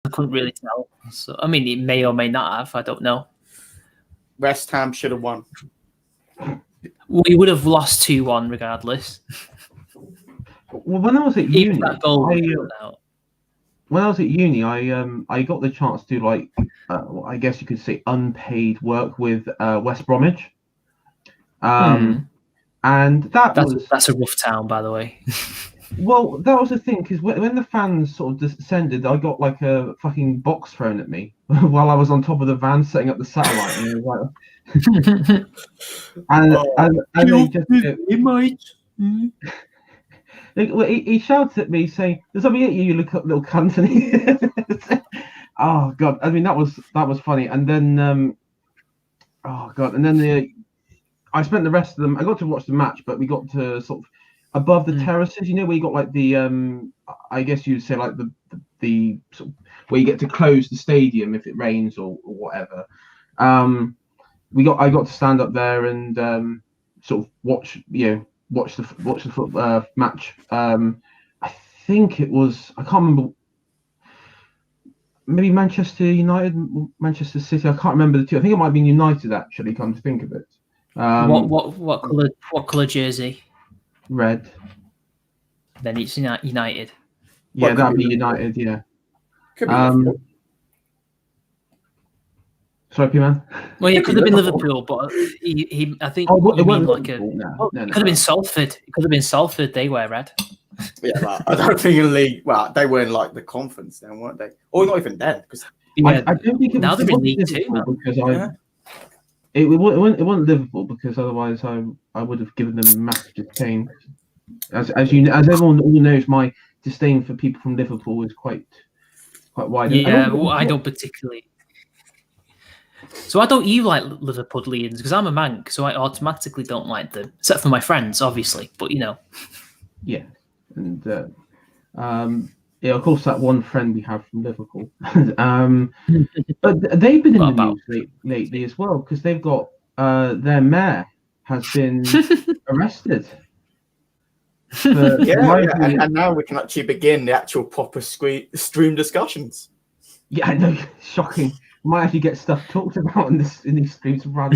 I couldn't really tell. So I mean, it may or may not have. I don't know. West Ham should have won. We would have lost 2-1 regardless. Well, when I was at Even uni, that goal out. when I was at uni, I got the chance to do like I guess you could say unpaid work with West Bromwich. And that's a rough town, by the way. Well, that was the thing, because when the fans sort of descended, I got like a fucking box thrown at me while I was on top of the van setting up the satellite, and it was like, he shouted at me saying, "There's something at you, you little cunt." Oh god, I mean that was funny, and then I spent the rest of them. I got to watch the match, but we got to sort of above the terraces, where you got like the I guess you'd say like the sort of where you get to close the stadium if it rains or whatever. I got to stand up there and sort of watch the match. I think it was, I can't remember, maybe Manchester United, Manchester City. I can't remember the two. I think it might have been United actually. Come to think of it. What colour jersey? Red. Then it's United. Yeah, that'd be United. Yeah. Could be Liverpool. Sorry, Pman. Well, yeah, it could have been Liverpool, but he I think. Oh, it wasn't like Liverpool. It could have been Salford. It could have been Salford. They wear red. Yeah, but I don't think in league. Well, they were in like the conference then, weren't they? Or not even then, because I don't think it now was. They're in League Two because it wasn't Liverpool, because otherwise I would have given them a massive disdain. As everyone all knows, my disdain for people from Liverpool is quite wide. Yeah, I don't particularly. So I don't you like Liverpudlians, because I'm a Manc, so I automatically don't like them, except for my friends, obviously. But Yeah, and of course that one friend we have from Liverpool. But they've been in the news lately as well, because they've got their mayor has been arrested. And now we can actually begin the actual proper stream discussions. Yeah, I know, shocking. Might actually get stuff talked about in these streams rather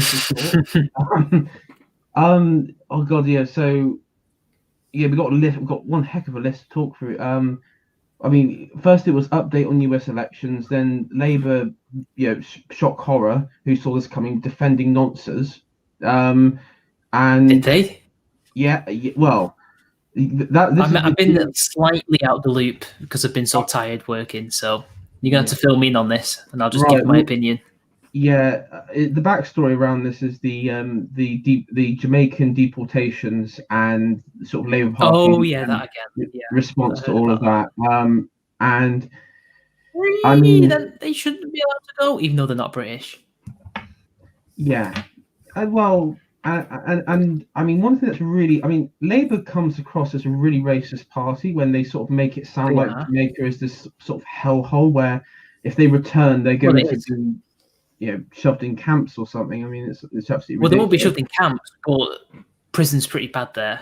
than oh god, yeah. So yeah, we got a list. We've got one heck of a list to talk through. I mean, first it was update on US elections, then Labour, shock horror. Who saw this coming? Defending nonces. And did they? Yeah. Well, I've been slightly out of the loop because I've been so tired working. So you're going to have to fill me in on this, and I'll just give my opinion. Yeah, the backstory around this is the Jamaican deportations and sort of Labour Party. Oh yeah, that again. Yeah, response to all of that. And really, I mean, they shouldn't be allowed to go, even though they're not British. Yeah, well, and I mean, one thing that's really, I mean, Labour comes across as a really racist party when they sort of make it sound like Jamaica is this sort of hellhole where if they return, they're going to be, shoved in camps or something. I mean, it's absolutely ridiculous. Well, they won't be shoved in camps, but prison's pretty bad there.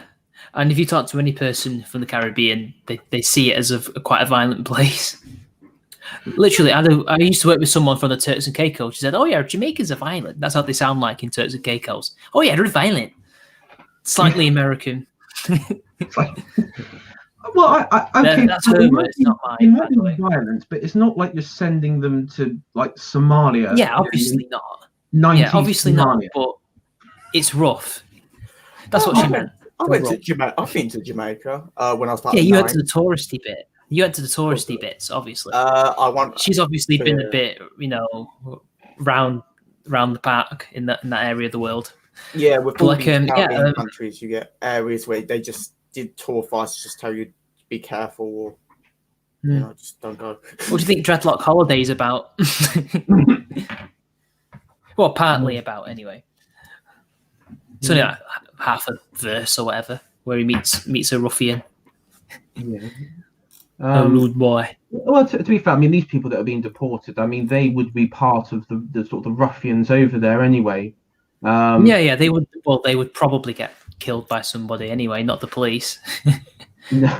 And if you talk to any person from the Caribbean, they see it as quite a violent place. Literally, I used to work with someone from the Turks and Caicos. She said, "Oh yeah, Jamaicans are violent. That's how they sound like in Turks and Caicos. Oh yeah, they're violent, slightly American." Well, okay, that's her words, not mine. It might be violence, but it's not like you're sending them to like Somalia. Yeah, obviously not. Yeah, obviously not. But it's rough. That's what she meant. I went to Jamaica. I've been to Jamaica when I was like 9. You went to the touristy bit. You went to the touristy bits, obviously. She's obviously been a bit, round the park in that area of the world. Yeah, with all these Caribbean countries, you get areas where they just did tour fights, just tell you to be careful or just don't go. What do you think Dreadlock Holiday is about? Well, partly about anyway. It's only like half a verse or whatever where he meets a ruffian. Yeah. A rude boy. Well, to be fair, I mean, these people that are being deported, I mean, they would be part of the sort of ruffians over there anyway. Yeah, they would. Well, they would probably get killed by somebody anyway, not the police. No.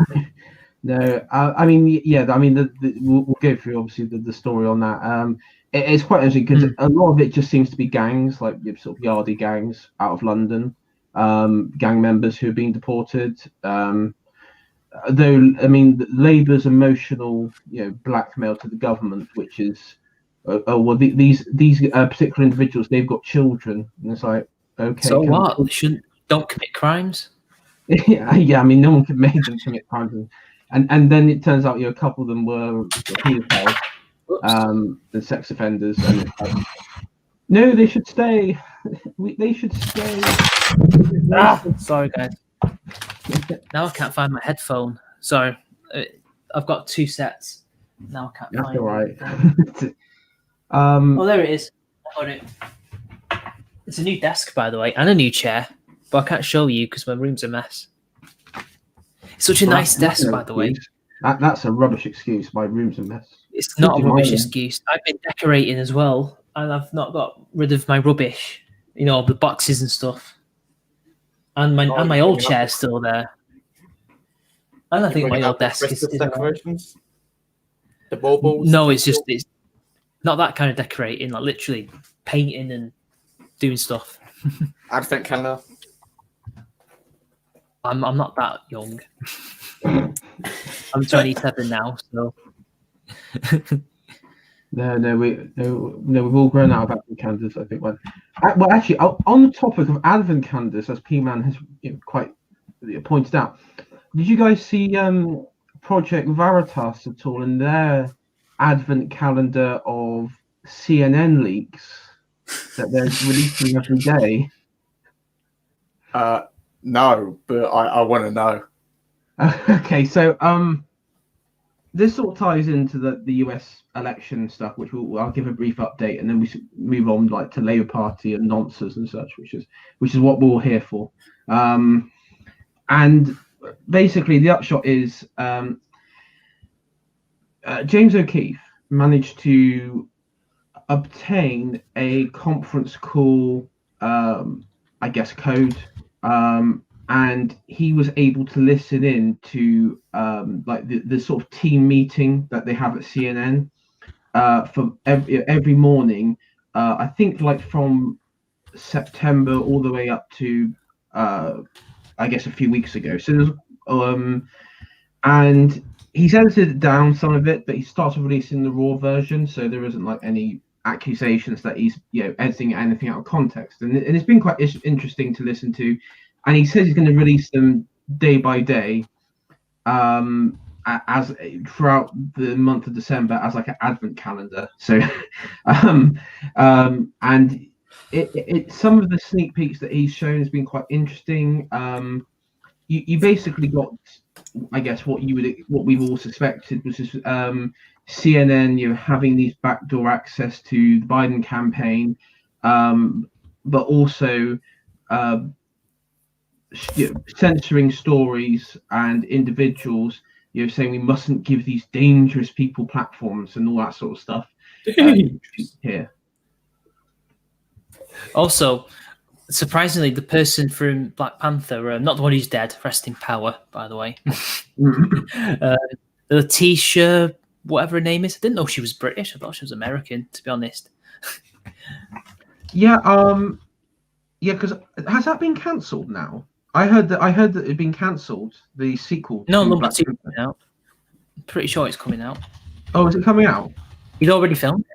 No, I mean, yeah, I mean, we'll go through obviously the story on that. It's quite interesting because a lot of it just seems to be gangs, like sort of Yardie gangs out of London, gang members who are being deported. Though, I mean, Labour's emotional, blackmail to the government, which is, well, these particular individuals, they've got children, and it's like, okay, So what? They don't commit crimes. yeah, I mean, no one can make them commit crimes, and then it turns out, a couple of them were paedophiles, and sex offenders, and it's like, no, they should stay. They should stay. Sorry, guys. Now I can't find my headphone. Sorry, I've got 2 sets. Now I can't That's find all right. Oh, there it is. I got it. It's a new desk, by the way, and a new chair, but I can't show you because my room's a mess. It's such a nice desk, by the way. That's a rubbish excuse. My room's a mess. It's not a rubbish excuse. I've been decorating as well, and I've not got rid of my rubbish. The boxes and stuff. And my old chair's still there. And I think my old desk is decorations. The baubles. No, it's not that kind of decorating. Like literally painting and doing stuff. Advent calendar. I'm not that young. I'm 27 now, so. No, we've all grown out of advent calendars, I think. Well, actually, on the topic of advent calendars, as Pman has quite pointed out, did you guys see Project Veritas at all in their advent calendar of CNN leaks that they're releasing every day? No, but I want to know. Okay, so this sort of ties into the US election stuff, which I'll give a brief update, and then we should move on to Labour Party and nonces and such, which is what we're all here for. And basically, the upshot is James O'Keefe managed to obtain a conference call, I guess, code. And he was able to listen in to the sort of team meeting that they have at CNN for every morning. I think from September all the way up to I guess a few weeks ago. So there's and he's edited it down some of it, but he started releasing the raw version, so there isn't any accusations that he's editing anything out of context, and it's been quite interesting to listen to. And he says he's going to release them day by day, as throughout the month of December as an advent calendar. So, and it some of the sneak peeks that he's shown has been quite interesting. You basically got, I guess, what we've all suspected, which is CNN, having these backdoor access to the Biden campaign, but also censoring stories and individuals, saying we mustn't give these dangerous people platforms and all that sort of stuff here. Also, surprisingly, the person from Black Panther, not the one who's dead, rest in power, by the way, Letitia, whatever her name is, I didn't know she was British. I thought she was American, to be honest. Yeah, because has that been cancelled now? I heard that it had been cancelled. The sequel. No, number 2 coming out. I'm pretty sure it's coming out. Oh, is it coming out? He'd already filmed it.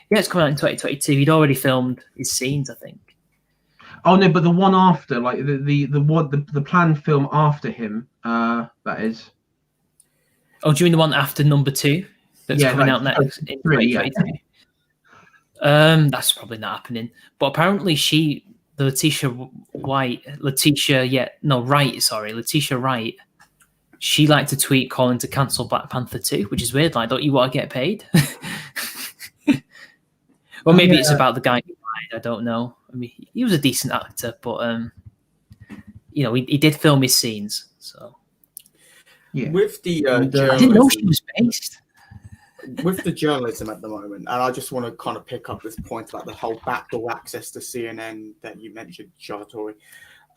Yeah, it's coming out in 2022. He'd already filmed his scenes, I think. Oh no, but the one after, the planned film after him, that is. Oh, do you mean the one after number 2 that's coming out next in 2022? Yeah. That's probably not happening. But apparently, Letitia Wright, she liked to tweet calling to cancel Black Panther 2, which is weird. Don't you want to get paid? Or maybe it's about the guy who died. I don't know. I mean, he was a decent actor, but he did film his scenes. So yeah, with the I didn't know she was based. With the journalism at the moment, and I just want to kind of pick up this point about the whole backdoor access to CNN that you mentioned, Chartori.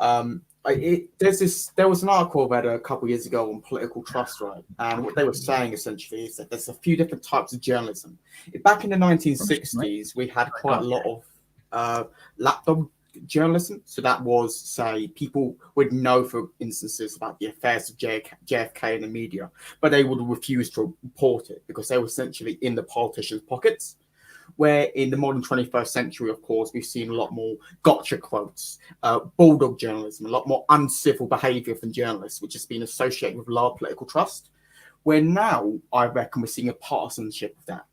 There was an article I read a couple of years ago on political trust, right? And what they were saying essentially is that there's a few different types of journalism. Back in the 1960s, we had quite a lot of lapdog journalism. So that was, say, people would know, for instances, about the affairs of JFK in the media, but they would refuse to report it because they were essentially in the politicians' pockets. Where in the modern 21st century, of course, we've seen a lot more gotcha quotes, bulldog journalism, a lot more uncivil behaviour from journalists, which has been associated with lower political trust. Where now, I reckon we're seeing a partisanship of that,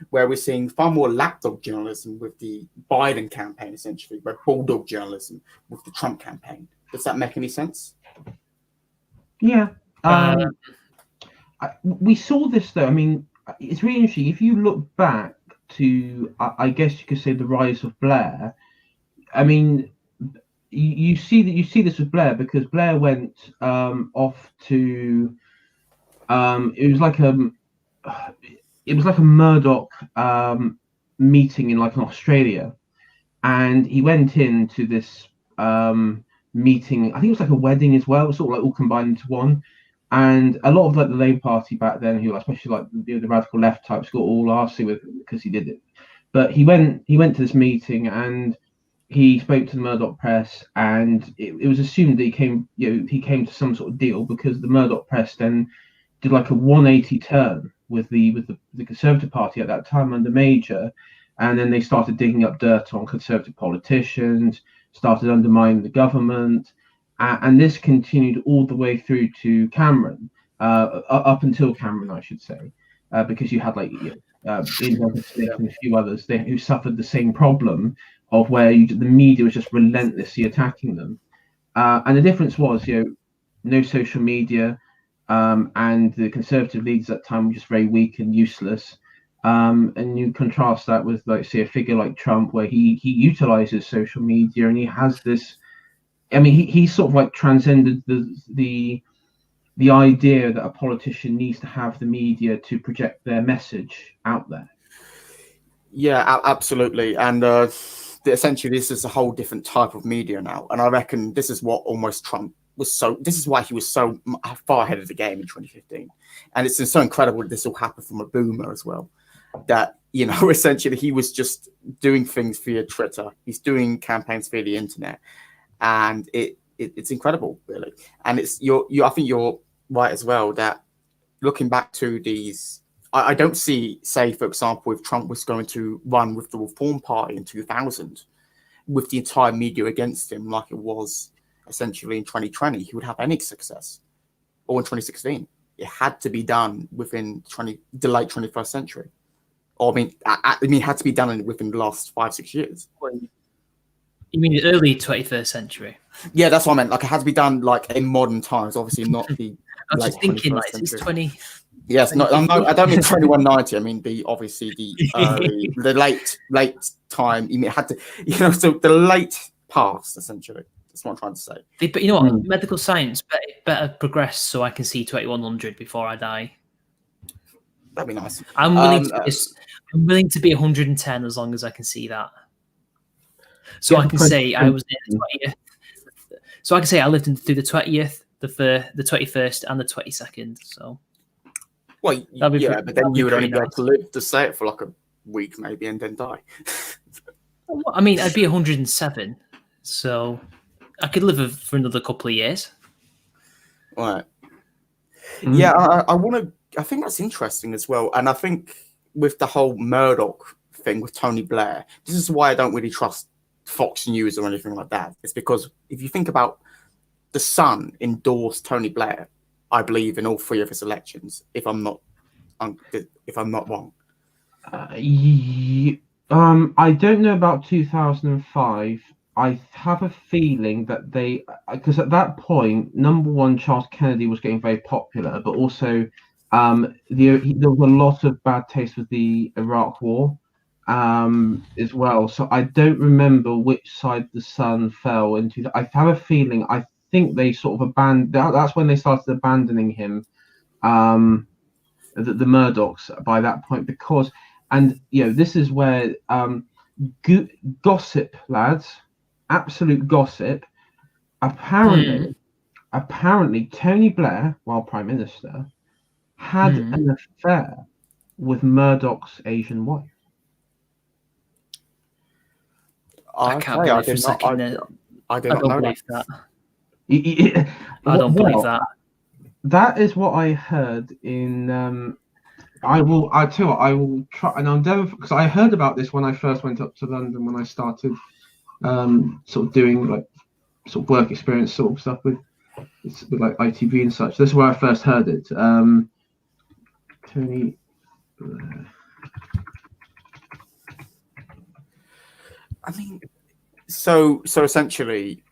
where we're seeing far more lapdog journalism with the Biden campaign, essentially, but bulldog journalism with the Trump campaign. Does that make any sense? Yeah. We saw this, though. I mean, it's really interesting. If you look back to, I guess you could say, the rise of Blair. I mean, you see this with Blair because Blair went off to it was like a Murdoch meeting in like in Australia, and he went into this meeting. I think it was like a wedding as well, sort of like all combined into one. And a lot of like the Labour Party back then, who especially like the radical left types, got all arsey with it because he did it. But he went to this meeting and he spoke to the Murdoch press, and it was assumed that he came to some sort of deal because the Murdoch press then did like a 180 turn with the Conservative Party at that time under Major, and then they started digging up dirt on Conservative politicians, started undermining the government. And this continued all the way through to Cameron, up until Cameron, I should say, because you had like Ian Smith and a few others who suffered the same problem of where the media was just relentlessly attacking them. And the difference was, no social media, and the Conservative leaders at that time were just very weak and useless. And you contrast that with, like, say, a figure like Trump, where he utilizes social media and he has this. I mean, he sort of like transcended the idea that a politician needs to have the media to project their message out there. Yeah, absolutely. And essentially, this is a whole different type of media now. And I reckon this is what almost Trump was this is why he was so far ahead of the game in 2015. And it's so incredible that this all happened from a boomer as well. That, essentially he was just doing things via Twitter. He's doing campaigns via the internet. And it's incredible, really. And I think you're right as well that looking back to these, I don't see, say, for example, if Trump was going to run with the Reform Party in 2000, with the entire media against him, like it was essentially in 2020, he would have any success. Or in 2016, it had to be done within the late 21st century. Or I mean, it had to be done within the last 5-6 years. You mean the early 21st century? Yeah, that's what I meant. Like, it had to be done like in modern times, obviously not the. I was just thinking, like, it's 20. Yes, no, I don't mean 2190. I mean the late time. You mean it had to, so the late past, essentially. That's what I'm trying to say. But you know what? Medical science better progress so I can see 2100 before I die. That'd be nice. I'm willing to be 110 as long as I can see that. So I can say I was in the 20th. So I can say I lived through the 20th, the 21st, and the 22nd. So, well, yeah, but then you would only be able to live to say it for like a week, maybe, and then die. I mean, I'd be 107, so I could live for another couple of years. Right. Yeah, I think that's interesting as well, and I think with the whole Murdoch thing with Tony Blair, this is why I don't really trust Fox News or anything like that. It's because if you think about the Sun endorsed Tony Blair, I believe, in all 3 of his elections, if I'm not wrong. I don't know about 2005. I have a feeling that because at that point, number one, Charles Kennedy was getting very popular, but also there was a lot of bad taste with the Iraq War. As well, so I don't remember which side the Sun fell into. I have a feeling. I think they sort of abandoned. That's when they started abandoning him, the Murdochs by that point, because, and this is where gossip, lads, absolute gossip. apparently Tony Blair, while Prime Minister, had an affair with Murdoch's Asian wife. I can't believe for a second that I I don't believe that. I don't believe that. That is what I heard in. I'll tell you what, I will try, and I'll never, because I heard about this when I first went up to London when I started sort of doing like sort of work experience sort of stuff with like ITV and such. This is where I first heard it. Tony. I mean, so essentially,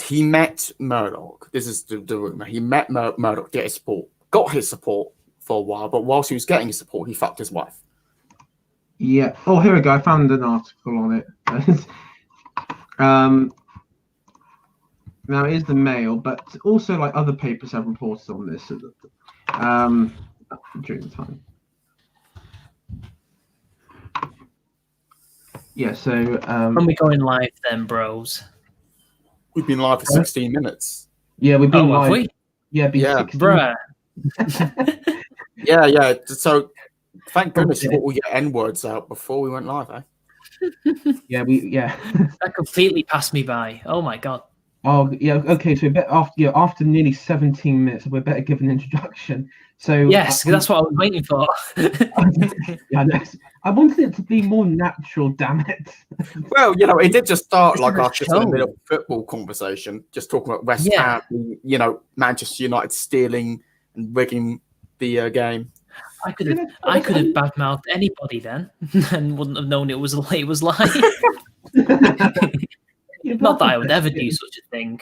he met Murdoch. This is the rumor. He met Murdoch, get his support, got his support for a while, but whilst he was getting his support, he fucked his wife. Yeah. Oh, here we go. I found an article on it. Now it is the Mail, but also like other papers have reported on this during the time. Yeah. So when we going live, then, bros? We've been live for 16 minutes. Yeah, we've been live. Have we? Yeah, been 16. Bruh. Yeah. So thank goodness you got all your N words out before we went live, eh? Yeah. That completely passed me by. Oh my god. Oh yeah. Okay. So after nearly 17 minutes, we're better give an introduction. So yes, that's what I was waiting for. I wanted it to be more natural. Damn it. Well, it did just start like after a bit of football conversation, just talking about West Ham, Manchester United stealing and rigging the game. I could have badmouthed anybody then, and wouldn't have known it was live. Not that I would ever do such a thing.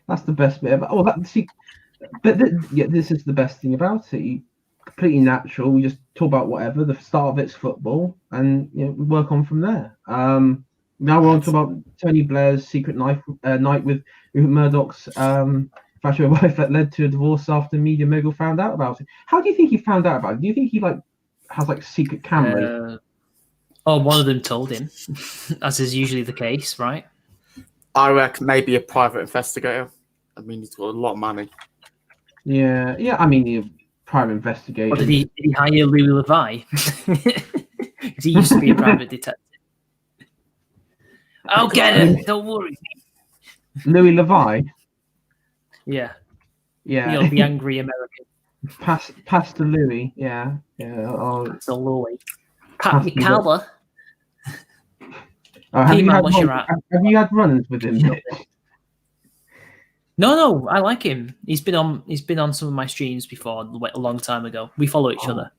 That's the best bit about. This is the best thing about it. Completely natural. We just talk about whatever. The start of it's football, and we work on from there. Now we're on to about Tony Blair's secret night with Murdoch's infatuated wife that led to a divorce after media mogul found out about it. How do you think he found out about it? Do you think he has secret cameras? One of them told him, as is usually the case, right? I reckon maybe a private investigator. I mean, he's got a lot of money. Yeah. I mean, private investigator. Or did he hire Louis Levi? Because he used to be a private detective. I'll get him. Don't worry. Louis Levi. Yeah. Yeah. The angry American. Pastor Louis. Yeah. Pastor Louis. Pat McCalla. Have you had runs with him? No, I like him. He's been on some of my streams before a long time ago. We follow each other.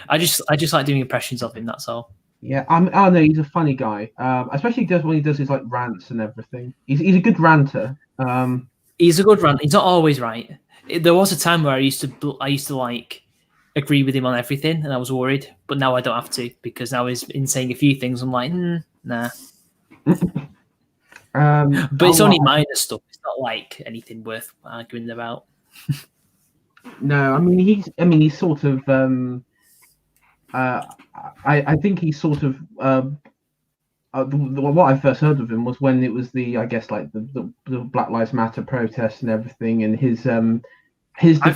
I just like doing impressions of him. That's all. Yeah, I know he's a funny guy. Especially when he does his like rants and everything. He's a good ranter. He's a good ranter. He's not always right. There was a time where I used to like agree with him on everything, and I was worried. But now I don't have to, because now he's in saying a few things. I'm like, nah. But it's only minor stuff. It's not like anything worth arguing about. No, I mean he's sort of. I think he's sort of. What I first heard of him was when it was the Black Lives Matter protests and everything, and his. I've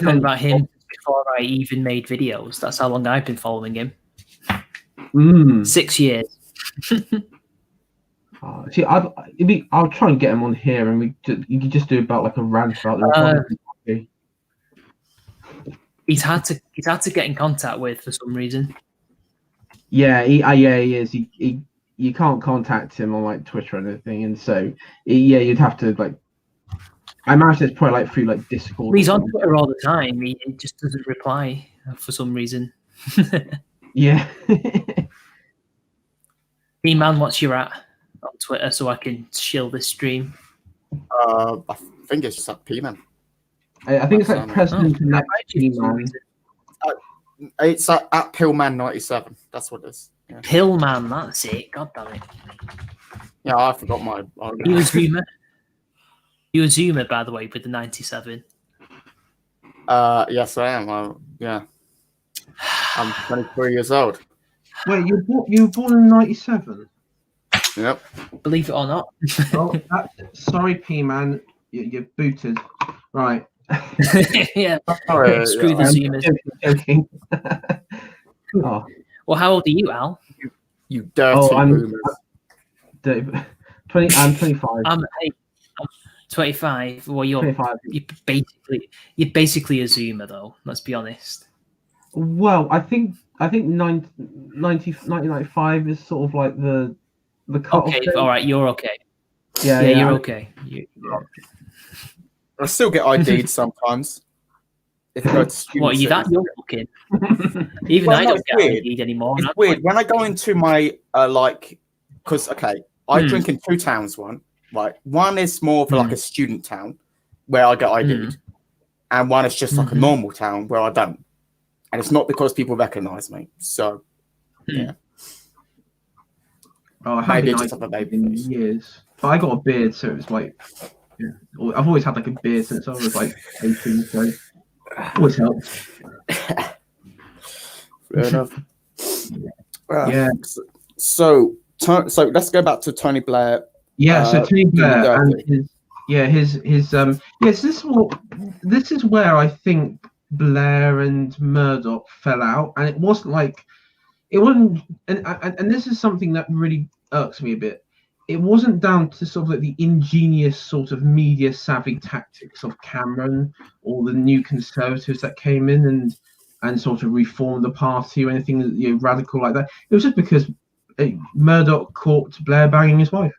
known about him before I even made videos. That's how long I've been following him. 6 years. See, I'll try and get him on here, and you can just do about like a rant about the Republican Party. He's had to get in contact with for some reason. Yeah, he is. You can't contact him on like Twitter or anything, and so you'd have to like. I imagine it's probably like through like Discord. He's on Twitter all the time. He just doesn't reply for some reason. Yeah. Pman, what's your at on Twitter so I can shill this stream? I think it's just at Pman. I think it's like President Elect Pman. It's at Pillman97. That's what it is. Yeah. Pillman, that's it. God damn it. Yeah, I forgot my. You a Zoomer? You a Zoomer, by the way, with the 97? Yes, I am. I'm 23 years old. Wait, you were born in 97? Yep. Believe it or not. Oh, sorry, Pman, you're booted. Right. Yeah. Sorry, Screw the yeah. Zoomers. Joking. Oh, Well, how old are you, Al? You dirty I'm boomers. 20. I'm 25. I'm 25. Well, you're 25. you're basically a Zoomer, though. Let's be honest. Well, I think 1995 is sort of like the cut-off Okay, date. all right, you're okay. Yeah, You're okay. I still get ID'd sometimes. If I go to student What are you that cities. young looking? Even Well, I no, don't it's get weird. ID'd anymore. It's and I'm weird like, when I go into my because I drink in two towns. One is more for like a student town where I get ID'd, and one is just like a normal town where I don't. And it's not because people recognize me. So yeah, Oh, I maybe haven't just have a baby in face. years, but I got a beard, so it's like, yeah. I've always had like a beard since I was like 18, so always helps. Fair enough. Yeah. So let's go back to Tony Blair. Yeah. So Tony Blair and dirty. his yes. This is where I think Blair and Murdoch fell out, and it wasn't, and this is something that really irks me a bit. It wasn't down to sort of like the ingenious sort of media savvy tactics of Cameron or the new Conservatives that came in and sort of reformed the party or anything radical like that. It was just because Murdoch caught Blair banging his wife.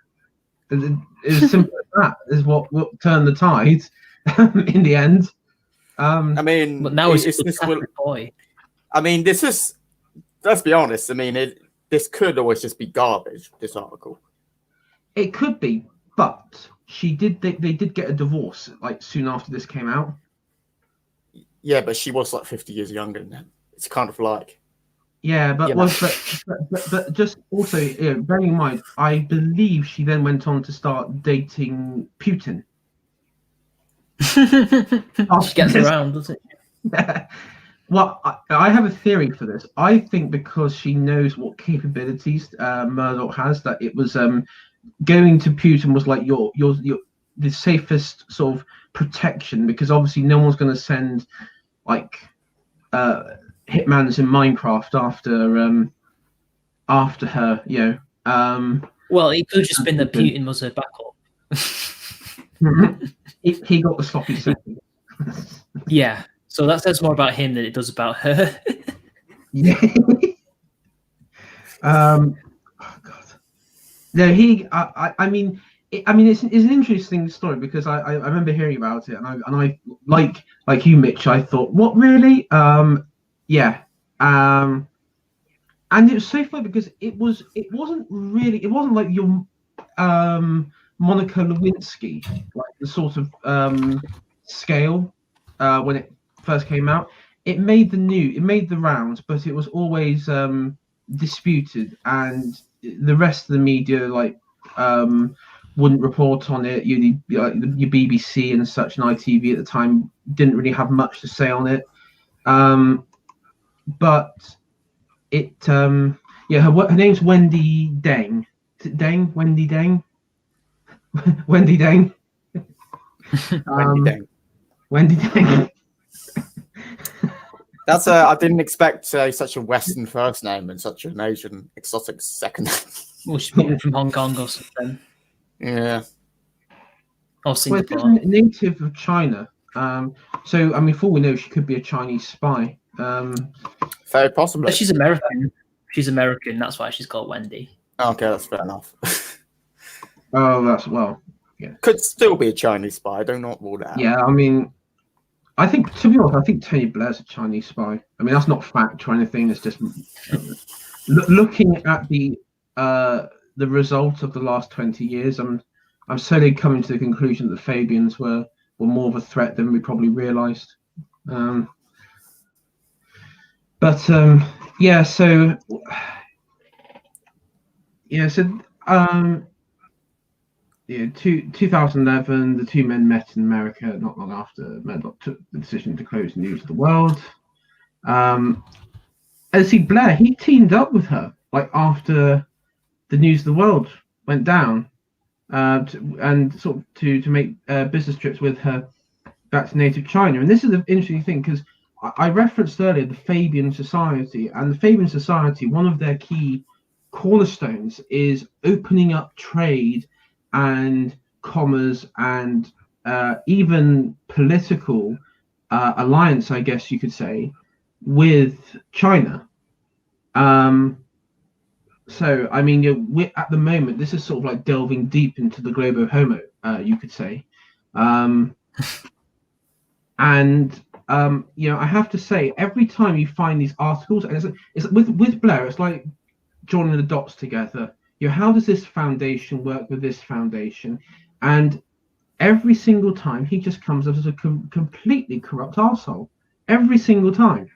It was simple as that. Is what turned the tide in the end. I mean, but now it's this boy. I mean, this is. Let's be honest. I mean, this could always just be garbage. This article. It could be, but they did get a divorce like soon after this came out. Yeah, but she was like 50 years younger than him. It's kind of like. Yeah, but but just also bearing in mind, I believe she then went on to start dating Putin. She gets around, doesn't she? Well, I have a theory for this. I think because she knows what capabilities Murdoch has, that it was going to Putin was like your the safest sort of protection, because obviously no one's going to send like hitmans in Minecraft after her, well, it could have just been that Putin was her backup. he got the sloppy second. Yeah, so that says more about him than it does about her. Yeah. Oh God. No, I mean, it's an interesting story because I remember hearing about it, and I like you, Mitch. I thought, what, really? Yeah. And it was so funny because it wasn't like your Monica Lewinsky, like the sort of scale when it first came out. It made the rounds, but it was always disputed, and the rest of the media wouldn't report on it. Your BBC and such and ITV at the time didn't really have much to say on it. But it her name's Wendy Deng. Is it Deng? Wendy Deng? Wendy Deng. Wendy Deng. That's I didn't expect such a Western first name and such an Asian exotic second name. Well, she's probably from Hong Kong or something. Yeah. Or Singapore. Well, it's native of China. So I mean, for all we know, she could be a Chinese spy. Very possibly. But she's American. She's American. That's why she's called Wendy. Okay, that's fair enough. Oh, that's yeah. Could still be a Chinese spy. Do not rule that out. Yeah, I mean, I think, to be honest, I think Tony Blair's a Chinese spy. I mean, that's not fact or anything. It's just looking at the result of the last 20 years. I'm slowly coming to the conclusion that the Fabians were more of a threat than we probably realised. Yeah. So 2011, the two men met in America. Not long after Murdoch took the decision to close News of the World. And see, Blair, he teamed up with her like after the News of the World went down and sort of to make business trips with her back to native China. And this is an interesting thing because I referenced earlier the Fabian Society, and the Fabian Society, one of their key cornerstones is opening up trade and commerce and even political alliance, I guess you could say, with China. So, I mean, we're, at the moment, this is sort of like delving deep into the globo homo, you could say. And I have to say, every time you find these articles, and it's with Blair, it's like joining the dots together. How does this foundation work with this foundation? And every single time, he just comes up as a completely corrupt arsehole. Every single time.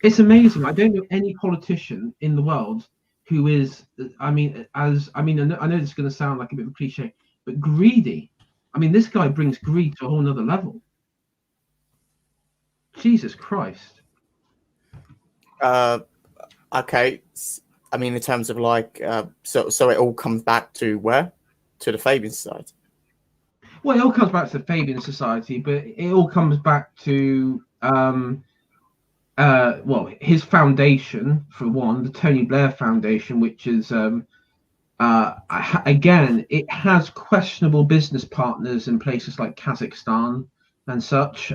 It's amazing. I don't know any politician in the world who is, I know this is going to sound like a bit of a cliche, but greedy. I mean, this guy brings greed to a whole nother level. Jesus Christ. Okay. I mean, in terms of like, so it all comes back to where? To the Fabian Society. Well, it all comes back to the Fabian Society, but it all comes back to his foundation, for one, the Tony Blair Foundation, which is again, it has questionable business partners in places like Kazakhstan and such,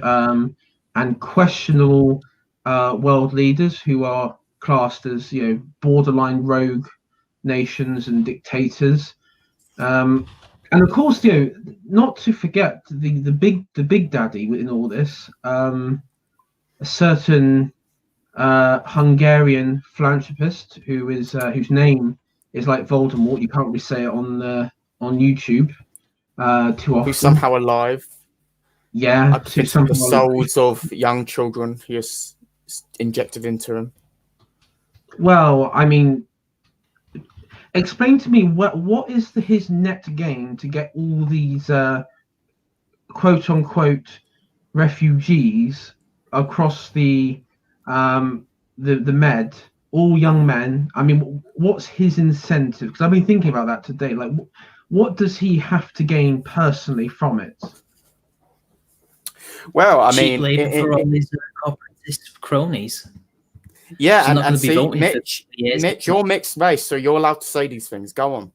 and questionable world leaders who are classed as borderline rogue nations and dictators. And of course, not to forget the big daddy in all this, a certain Hungarian philanthropist whose name is like Voldemort. You can't really say it on YouTube too often. Who's somehow alive. Yeah, the souls of young children he has injected into him. Well, I mean, explain to me what is his net gain to get all these quote unquote refugees across the Med, all young men. I mean, what's his incentive? Because I've been thinking about that today. Like, what does he have to gain personally from it? Well, I cheap mean, labor for all these corporatist cronies. Yeah, and see, Mitch, you're mixed race, so you're allowed to say these things. Go on.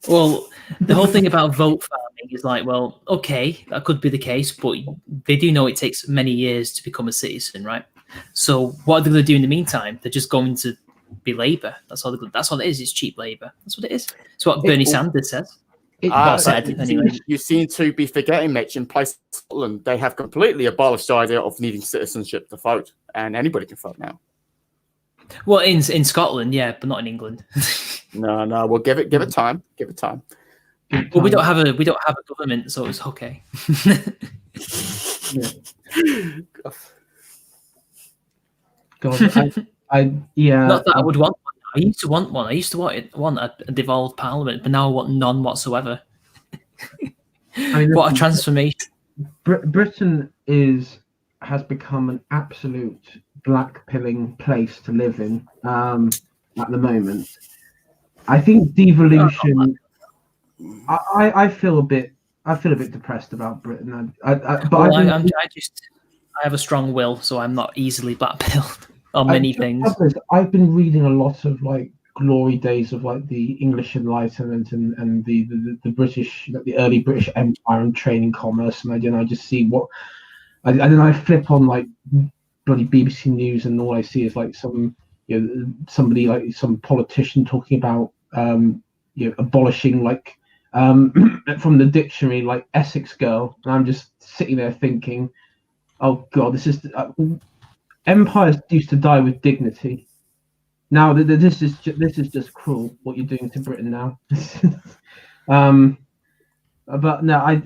Well, the whole thing about vote farming is like, well, okay, that could be the case, but they do know it takes many years to become a citizen, right? So what are they going to do in the meantime? They're just going to be labor. That's all it is. It's cheap labor. That's what it is. It's what Bernie Sanders says. You seem to be forgetting, Mitch, in place of Scotland, they have completely abolished the idea of needing citizenship to vote, and anybody can vote now. Well, in Scotland, yeah, but not in England. No, we'll give it time. Give it time. Well, we don't have a government, so it's okay. God, yeah. Not that I would want one. I used to want one. I used to want a devolved parliament, but now I want none whatsoever. What a transformation! Britain has become an absolute black-pilling place to live in at the moment. I think devolution. I feel a bit depressed about Britain. I have a strong will, so I'm not easily black-pilled on many things. I've been reading a lot of like glory days of like the English Enlightenment and the British, the early British Empire and training commerce, and I just see what I flip on like bloody BBC News, and all I see is like somebody like some politician talking about abolishing like from the dictionary like Essex girl, and I'm just sitting there thinking, oh God, this is empires used to die with dignity. Now this is just cruel what you're doing to Britain now. But no,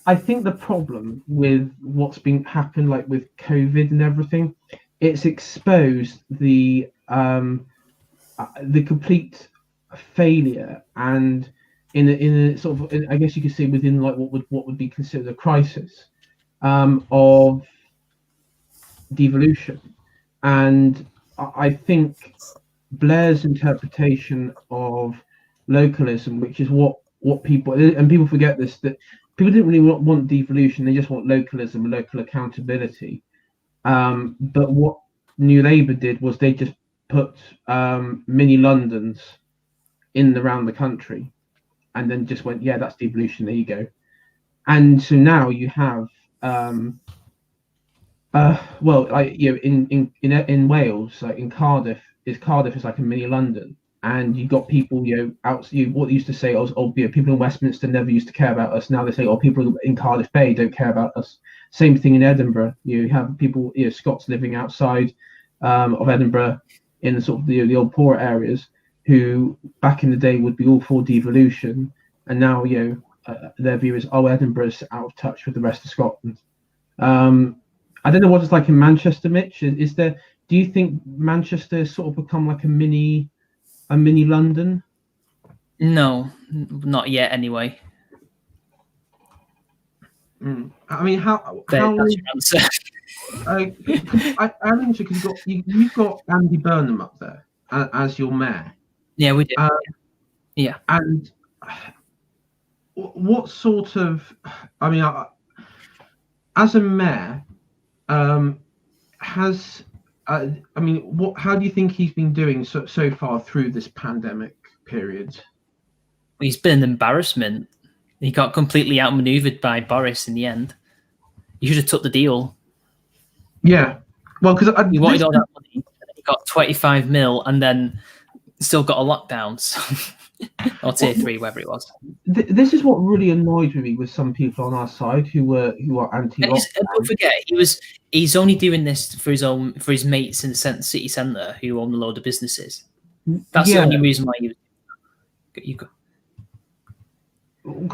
I think the problem with what's been happened, like with COVID and everything, it's exposed the complete failure, and in a sort of, I guess you could say, within like what would be considered a crisis of devolution. And I think Blair's interpretation of localism, which is what people, and people forget this, that people didn't really want devolution, they just want localism, local accountability. But what New Labour did was they just put mini Londons in around the country, and then just went, yeah, that's devolution. There you go. And so now you have, well, like, you know, in Wales, like in Cardiff is like a mini London, and you've got people, you know, out, what they used to say, you know, people in Westminster never used to care about us. Now they say, oh, people in Cardiff Bay don't care about us. Same thing in Edinburgh. You have people, you know, Scots living outside of Edinburgh in the sort of the old poorer areas, who back in the day would be all for devolution, and now, you know, their view is, oh, Edinburgh's out of touch with the rest of Scotland. I don't know what it's like in Manchester, Mitch. Is there? Do you think Manchester has sort of become like a mini London? No, not yet. Anyway, I mean, how that's your answer. I'm interested because you've got Andy Burnham up there as your mayor. Yeah, we do. Yeah. And what sort of? I mean, as a mayor, has I mean, what? How do you think he's been doing so far through this pandemic period? He's been an embarrassment. He got completely outmaneuvered by Boris in the end. He should have took the deal. Yeah, well, because he wanted all that money. He got 25 mil, and then still got a lockdown, or tier 3, whatever it was. This is what really annoyed me with some people on our side who are anti-lockdown. Don't forget, he's only doing this for his mates in the city centre who own a load of businesses. That's the only reason why you go.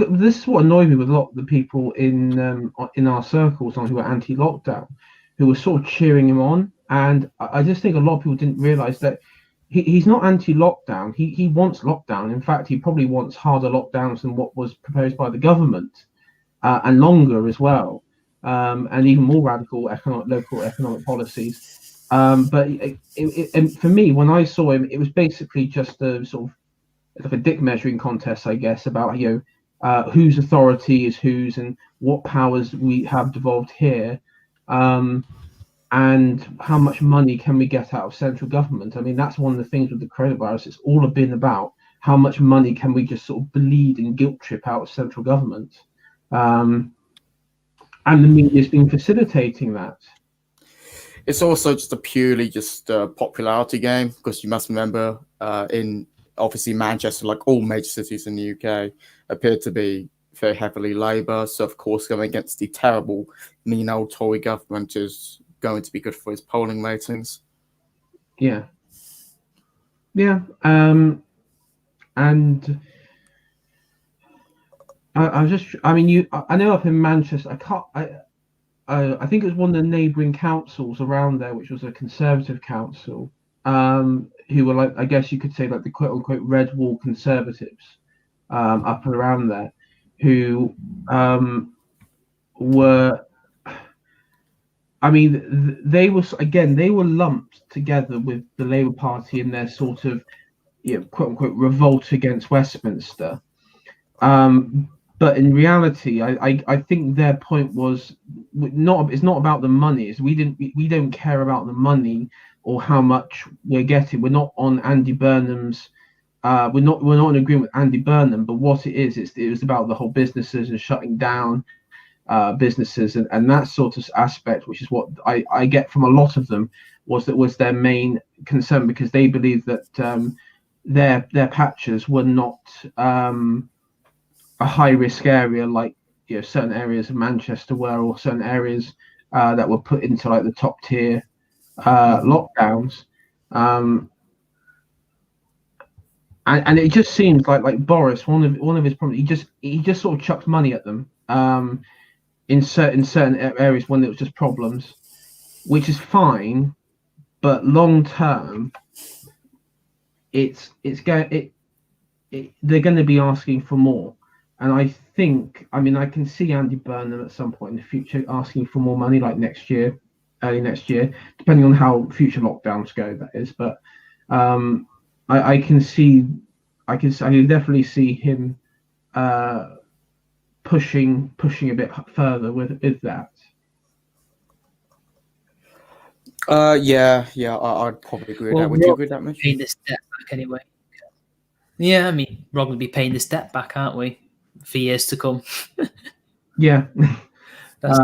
This is what annoyed me with a lot of the people in our circles who were anti-lockdown, who were sort of cheering him on, and I just think a lot of people didn't realise that he's not anti-lockdown. He wants lockdown. In fact, he probably wants harder lockdowns than what was proposed by the government, and longer as well, and even more radical local economic policies. But and for me, when I saw him, it was basically just a sort of like a dick measuring contest, I guess, about, you know, whose authority is whose and what powers we have devolved here. And how much money can we get out of central government? I mean, that's one of the things with the coronavirus. It's all been about how much money can we just sort of bleed and guilt trip out of central government. And the media's been facilitating that. It's also just a purely popularity game, because you must remember in obviously Manchester, like all major cities in the UK, appear to be very heavily Labour. So of course, going against the terrible, mean old Tory government is going to be good for his polling ratings. Yeah. And I know up in Manchester, I think it was one of the neighbouring councils around there, which was a Conservative council, who were, like, I guess you could say, like the quote unquote red wall Conservatives, up around there, who were. I mean, they were lumped together with the Labour Party in their sort of, you know, quote unquote revolt against Westminster. But in reality, I think their point was it's not about the money. We don't care about the money or how much we're getting. We're not on Andy Burnham's. We're not in agreement with Andy Burnham. But what it was about the whole businesses and shutting down businesses and that sort of aspect, which is what I get from a lot of them, was their main concern, because they believe that their patches were not a high risk area like, you know, certain areas of Manchester were, or certain areas that were put into like the top tier lockdowns. And it just seems like Boris, one of his problems, he just sort of chucked money at them in certain areas when it was just problems, which is fine, but long term, they're going to be asking for more. And I think, I mean, I can see Andy Burnham at some point in the future asking for more money, like early next year, depending on how future lockdowns go, that is. But I can see, I can definitely see him pushing a bit further with that. Yeah, I'd probably agree with that. Would you agree with that, Mitch? Paying this debt back anyway. Yeah, I mean, we're going to be paying this debt back, aren't we, for years to come? Yeah. That's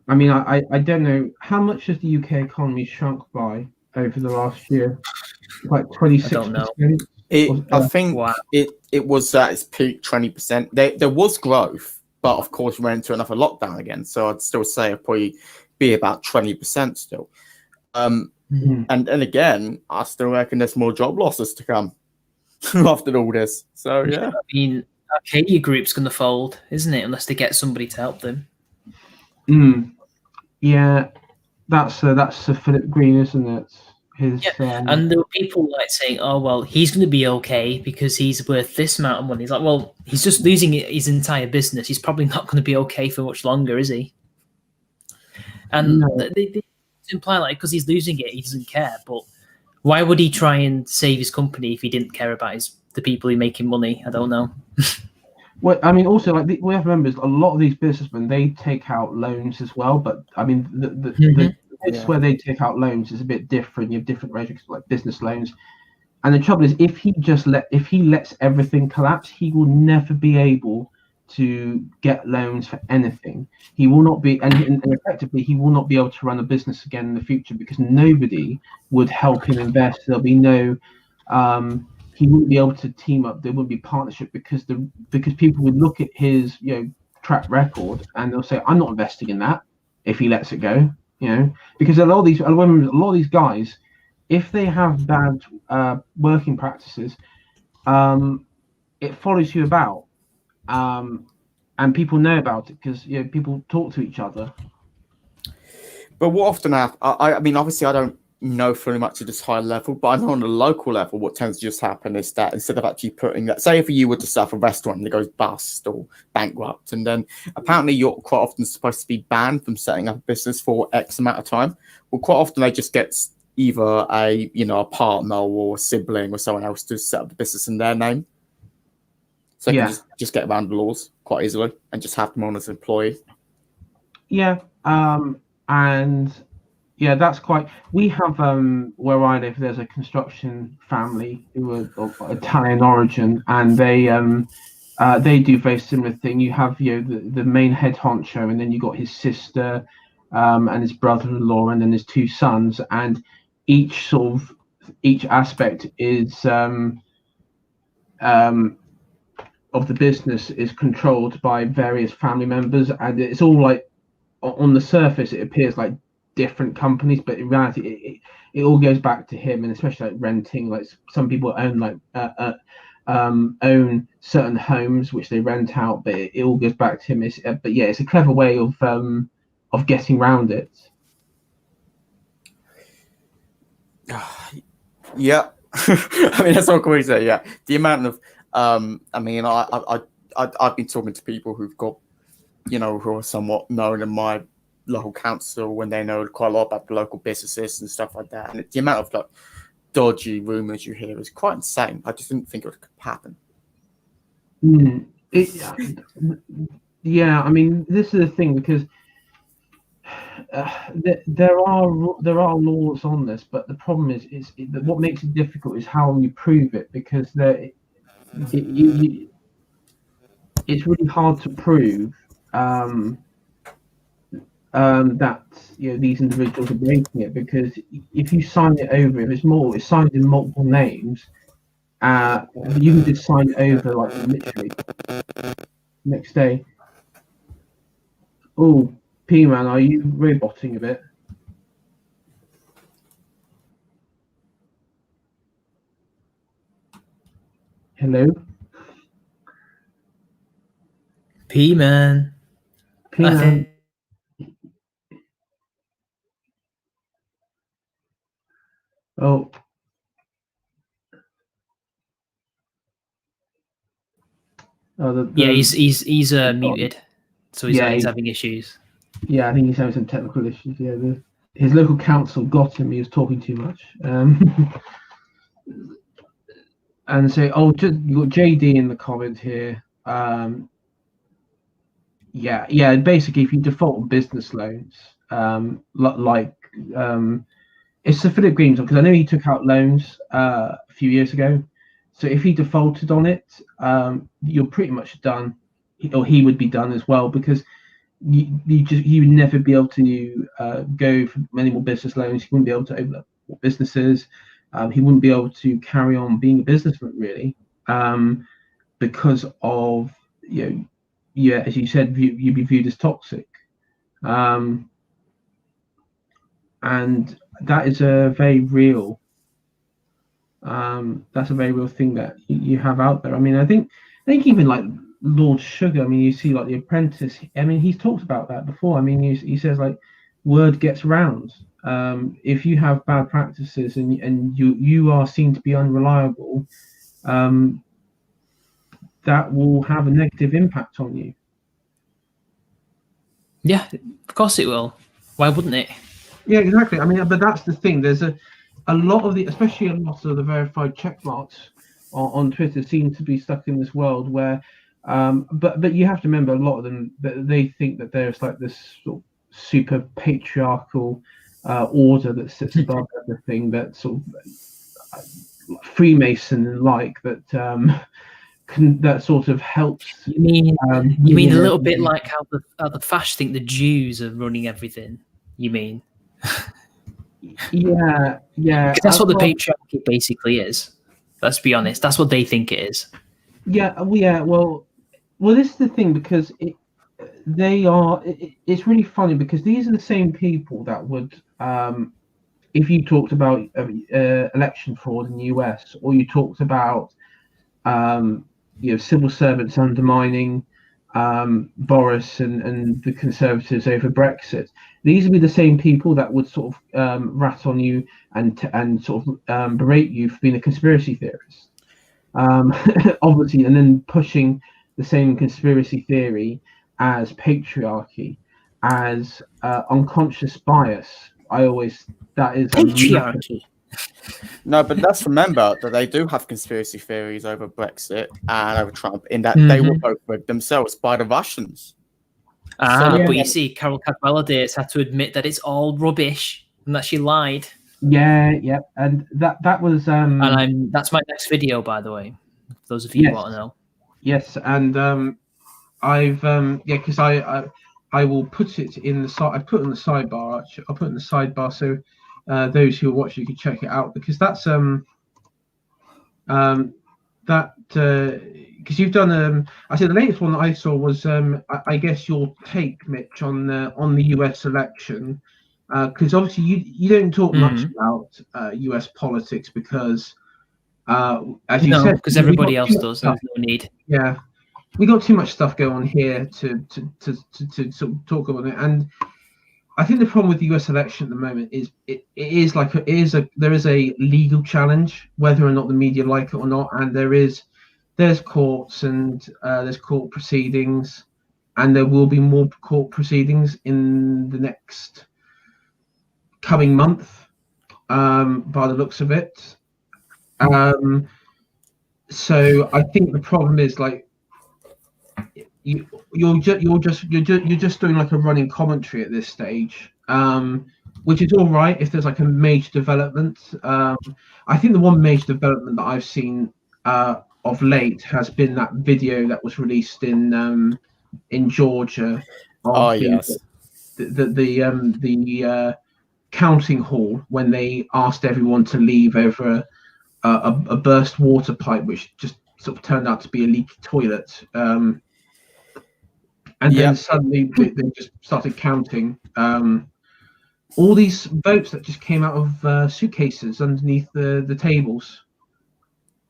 I mean, I don't know how much has the UK economy shrunk by over the last year? Like 26%. don't know. I think Wow. it was at its peak 20%. There was growth, but of course we went into another lockdown again. So I'd still say it'd probably be about 20% still. And again, I still reckon there's more job losses to come after all this. So yeah. I mean, Arcadia Group's going to fold, isn't it? Unless they get somebody to help them. Yeah, that's Philip Green, isn't it? And there were people like saying, "Oh well, he's going to be okay because he's worth this amount of money." He's like, "Well, he's just losing his entire business. He's probably not going to be okay for much longer, is he?" And they imply like because he's losing it, he doesn't care. But why would he try and save his company if he didn't care about the people who make him money? I don't know. Well, I mean, also like we have to remember, a lot of these businessmen, they take out loans as well. But I mean, the bits where they take out loans is a bit different. You have different regimes like business loans, and the trouble is, if he lets everything collapse, he will never be able to get loans for anything. He will not be, and effectively, he will not be able to run a business again in the future because nobody would help him invest. There'll be no. He wouldn't be able to team up. There wouldn't be partnership because people would look at his track record and they'll say, "I'm not investing in that." If he lets it go, because a lot of these guys, if they have bad working practices, it follows you about, and people know about it because people talk to each other. But what often happens? I mean, obviously, I don't know very much at this high level, but I know on a local level, what tends to just happen is that instead of actually putting that, say if you were to set up a restaurant that goes bust or bankrupt, and then apparently you're quite often supposed to be banned from setting up a business for X amount of time. Well, quite often they just get either a partner or a sibling or someone else to set up the business in their name, so they can just get around the laws quite easily and just have them on as an employee. Yeah, and. Yeah, that's quite. We have where I live. There's a construction family who are of Italian origin, and they do very similar thing. You have the main head honcho, and then you got his sister, and his brother-in-law, and then his two sons, and each aspect is of the business is controlled by various family members, and it's all like on the surface it appears like different companies, but in reality it all goes back to him, and especially like renting. Like some people own own certain homes which they rent out, but it all goes back to him. It's a clever way of getting around it. Yeah. I mean, that's what we say. Yeah, the amount of I mean, I've been talking to people who've got who are somewhat known in my local council when they know quite a lot about the local businesses and stuff like that, and the amount of like dodgy rumors you hear is quite insane. I just didn't think it could happen. Yeah, I mean, this is the thing because there are laws on this, but the problem is what makes it difficult is how you prove it, because it's really hard to prove that these individuals are breaking it, because if you sign it over, if it's signed in multiple names, you can just sign it over like literally next day. Oh, Pman, are you roboting a bit? Hello, Pman. Oh. He's muted, so he's having issues. Yeah, I think he's having some technical issues. Yeah, his local council got him. He was talking too much. And so, you got JD in the comment here. Yeah. Basically, if you default on business loans, it's the Philip Green's, because I know he took out loans a few years ago. So if he defaulted on it, you're pretty much done, or he would be done as well, because you would never be able to go for many more business loans. He wouldn't be able to open up more businesses. He wouldn't be able to carry on being a businessman, really, because of, as you said, you'd be viewed as toxic. And that is a very real thing that you have out there. I mean, I think even like Lord Sugar, I mean, you see like The Apprentice, I mean, he's talked about that before. I mean, he says like word gets round. If you have bad practices and you are seen to be unreliable, that will have a negative impact on you. Yeah, of course it will. Why wouldn't it? Yeah, exactly. I mean, but that's the thing. There's a lot of especially a lot of the verified check marks on Twitter seem to be stuck in this world where, but you have to remember, a lot of them, they think that there's like this sort of super patriarchal order that sits above everything, that sort of Freemason and that sort of helps. You mean a little bit like how the fascists think the Jews are running everything? You mean? Yeah. Because that's what the patriarchy basically is. Let's be honest. That's what they think it is. Yeah. Well, this is the thing, because it's really funny, because these are the same people that would, if you talked about election fraud in the US, or you talked about civil servants undermining Boris and the Conservatives over Brexit, these would be the same people that would sort of rat on you and sort of berate you for being a conspiracy theorist, obviously, and then pushing the same conspiracy theory as patriarchy, as unconscious bias. That is patriarchy. No, but let's remember that they do have conspiracy theories over Brexit and over Trump, in that they were both rigged themselves by the Russians. But you see, Carol Cadwell-Dates had to admit that it's all rubbish and that she lied. Yeah, and that was and that's my next video, by the way, for those of you who want to know. Yes, and I've because I will put it in the side. I put it in the sidebar. Actually, I'll put it in the sidebar so those who are watching can check it out, because that's because you've done I said the latest one that I saw was I guess your take, Mitch, on the US election, because obviously you don't talk much about US politics, because as you said, because everybody else does. There's no need. Yeah, we got too much stuff going on here to sort of talk about it. And I think the problem with the US election at the moment is there is a legal challenge, whether or not the media like it or not, and there's courts and there's court proceedings, and there will be more court proceedings in the next coming month, by the looks of it. So I think the problem is, like, you're just doing like a running commentary at this stage, which is all right if there's like a major development. I think the one major development that I've seen of late has been that video that was released in Georgia. The counting hall, when they asked everyone to leave over a burst water pipe, which just sort of turned out to be a leaky toilet. And then suddenly they just started counting all these votes that just came out of suitcases underneath the tables,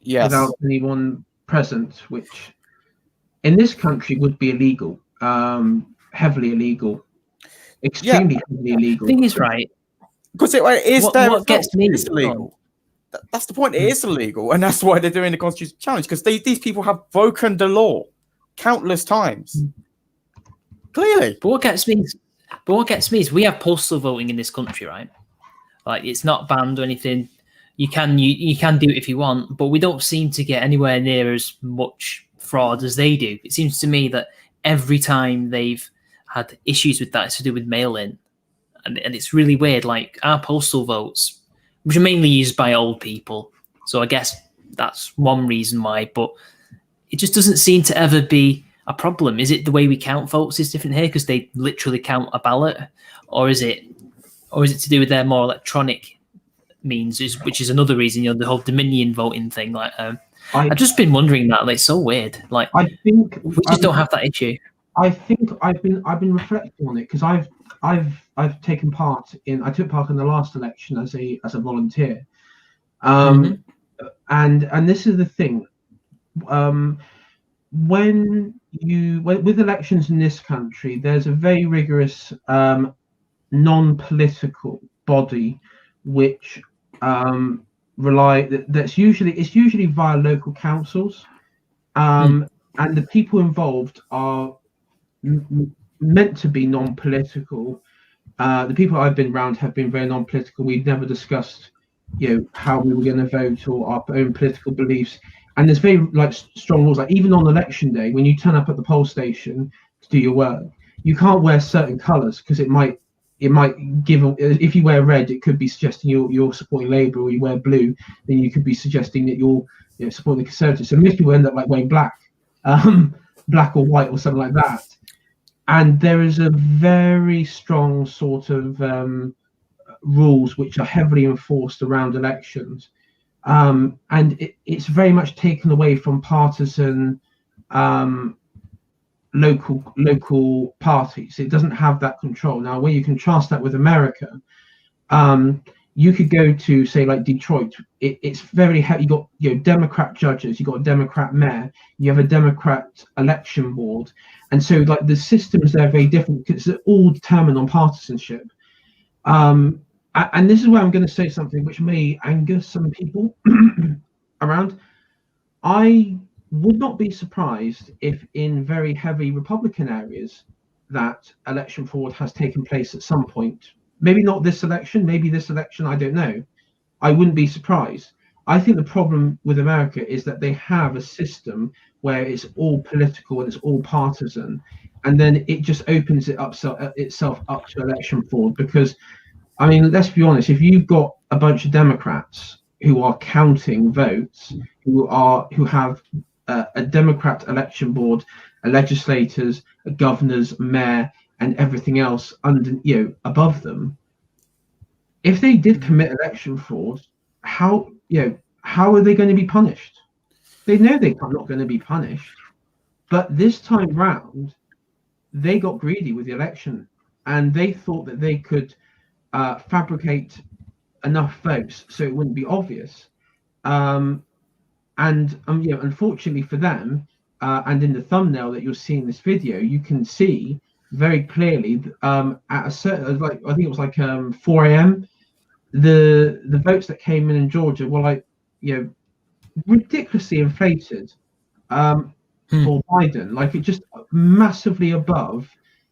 without anyone present, which in this country would be illegal, heavily illegal, extremely heavily illegal. The thing is, right? Because it is what gets me is illegal. That's the point. It is illegal, and that's why they're doing the constitutional challenge, because these people have broken the law countless times. Clearly. But what gets me is, But what gets me is we have postal voting in this country, right? Like it's not banned or anything. You can do it if you want, but we don't seem to get anywhere near as much fraud as they do. It seems to me that every time they've had issues with that, it's to do with mail-in, and it's really weird. Like our postal votes, which are mainly used by old people, so I guess that's one reason why. But it just doesn't seem to ever be a problem. Is it the way we count votes is different here because they literally count a ballot, or is it to do with their more electronic means, which is another reason, the whole Dominion voting thing. Like, I've just been wondering that. Like, it's so weird. Like, I think we just don't have that issue. I think I've been reflecting on it because I've taken part in. I took part in the last election as a volunteer, and this is the thing. When with elections in this country, there's a very rigorous non-political body which it's usually via local councils, and the people involved are meant to be non-political. The people I've been around have been very non-political. We've never discussed how we were going to vote or our own political beliefs, and there's very strong rules. Like even on election day, when you turn up at the poll station to do your work, you can't wear certain colors because it might give, if you wear red, it could be suggesting you're supporting Labour, or you wear blue, then you could be suggesting that you're supporting the Conservatives. So most people end up wearing black, black or white or something like that. And there is a very strong sort of rules which are heavily enforced around elections, and it's very much taken away from partisan local parties. It doesn't have that control. Now, when you contrast that with America, you could go to say like Detroit. It's very heavy. You got Democrat judges, you got a Democrat mayor, you have a Democrat election board, and so like the systems there are very different because it's all determined on partisanship. And this is where I'm going to say something which may anger some people around. I would not be surprised if in very heavy Republican areas that election fraud has taken place at some point. Maybe not this election, maybe this election, I don't know. I wouldn't be surprised. I think the problem with America is that they have a system where it's all political and it's all partisan, and then it just opens itself up to election fraud. Because, I mean, let's be honest, if you've got a bunch of Democrats who are counting votes, who have a Democrat election board, legislators, governors, mayor, and everything else above them, if they did commit election fraud, how are they going to be punished? They know they're not going to be punished, but this time round, they got greedy with the election, and they thought that they could fabricate enough votes so it wouldn't be obvious. Unfortunately for them, and in the thumbnail that you'll see in this video, you can see very clearly at a certain, I think it was 4 a.m. the votes that came in Georgia were ridiculously inflated for Biden. Like it just massively above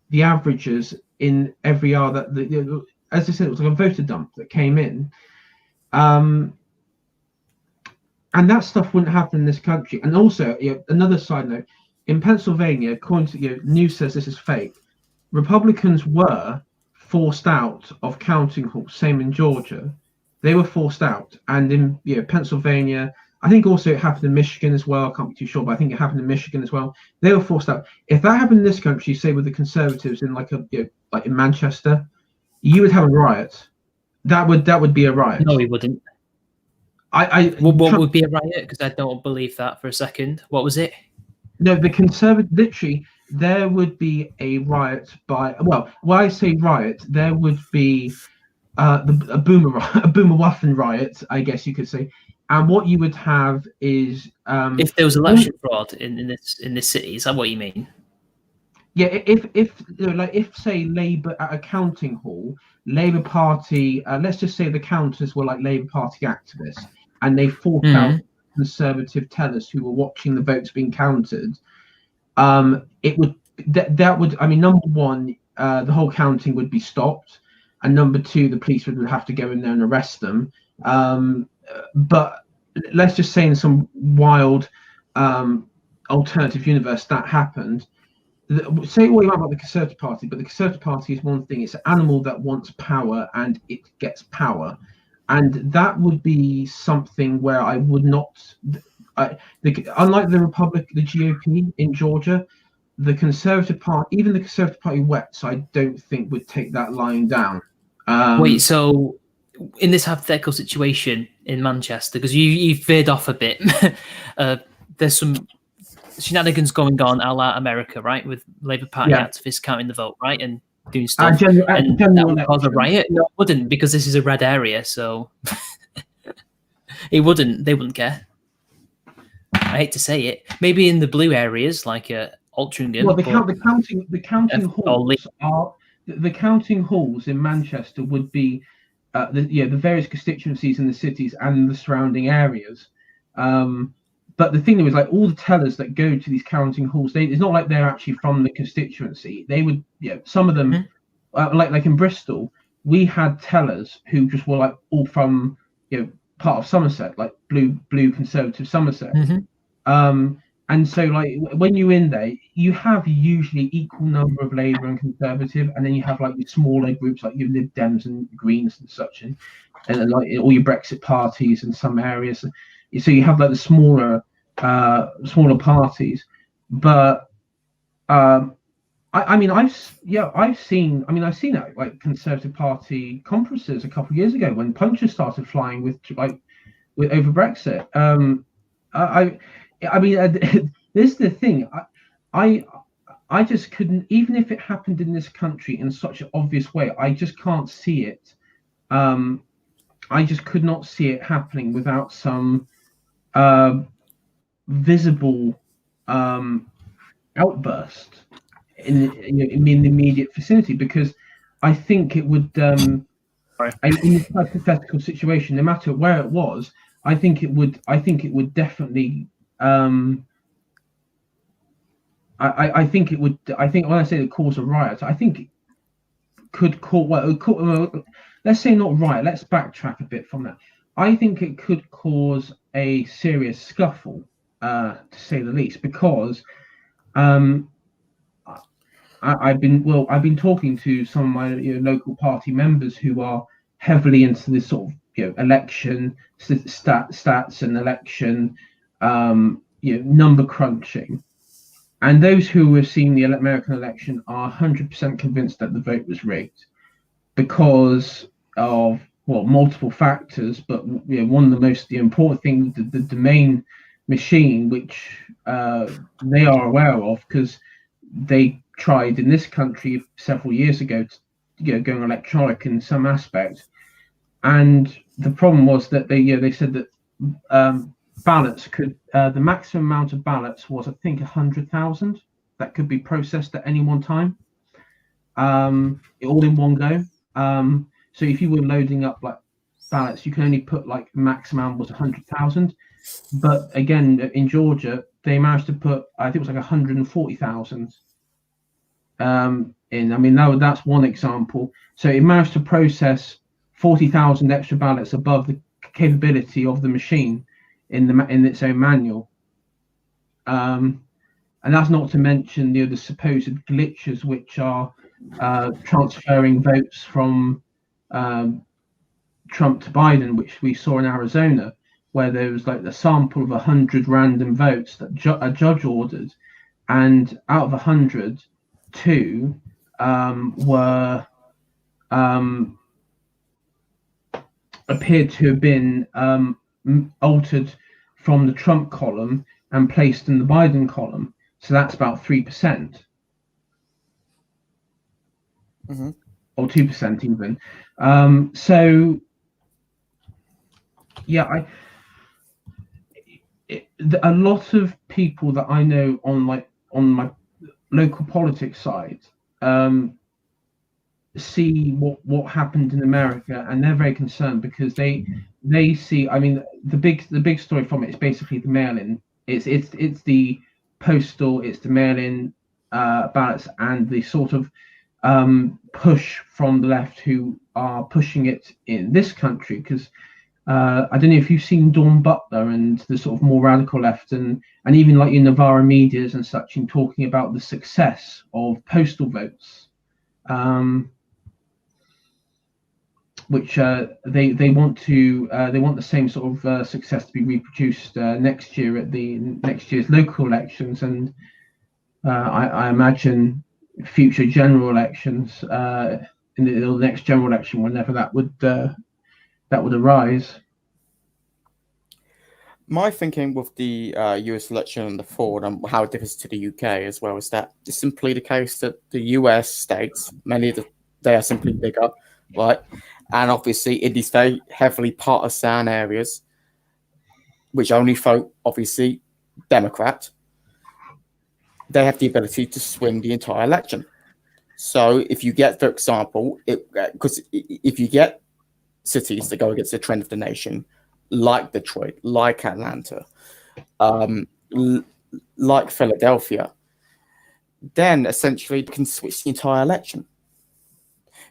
the averages in every hour that as I said, it was like a voter dump that came in. And that stuff wouldn't happen in this country. And also, another side note, in Pennsylvania, according to news says this is fake, Republicans were forced out of counting halls. Same in Georgia, they were forced out. And in Pennsylvania, I think also it happened in Michigan as well. I can't be too sure, but I think it happened in Michigan as well. They were forced out. If that happened in this country, say with the Conservatives in like in Manchester, you would have a riot. That would be a riot. No, we wouldn't. What would be a riot? Because I don't believe that for a second. What was it? No, the Conservative, literally, there would be a riot when I say riot, there would be a Boomerwaffen riot, I guess you could say. And what you would have is if there was election fraud in this city, is that what you mean? Yeah, if say Labour at a counting hall, Labour Party, let's just say the counters were like Labour Party activists, and they fought out Conservative tellers who were watching the votes being counted. It would that would, I mean, number one, the whole counting would be stopped, and number two, the police would have to go in there and arrest them. But let's just say in some wild alternative universe that happened. Say what you want about the Conservative Party, but the Conservative Party is one thing. It's an animal that wants power, and it gets power, and that would be something where I would not. Unlike the GOP in Georgia, the Conservative Party, even the Conservative Party Wets, I don't think would take that line down. Wait, so in this hypothetical situation in Manchester, because you veered off a bit, there's some shenanigans going on a la America, right, with Labour Party activists counting the vote, right, and doing stuff, and that would cause a riot. No, it wouldn't, because this is a red area, so they wouldn't care. I hate to say it. Maybe in the blue areas, like Altrincham. Well, the counting halls in Manchester would be the various constituencies in the cities and the surrounding areas. But the thing is, like, all the tellers that go to these counting halls, it's not like they're actually from the constituency. They would, some of them, like in Bristol, we had tellers who just were like all from, part of Somerset, like blue Conservative Somerset. And so, like, when you're in there, you have usually equal number of Labour and Conservative, and then you have like your smaller groups like your Lib Dems and Greens and such, and like all your Brexit parties in some areas. So you have like the smaller parties, but I've seen like Conservative Party conferences a couple of years ago when punches started flying with over Brexit. This is the thing. I just couldn't, even if it happened in this country in such an obvious way, I just can't see it. I just could not see it happening without some visible outburst in the immediate vicinity, because I think it would, in this hypothetical situation, no matter where it was, I think it would definitely. I think when I say it cause a riot, I think it could cause, let's say not riot. Let's backtrack a bit from that. I think it could cause a serious scuffle, to say the least, because I've been talking to some of my local party members who are heavily into this sort of election stats and election number crunching, and those who have seen the American election are 100% convinced that the vote was rigged because of multiple factors, but one of the most important things, the main machine, which they are aware of because they tried in this country several years ago to going electronic in some aspect, and the problem was that they said that ballots could the maximum amount of ballots was, I think, 100,000 that could be processed at any one time, all in one go. So if you were loading up like ballots, you can only put like the max amount was 100,000. But again, in Georgia, they managed to put, I think it was like 140,000 in. I mean, that's one example. So it managed to process 40,000 extra ballots above the capability of the machine in its own manual, and that's not to mention the supposed glitches which are transferring votes from Trump to Biden, which we saw in Arizona, where there was like the sample of 100 random votes that a judge ordered, and out of 100, 2 were appeared to have been altered from the Trump column and placed in the Biden column. So that's about 3%, or 2% even. So yeah, a lot of people that I know on my local politics side see what happened in America, and they're very concerned because they see, I mean, the big story from it is basically the mail-in. It's the postal, it's the mail-in ballots, and the sort of push from the left who are pushing it in this country. Because I don't know if you've seen Dawn Butler and the sort of more radical left, and even like in Navarra medias and such, in talking about the success of postal votes, which they want the same sort of success to be reproduced next year at the next year's local elections, and I imagine future general elections in the next general election, whenever that would arise. My thinking with the US election and the fraud and how it differs to the UK as well is that it's simply the case that the US states, they are simply bigger, right? And obviously in these very heavily partisan areas, which only vote, obviously, Democrat, they have the ability to swing the entire election. So if you get, for example, because if you get cities that go against the trend of the nation, like Detroit, like Atlanta, like Philadelphia, then essentially you can switch the entire election.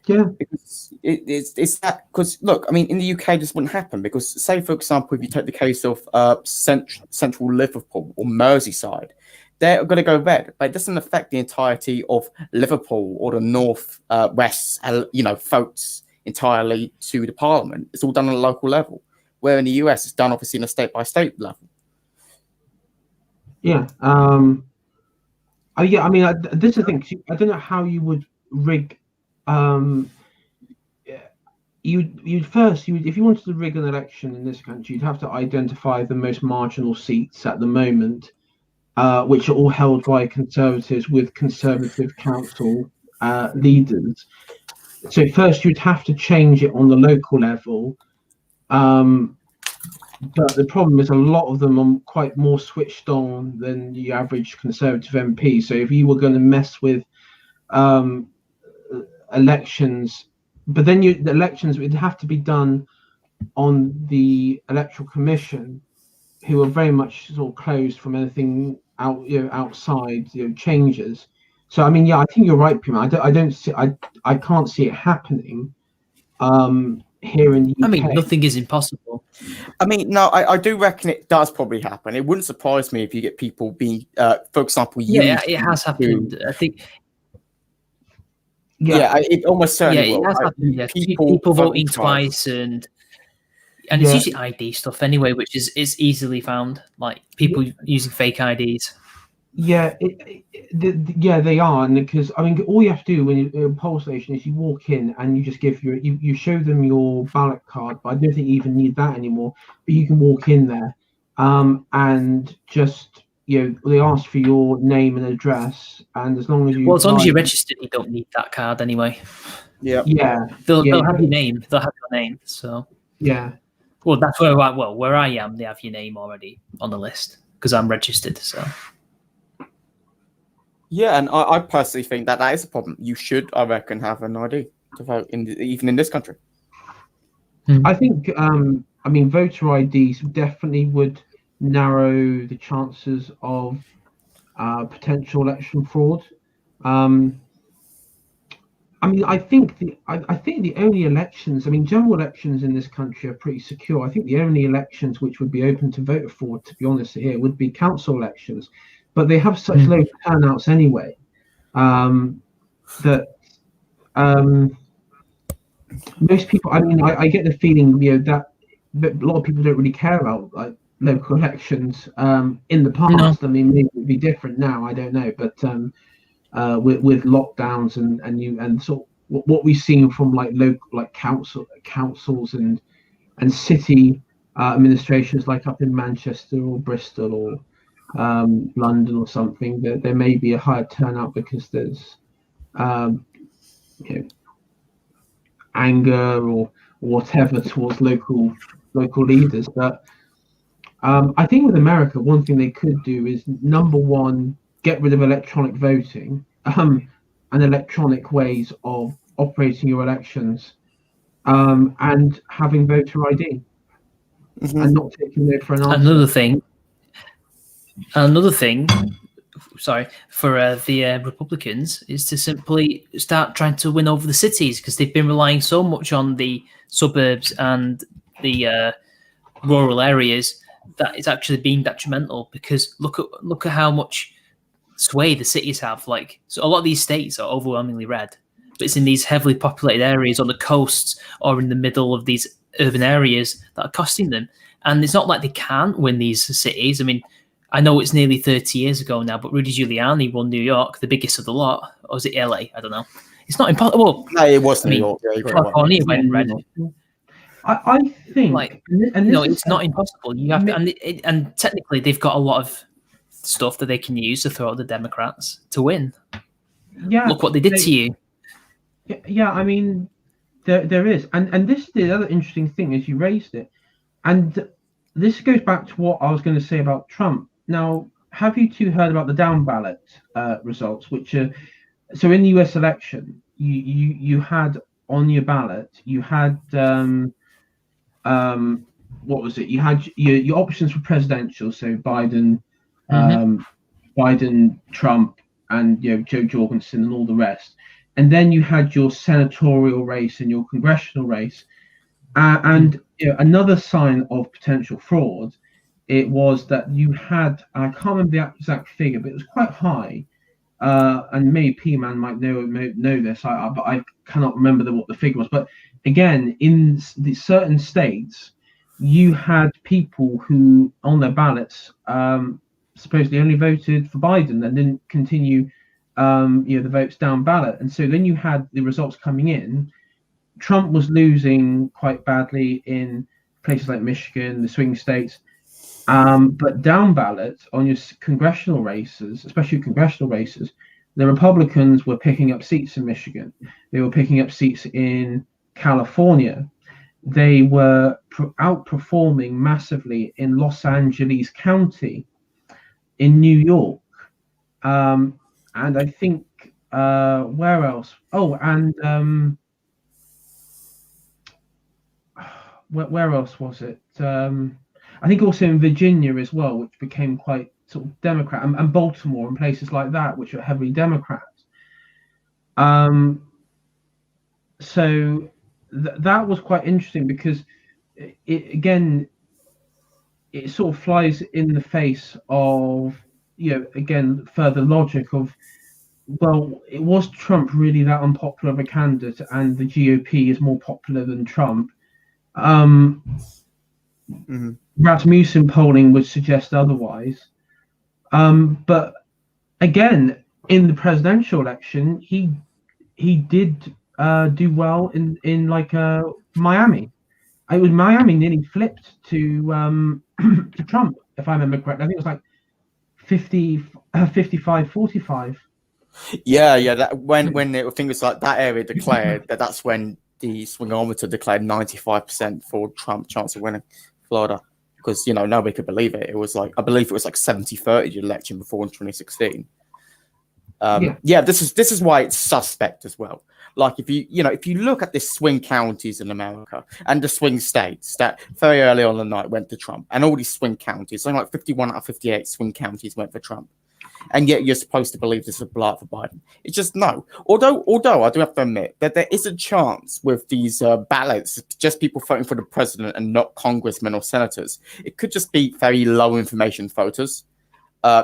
Yeah, because it's that. Because look, I mean, in the UK, this wouldn't happen because, say, for example, if you take the case of central Liverpool or Merseyside, they're going to go red, but it doesn't affect the entirety of Liverpool or the north west, votes entirely to the Parliament. It's all done on a local level. Where in the US, it's done obviously on a state-by-state level. Yeah. Yeah. I mean, this is the thing. I don't know how you would rig. You'd first, if you wanted to rig an election in this country, you'd have to identify the most marginal seats at the moment, which are all held by Conservatives with Conservative council leaders. So first, you'd have to change it on the local level. But the problem is a lot of them are quite more switched on than the average Conservative MP. So if you were going to mess with elections, but then the elections would have to be done on the Electoral Commission, who are very much sort of closed from anything outside changes. So I mean, yeah, I think you're right, Pman. I can't see it happening here in the UK. I mean, nothing is impossible. I mean, no, I do reckon it does probably happen. It wouldn't surprise me if you get people being, for example, yeah, it has happened. I think. Yeah, it almost certainly will. It has happened. Yeah. People voting twice, and it's usually ID stuff anyway, which is easily found, like people using fake IDs. Yeah, they are, and because I mean, all you have to do when you're at a poll station is you walk in and you just give you show them your ballot card. But I don't think you even need that anymore. But you can walk in there, and just they ask for your name and address, and as long as you as long as you're registered, you don't need that card anyway. Yeah, they'll have your name. They'll have your name. So yeah. Well, that's where I am. They have your name already on the list because I'm registered. So. Yeah, and I personally think that is a problem. You should, I reckon, have an ID to vote even in this country. I think, I mean, voter IDs definitely would narrow the chances of potential election fraud. I mean, I think the only elections, I mean, general elections in this country are pretty secure. I think the only elections which would be open to vote for, to be honest, here would be council elections. But they have such low turnouts anyway that most people. I mean, I get the feeling, that a lot of people don't really care about like local elections. In the past, I mean, maybe it'd be different now. I don't know, but with lockdowns and sort of what we've seen from like local councils and city administrations, like up in Manchester or Bristol or London or something, that there may be a higher turnout because there's anger or whatever towards local leaders. But I think with America, one thing they could do is, number one, get rid of electronic voting and electronic ways of operating your elections, and having voter ID and not taking no for an answer. Another thing, the Republicans is to simply start trying to win over the cities, because they've been relying so much on the suburbs and the rural areas that it's actually been detrimental. Because look at how much sway the cities have. Like, so a lot of these states are overwhelmingly red, but it's in these heavily populated areas on the coasts or in the middle of these urban areas that are costing them. And it's not like they can't win these cities. I mean, I know it's nearly 30 years ago now, but Rudy Giuliani won New York, the biggest of the lot. Or was it LA? I don't know. It's not impossible. No, it was New York. Yeah, California went red. I think, Like, and it's not impossible. You have to, and technically, they've got a lot of stuff that they can use to throw at the Democrats to win. Yeah, look what they did to you. Yeah, I mean, there is, and this is the other interesting thing as you raised it, and this goes back to what I was going to say about Trump. Now, have you two heard about the down ballot results? Which are so in the U.S. election, you had on your ballot, you had what was it? You had your options for presidential, so Biden, Biden, Trump, and Joe Jorgensen and all the rest. And then you had your senatorial race and your congressional race. And another sign of potential fraud, it was that you had, I can't remember the exact figure, but it was quite high. And maybe Pman might know this, but I cannot remember what the figure was. But again, in the certain states, you had people who on their ballots supposedly only voted for Biden and didn't continue the votes down ballot. And so then you had the results coming in. Trump was losing quite badly in places like Michigan, the swing states. But down ballot on your congressional races, especially congressional races, the Republicans were picking up seats in Michigan. They were picking up seats in California. They were outperforming massively in Los Angeles County, in New York. And I think, where else? Oh, and where else was it? I think also in Virginia as well, which became quite sort of Democrat, and Baltimore and places like that, which are heavily Democrat. So that was quite interesting because it sort of flies in the face of, again, further logic of, well, it was Trump really that unpopular of a candidate, and the GOP is more popular than Trump. Rasmussen polling would suggest otherwise. But again, in the presidential election, he did do well in like Miami. It was Miami nearly flipped to to Trump, if I remember correctly. I think it was like 55-45. Yeah. That when I think it's like that area declared that's when the swingometer declared 95% for Trump chance of winning Florida, because nobody could believe it. It was like, I believe it was like 70-30 the election before in 2016. This is why it's suspect as well. Like if you look at the swing counties in America and the swing states that very early on in the night went to Trump, and all these swing counties, something like 51 out of 58 swing counties went for Trump, and yet you're supposed to believe this is a blight for Biden. It's just no. Although I do have to admit that there is a chance with these ballots, just people voting for the president and not congressmen or senators. It could just be very low information voters.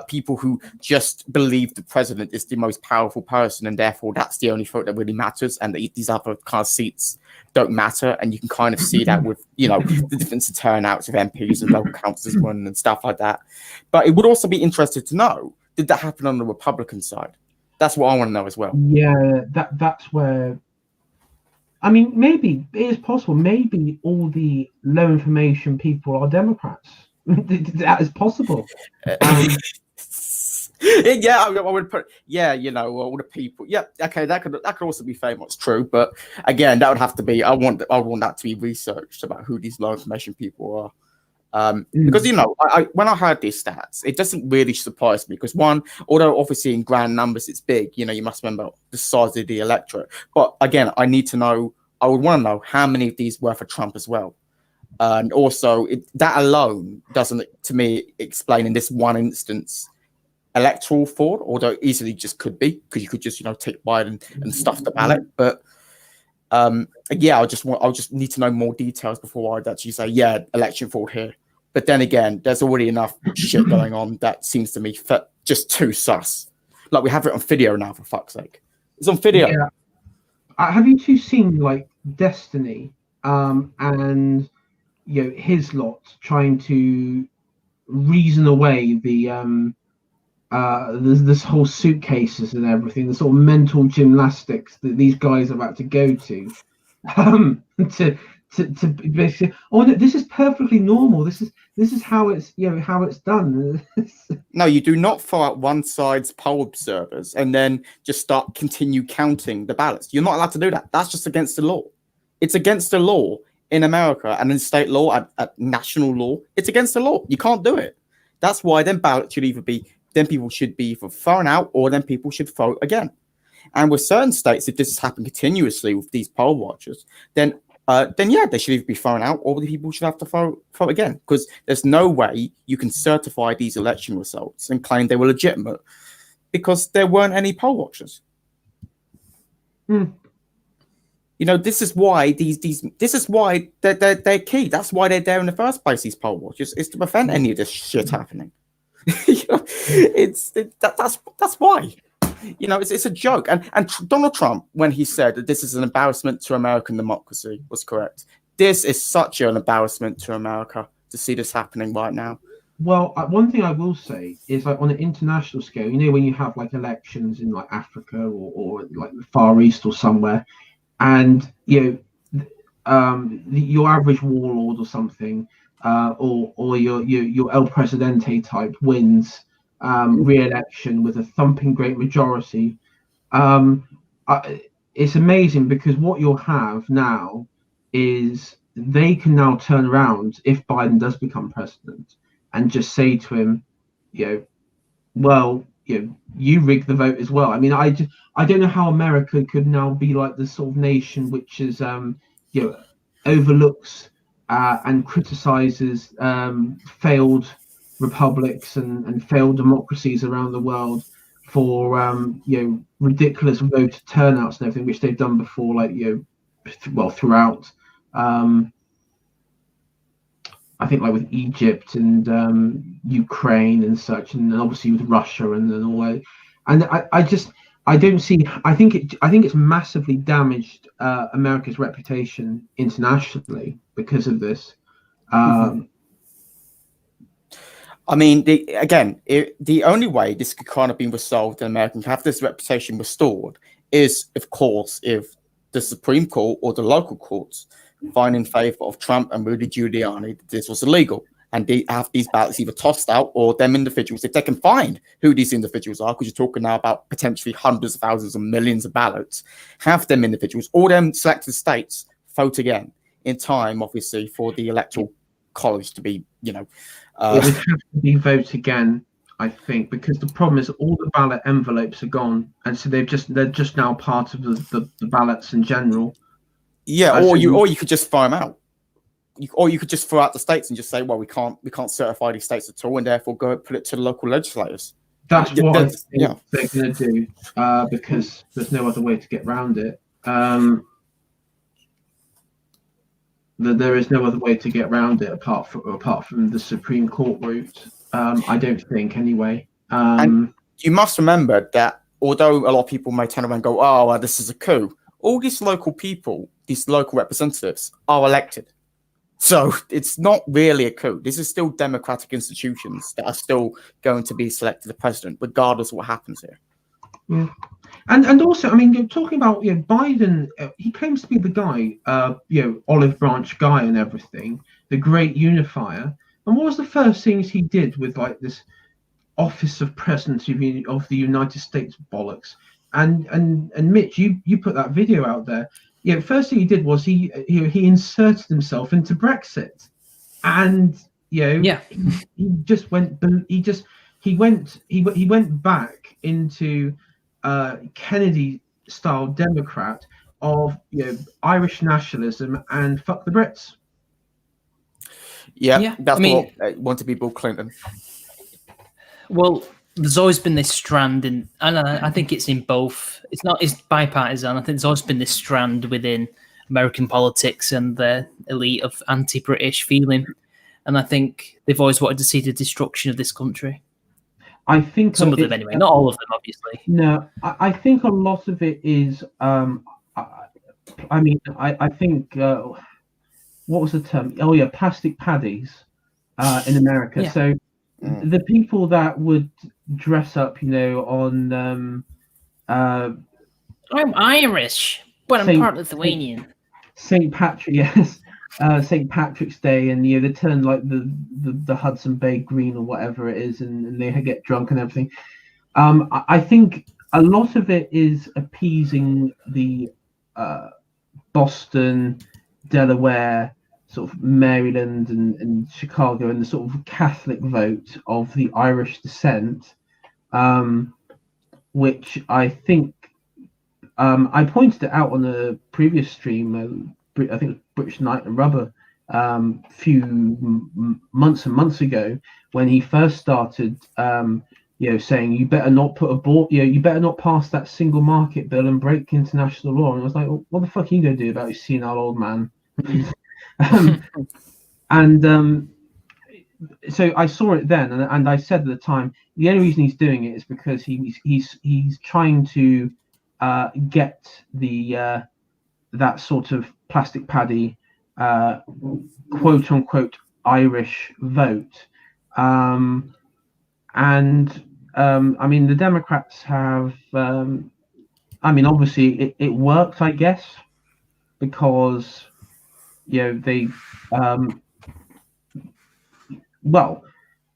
People who just believe the president is the most powerful person, and therefore that's the only vote that really matters, and these other kind of seats don't matter. And you can kind of see that with the difference in turnouts of MPs and local councilmen and stuff like that. But it would also be interesting to know, did that happen on the Republican side? That's what I want to know as well. Yeah, that's where. I mean, maybe it is possible. Maybe all the low information people are Democrats. That is possible. Yeah, I would put. Yeah, all the people. Yeah, okay, that could also be very much true. But again, that would have to be. I want that to be researched about who these low information people are. Because when I heard these stats, it doesn't really surprise me. Because one, although obviously in grand numbers it's big, you must remember the size of the electorate. But again, I need to know. I would want to know how many of these were for Trump as well. And also, that alone doesn't, to me, explain in this one instance electoral fraud, although easily just could be, because you could just take Biden and stuff the ballot. But yeah, I'll just need to know more details before I'd actually say election fraud here. But then again, there's already enough shit going on that seems to me just too sus. Like, we have it on video now, for fuck's sake. It's on video. Yeah. Have you two seen like Destiny and his lot trying to reason away the this whole suitcases and everything, the sort of mental gymnastics that these guys are about to go to to basically, oh no, this is perfectly normal. This is how it's how it's done. No, you do not throw out one side's poll observers and then just continue counting the ballots. You're not allowed to do that. That's just against the law. It's against the law in America and in state law, at national law. It's against the law. You can't do it. That's why then ballots should people should be either thrown out, or then people should vote again. And with certain states, if this has happened continuously with these poll watchers, then yeah, they should either be thrown out, or the people should have to vote again, because there's no way you can certify these election results and claim they were legitimate, because there weren't any poll watchers. This is why this is why they're key. That's why they're there in the first place. These poll watchers is to prevent any of this shit happening. That's why. It's a joke. And Donald Trump, when he said that this is an embarrassment to American democracy, was correct. This is such an embarrassment to America to see this happening right now. Well, one thing I will say is, like, on an international scale, when you have like elections in like Africa or like the Far East or somewhere, and your average warlord or something, or your El Presidente type wins re-election with a thumping great majority. It's amazing, because what you'll have now is they can now turn around, if Biden does become president, and just say to him, well, you rigged the vote as well. I mean, I don't know how America could now be like the sort of nation which is overlooks and criticizes failed republics and failed democracies around the world for ridiculous voter turnouts and everything, which they've done before, like throughout. I think like with Egypt and Ukraine and such, and obviously with Russia and all that. And I don't see. I think it's massively damaged America's reputation internationally because of this. I mean, the only way this could kind of be resolved and America can have this reputation restored is, of course, if the Supreme Court or the local courts find in favor of Trump and Rudy Giuliani that this was illegal, and they have these ballots either tossed out, or them individuals, if they can find who these individuals are, because you're talking now about potentially hundreds of thousands and millions of ballots, have them individuals or them selected states vote again in time, obviously, for the electoral college to be, it would have to be vote again, I think, because the problem is all the ballot envelopes are gone, and so they're just now part of the ballots in general. Yeah, or you could just throw them out. Or you could just throw out the states and just say, well, we can't certify these states at all, and therefore go put it to the local legislators. That's what I think they're going to do, because there's no other way to get around it. There is no other way to get around it apart from the Supreme Court route. I don't think, anyway. And you must remember that although a lot of people may turn around and go, "Oh, well, this is a coup," all these local people, these local representatives, are elected. So it's not really a coup. This is still democratic institutions that are still going to be selected the president, regardless of what happens here. Yeah. And also, I mean, you're talking about Biden. He claims to be the guy, olive branch guy and everything, the great unifier. And what was the first things he did with like this Office of President of the United States bollocks? And Mitch, you put that video out there. First thing he did was he inserted himself into Brexit, and he just went he went back into Kennedy-style Democrat of Irish nationalism and fuck the Brits. Yeah, that's what I want to be Bill Clinton. Well, there's always been this strand in, and I think it's in both. It's bipartisan. I think there's always been this strand within American politics and the elite of anti-British feeling, and I think they've always wanted to see the destruction of this country. I think Some of them, anyway, not all of them, obviously. No, I think a lot of it is. I think what was the term? Oh yeah, plastic paddies in America. Yeah. So the people that would dress up, on I'm Irish, but I'm part Lithuanian. St. Patrick, yes, St. Patrick's Day, and they turn like the Hudson Bay green or whatever it is, and they get drunk and everything. I think a lot of it is appeasing the Boston, Delaware, sort of Maryland and Chicago, and the sort of Catholic vote of the Irish descent, which I think I pointed it out on a previous stream. I think it was British Night and Rubber few months and months ago, when he first started saying you better not you better not pass that single market bill and break international law. And I was like, well, what the fuck are you gonna do about it, senile old man? So I saw it then, and I said at the time, the only reason he's doing it is because he's trying to get the that sort of plastic paddy quote unquote Irish vote. I mean, the Democrats have. Obviously, it works, I guess, because they. Well,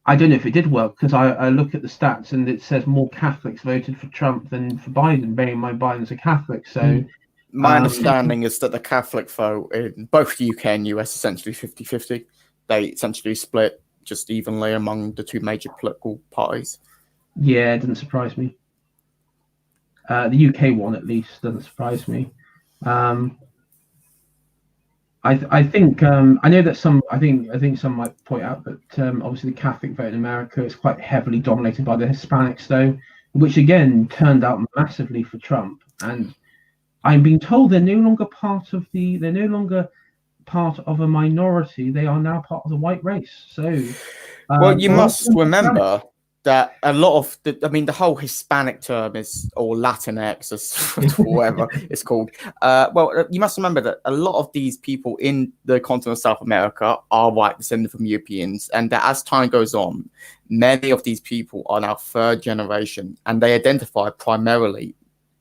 I don't know if it did work, because I look at the stats and it says more Catholics voted for Trump than for Biden. Bearing in mind Biden's a Catholic, so. My understanding is that the Catholic vote in both the UK and US essentially 50-50. They essentially split just evenly among the two major political parties. Yeah, it doesn't surprise me. The UK one, at least, doesn't surprise me. I think I know that some. I think some might point out that obviously the Catholic vote in America is quite heavily dominated by the Hispanics, though, which again turned out massively for Trump. And I'm being told they're no longer part of a minority. They are now part of the white race. So, well, you must remember that a lot of the whole Hispanic term is, or Latinx, or whatever it's called. You must remember that a lot of these people in the continent of South America are white, descended from Europeans, and that as time goes on, many of these people are now third generation, and they identify primarily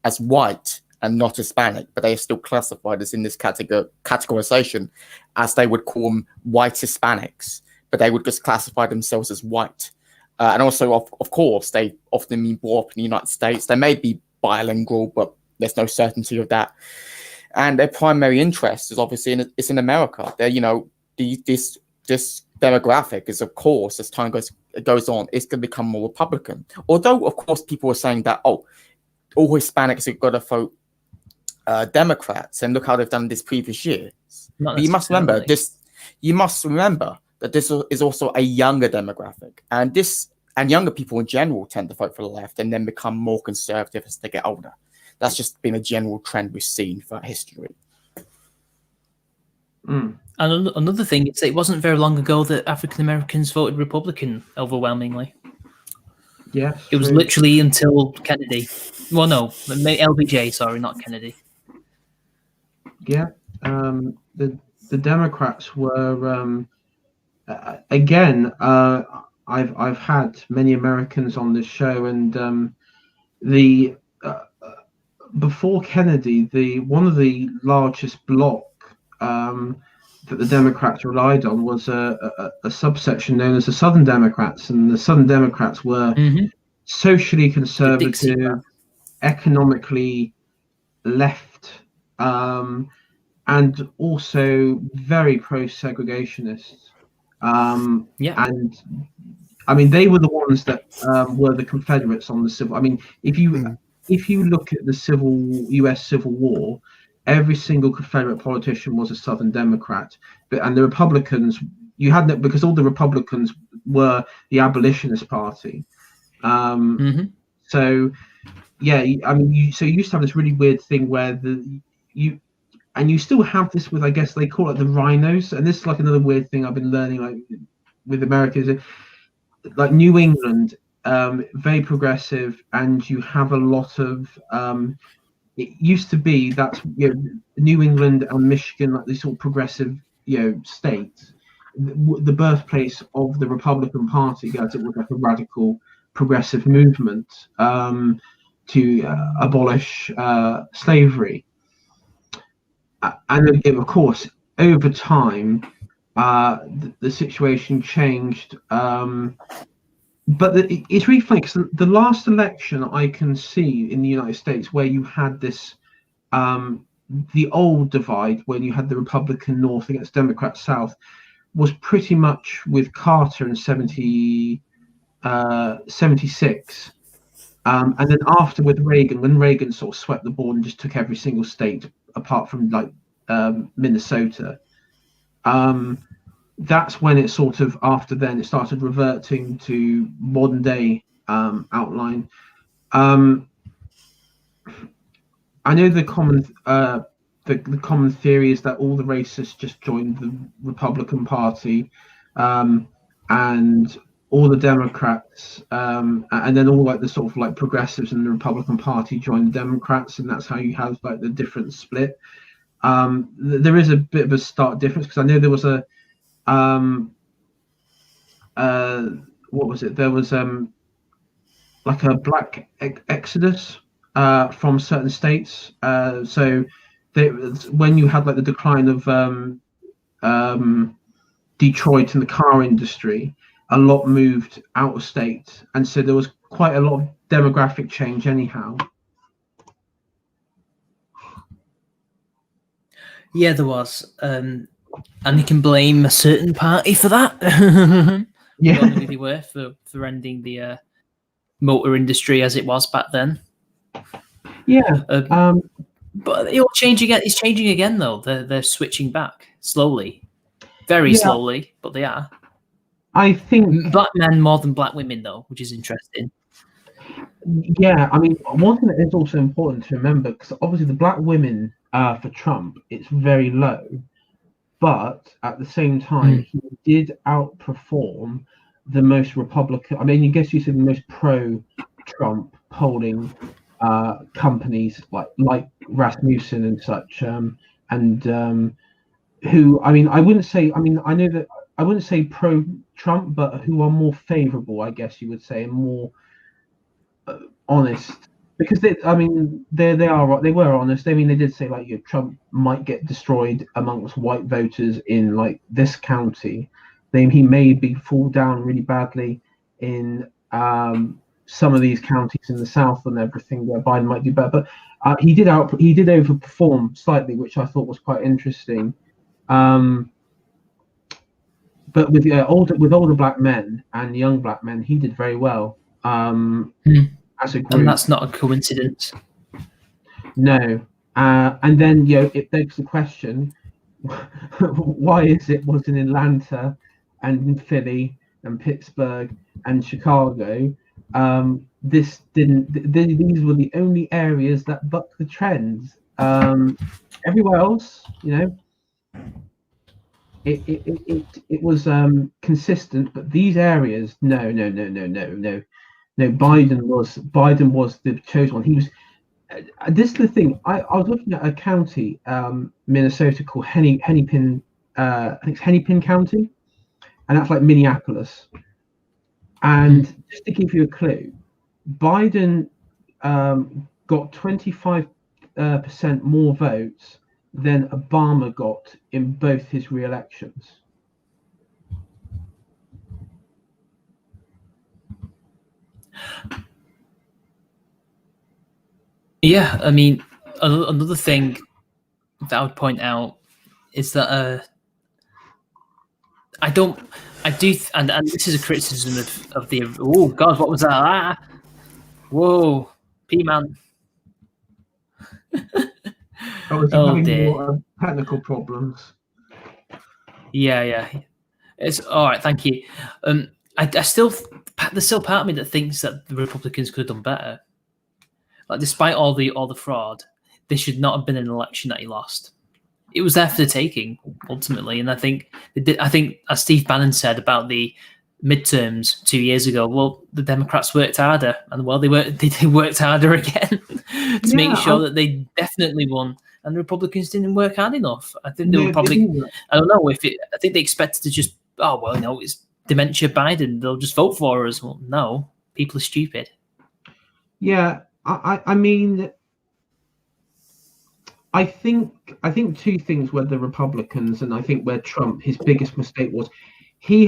as white and not Hispanic, but they are still classified as in this categorization, as they would call them white Hispanics, but they would just classify themselves as white. And also, of course, they often been brought up in the United States. They may be bilingual, but there's no certainty of that. And their primary interest is obviously in America. They're, this demographic is, of course, as time goes on, it's going to become more Republican. Although, of course, people are saying that, all Hispanics have got to vote Democrats, and look how they've done this previous years. But you must remember this. You must remember that this is also a younger demographic, and younger people in general tend to vote for the left and then become more conservative as they get older. That's just been a general trend we've seen throughout history. And another thing, it wasn't very long ago that African Americans voted Republican overwhelmingly. Yeah, it was literally until Kennedy. Well, no, LBJ. Sorry, not Kennedy. Yeah, the Democrats were. Again, I've had many Americans on this show, and before Kennedy, one of the largest bloc that the Democrats relied on was a subsection known as the Southern Democrats, and the Southern Democrats were socially conservative, economically left, and also very pro-segregationist. And I mean, they were the ones that were the Confederates on the civil. I mean, if you look at the U.S. Civil War, every single Confederate politician was a Southern Democrat, and the Republicans, you had that because all the Republicans were the abolitionist party. So yeah, I mean, you used to have this really weird thing where you still have this with, I guess they call it the rhinos, and this is like another weird thing I've been learning, like with Americans, like New England, very progressive, and you have a lot of it used to be that's New England and Michigan, like these sort of progressive states, the birthplace of the Republican Party, as it was like a radical progressive movement to abolish slavery. And of course, over time, the situation changed. But it's really funny because the last election I can see in the United States where you had this, the old divide, when you had the Republican North against Democrat South, was pretty much with Carter in 76. And then after with Reagan, when Reagan sort of swept the board and just took every single state apart from like Minnesota, that's when it sort of, after then, it started reverting to modern day outline. I know the common theory is that all the racists just joined the Republican Party, and all the Democrats, and then all like the sort of like progressives in the Republican Party joined the Democrats, and that's how you have like the different split. There is a bit of a stark difference because I know there was a what was it? There was like a black exodus from certain states. So when you had like the decline of Detroit and the car industry, a lot moved out of state, and so there was quite a lot of demographic change anyhow. Yeah, there was. And you can blame a certain party for that. Yeah, Well, maybe they were for ending the motor industry as it was back then. Yeah. But it'll change again. It's changing again, though. They're switching back slowly, very slowly, but they are. I think black men more than black women, though, which is interesting. Yeah, I mean, one thing that is also important to remember, because obviously the black women for Trump, it's very low, but at the same time, he did outperform the most Republican. I mean, I guess you said the most pro-Trump polling companies like Rasmussen and such, and who, I mean, I wouldn't say. I mean, I know that I wouldn't say pro-Trump, but who are more favorable, I guess you would say, and more honest, because they were honest. I mean, they did say like Trump might get destroyed amongst white voters in like this county. He may fall down really badly in some of these counties in the South and everything where Biden might do better. But he did overperform slightly, which I thought was quite interesting. But with older black men and young black men, he did very well. As a group. And that's not a coincidence. No. And then it begs the question, why is it was in Atlanta and in Philly and Pittsburgh and Chicago, these were the only areas that bucked the trends. Everywhere else, it was consistent, but these areas, no. No, Biden was the chosen one. He was. This is the thing. I was looking at a county, Minnesota, called Hennepin. I think it's Hennepin County, and that's like Minneapolis. And just to give you a clue, Biden got 25% more votes than Obama got in both his re-elections. Yeah, I mean, another thing that I would point out is that and this is a criticism of the. Oh God, what was that? Ah, whoa, Pman. Oh dear. More technical problems. Yeah, it's all right. Thank you. there's still part of me that thinks that the Republicans could have done better. Like, despite all the fraud, this should not have been an election that he lost. It was there for the taking, ultimately. And I think as Steve Bannon said about the midterms 2 years ago, well, the Democrats worked harder, and well, they worked harder again to make sure that they definitely won, and the Republicans didn't work hard enough. I think they were probably, I don't know I think they expected to just, oh, well, no, it's dementia Biden, they'll just vote for us. Well, no, people are stupid. Yeah, I mean, I think two things were the Republicans, and I think where Trump, his biggest mistake was he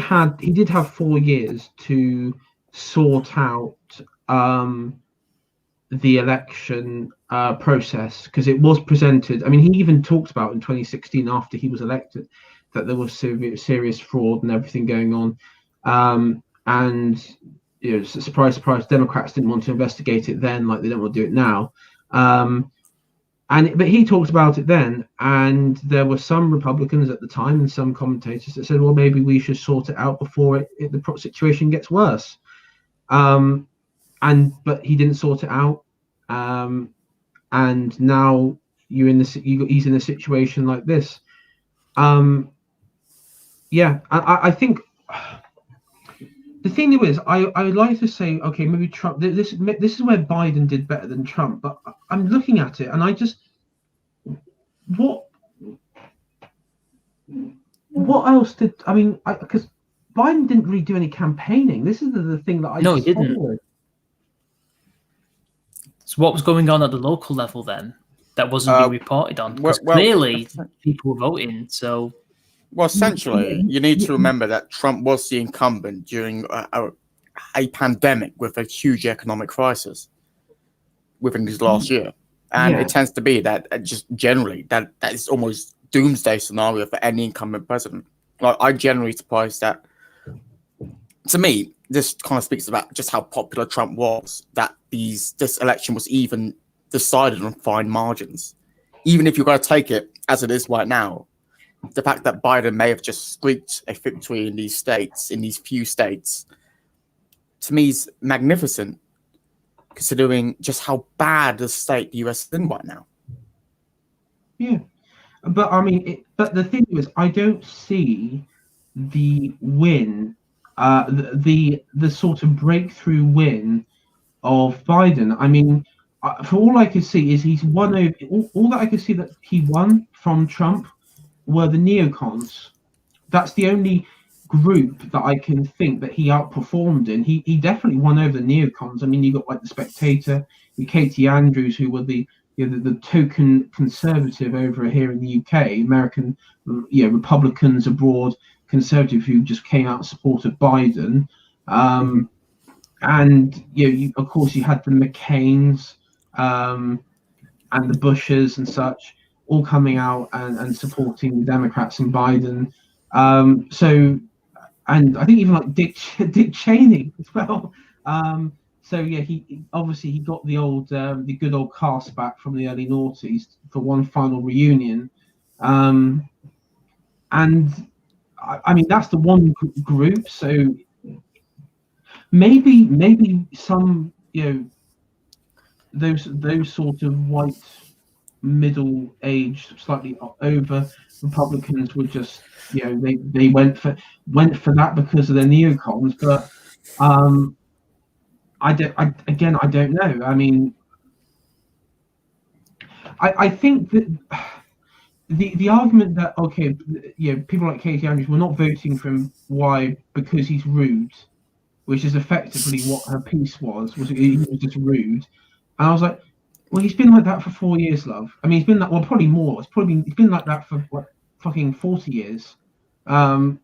did have 4 years to sort out the election process, because it was presented. I mean, he even talked about in 2016 after he was elected that there was serious fraud and everything going on, and you know, surprise, Democrats didn't want to investigate it then, like they don't want to do it now. But he talked about it then, and there were some Republicans at the time and some commentators that said, well, maybe we should sort it out before the situation gets worse. But he didn't sort it out, and now he's in a situation like this. I think the thing is, I would like to say, okay, maybe Trump. This is where Biden did better than Trump, but I'm looking at it and I just what else did I mean? Because Biden didn't really do any campaigning. This is the thing that he didn't. So what was going on at the local level then that wasn't being reported on? Because clearly people were voting. So, well, essentially, you need to remember that Trump was the incumbent during a pandemic with a huge economic crisis within his last year, and it tends to be that just generally that is almost doomsday scenario for any incumbent president. Like, I generally surprised that. To me, this kind of speaks about just how popular Trump was, that this election was even decided on fine margins. Even if you're going to take it as it is right now, the fact that Biden may have just squeaked a victory in these few states, to me is magnificent, considering just how bad the state the US is in right now. Yeah, but I mean, but the thing is, I don't see the win, the sort of breakthrough win of Biden. I mean, for all I could see is he's won over. All that I could see that he won from Trump were the neocons. That's the only group that I can think that he outperformed in. He definitely won over the neocons. I mean, you got like the Spectator, Katie Andrews, who were the token conservative over here in the UK, American, Republicans abroad, conservative who just came out in support of Biden. And of course you had the McCains and the Bushes and such all coming out and supporting the Democrats and Biden. And I think even like Dick Cheney as well. He obviously got the good old cast back from the early noughties for one final reunion. And I mean, that's the one group. So maybe some, those sort of white middle-aged, slightly over Republicans were just, they went for that because of their neocons. But I don't know. I mean, I think that the argument that people like Katie Andrews were not voting for him. Why? Because he's rude, which is effectively what her piece was he was just rude. And I was like, well, he's been like that for 4 years, love. I mean, he's been that, well, probably more. He's been like that for like fucking 40 years. My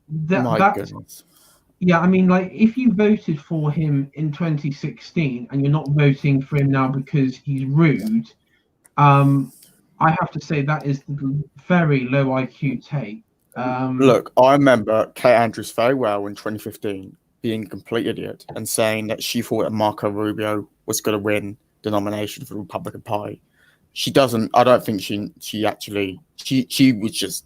goodness. Yeah, I mean, like, if you voted for him in 2016 and you're not voting for him now because he's rude, I have to say that is the very low IQ take. Look, I remember Kate Andrews very well in 2015 being a complete idiot and saying that she thought that Marco Rubio was going to win the nomination for the Republican Party. She doesn't. I don't think she actually. She was just.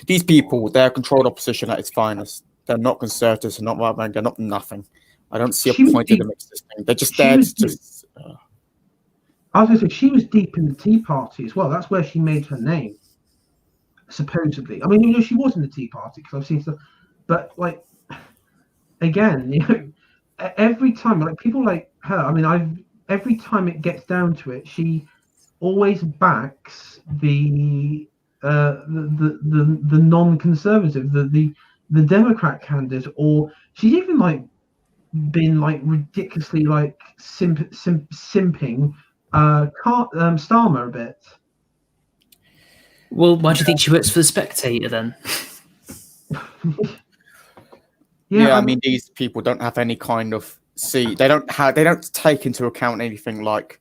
These people, they're controlled opposition at its finest. They're not conservatives. They're not right wing. They're not nothing. I don't see She a was point in deep- them existing. They're just she there was to deep- I was going to say she was deep in the Tea Party as well. That's where she made her name, supposedly. I mean, you know, she was in the Tea Party because I've seen stuff, but like again, you know, every time like people like her. I mean, every time it gets down to it, she always backs the non-conservative, the Democrat candidate, or she's even like been like ridiculously like simping Starmer a bit. Well, why do you think she works for the Spectator then? Yeah, I mean, these people don't have any kind of they don't take into account anything like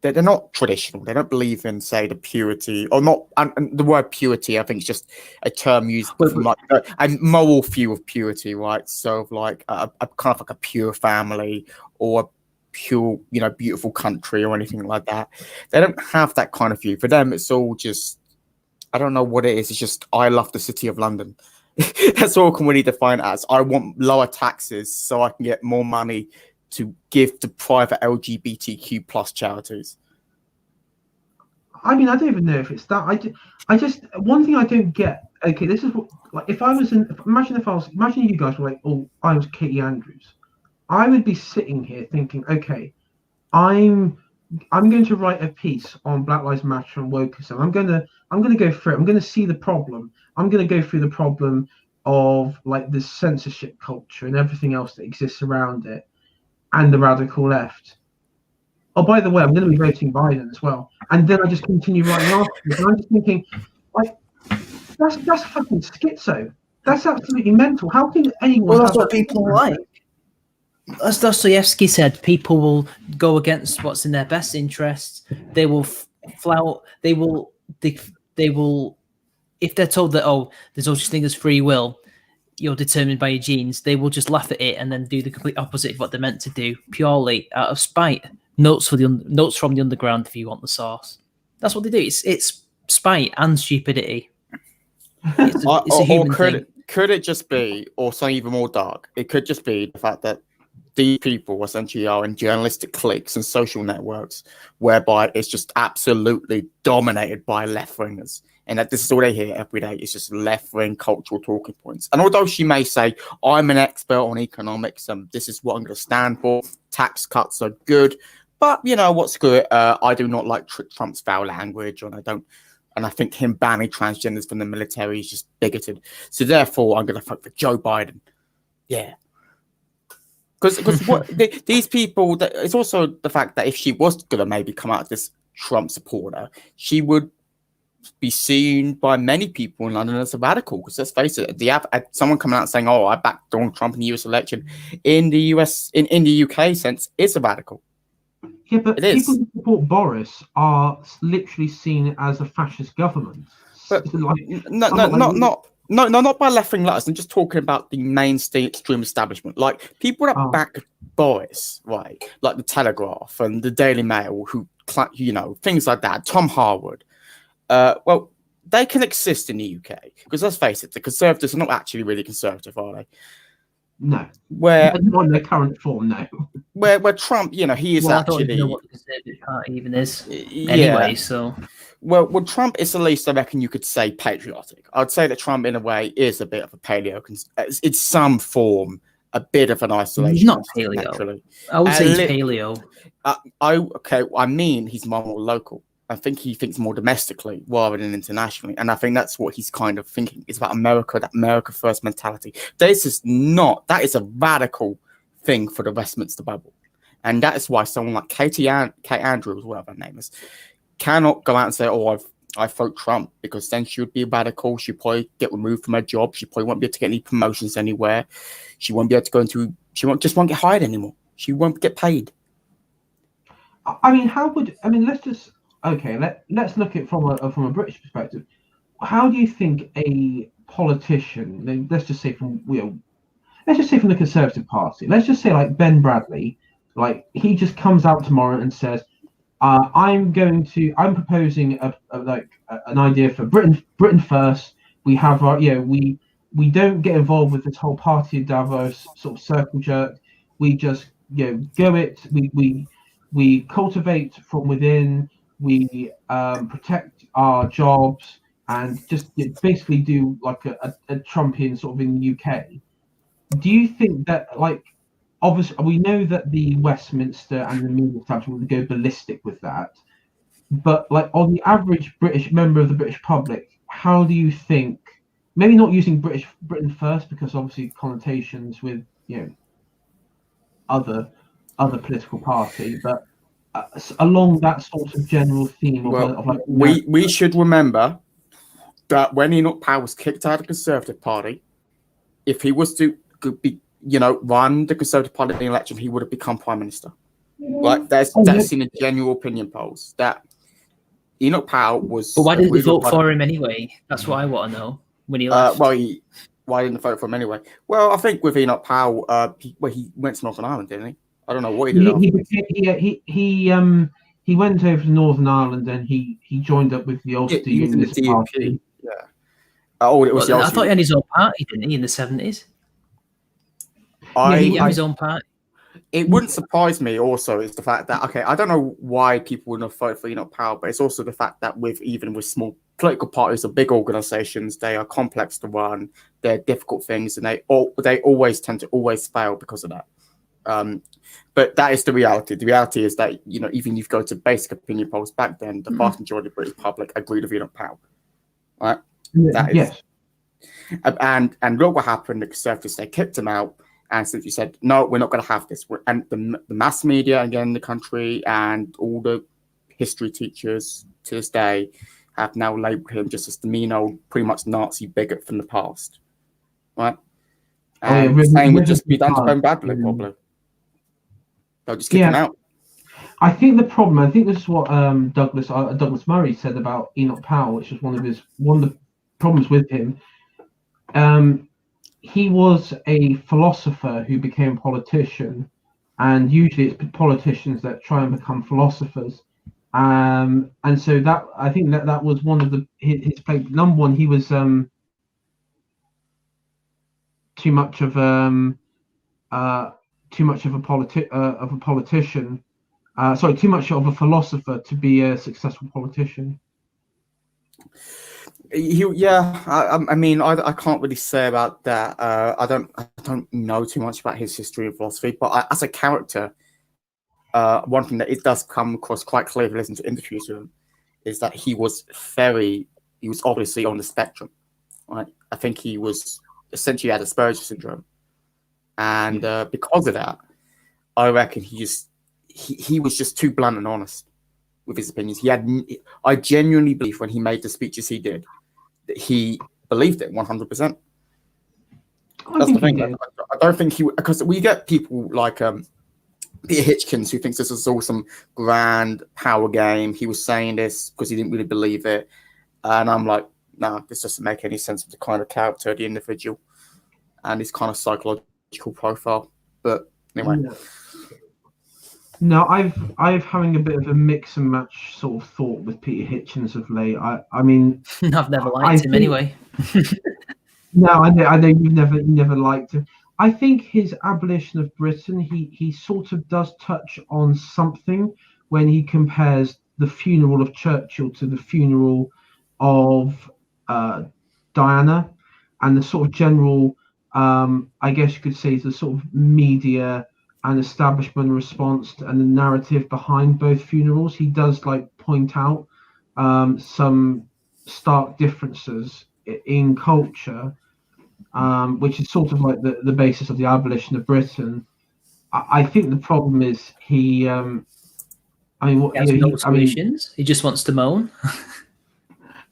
they're not traditional. They don't believe in, say, the purity or not. And the word purity, I think, is just a term used from like a moral view of purity, right? So, like a kind of like a pure family or a pure, you know, beautiful country or anything like that. They don't have that kind of view. For them, it's all just, I don't know what it is. It's just, I love the city of London. That's all can really define it as. I want lower taxes so I can get more money to give to private LGBTQ plus charities. I mean, I don't even know if it's that. I just one thing I don't get. Okay, this is what, like, if I was imagine you guys were like, oh, I was Katie Andrews, I would be sitting here thinking, okay, I'm going to write a piece on Black Lives Matter and wokeism. I'm gonna go through it. I'm gonna see the problem. I'm gonna go through the problem of like the censorship culture and everything else that exists around it, and the radical left. Oh, by the way, I'm going to be voting Biden as well. And then I just continue writing articles, and I'm just thinking, like, that's fucking schizo. That's absolutely mental. How can anyone? Well, that's what people like. As Dostoevsky said, people will go against what's in their best interests. They will flout. They will. If they're told that, oh, there's no such thing as free will, you're determined by your genes, they will just laugh at it and then do the complete opposite of what they're meant to do, purely out of spite. Notes from the underground, if you want the source. That's what they do. It's spite and stupidity. It's a human thing. Could it just be, or something even more dark? It could just be the fact that these people essentially are in journalistic cliques and social networks, whereby it's just absolutely dominated by left wingers. And that this is all they hear every day. It's just left-wing cultural talking points. And although she may say, I'm an expert on economics and this is what I'm going to stand for, tax cuts are good, but you know what, screw it. I do not like Trump's foul language, and I think him banning transgenders from the military is just bigoted. So therefore, I'm going to vote for Joe Biden. Yeah. Because these people, it's also the fact that if she was going to maybe come out as this Trump supporter, she would be seen by many people in London as a radical. Because let's face it, someone coming out saying, "Oh, I backed Donald Trump in the US election," in the US, in the UK sense, is a radical. Yeah, but people who support Boris are literally seen as a fascist government. But not by left-wing letters. I'm just talking about the mainstream extreme establishment. Like people that back Boris, right? Like the Telegraph and the Daily Mail, who, you know, things like that. Tom Harwood. Well, they can exist in the UK because let's face it, the Conservatives are not actually really conservative, are they? No. Where not in their current form, no. Where Trump, you know, he is actually. I don't even know what the Conservative Party even is. Yeah. Anyway, so. Well, Trump is at least, I reckon, you could say patriotic. I'd say that Trump, in a way, is a bit of a paleo. It's some form, a bit of an isolation. He's not paleo. Naturally. I would say he's paleo. I mean, he's more local. I think he thinks more domestically rather than internationally. And I think that's what he's kind of thinking. It's about America, that America first mentality. That is a radical thing for the Westminster bubble. And that is why someone like Kate Andrews, whatever her name is, cannot go out and say, oh, I vote Trump, because then she would be a radical. She'd probably get removed from her job. She probably won't be able to get any promotions anywhere. She won't be able to go into, won't get hired anymore. She won't get paid. I mean, let's just, okay, let's look at it from a British perspective. How do you think a politician, let's just say from the Conservative Party, let's just say like Ben Bradley, like he just comes out tomorrow and says, I'm proposing an idea for Britain first. We have our, we don't get involved with this whole party of Davos sort of circle jerk. We just go it. We cultivate from within. We protect our jobs and just basically do like a Trumpian sort of in the UK. Do you think that, like, obviously we know that the Westminster and the media establishment would go ballistic with that, but like on the average British member of the British public, how do you think? Maybe not using Britain first, because obviously connotations with other political party, but along that sort of general theme of like, we should remember that when Enoch Powell was kicked out of the Conservative Party, if he was to be, run the Conservative Party in the election, he would have become Prime Minister. Like that's in the general opinion polls that Enoch Powell was. But why didn't they vote for him anyway? That's what I want to know. When he left. Why didn't they vote for him anyway? Well, I think with Enoch Powell, he went to Northern Ireland, didn't he? I don't know what he did. He went over to Northern Ireland and he joined up with the Ulster Unionist Party. Yeah. It was. I thought he had his own party, didn't he, in the 70s? He had his own party. It wouldn't surprise me. Also, is the fact that I don't know why people wouldn't have voted for Enoch Powell, but it's also the fact that even with small political parties or big organisations, they are complex to run. They're difficult things, and they always tend to fail because of that. But that is the reality. The reality is that even if you go to basic opinion polls back then, the vast majority of the British public agreed with Enoch Powell. Right? That is, yes. And look what happened. The Conservatives, they kicked him out. And simply said, no, we're not going to have this. And the mass media, again, in the country, and all the history teachers to this day have now labelled him just as the mean old, pretty much Nazi bigot from the past. Right? And the same would just be done to Ben Bradley, probably. They'll just kick him out. I think this is what Douglas Murray said about Enoch Powell, which was one of the problems with him. He was a philosopher who became a politician, and usually it's politicians that try and become philosophers. And so that I think that was one of his plate. Number one, he was too much of a politician. Too much of a philosopher to be a successful politician. I can't really say about that. I don't know too much about his history and philosophy, but as a character, one thing that it does come across quite clearly if you listen to interviews with him is that he was obviously on the spectrum, right? I think he was essentially had Asperger's syndrome, and because of that, I reckon he was just too blunt and honest with his opinions. I genuinely believe when he made the speeches he did, that he believed it 100%. That's the thing. I don't think because we get people like Peter Hitchens who thinks this is all some grand power game. He was saying this because he didn't really believe it, and I'm like, nah, this doesn't make any sense with the kind of character of the individual and his kind of psychological profile. But anyway. Yeah. No, I've having a bit of a mix and match sort of thought with Peter Hitchens of late. I mean, I've never liked him anyway. No, I know you never liked him. I think his abolition of Britain, he sort of does touch on something when he compares the funeral of Churchill to the funeral of Diana, and the sort of general, I guess you could say, the sort of media and establishment response and the narrative behind both funerals. He does point out some stark differences in culture, which is sort of like the basis of the abolition of Britain. I think the problem is he he just wants to moan.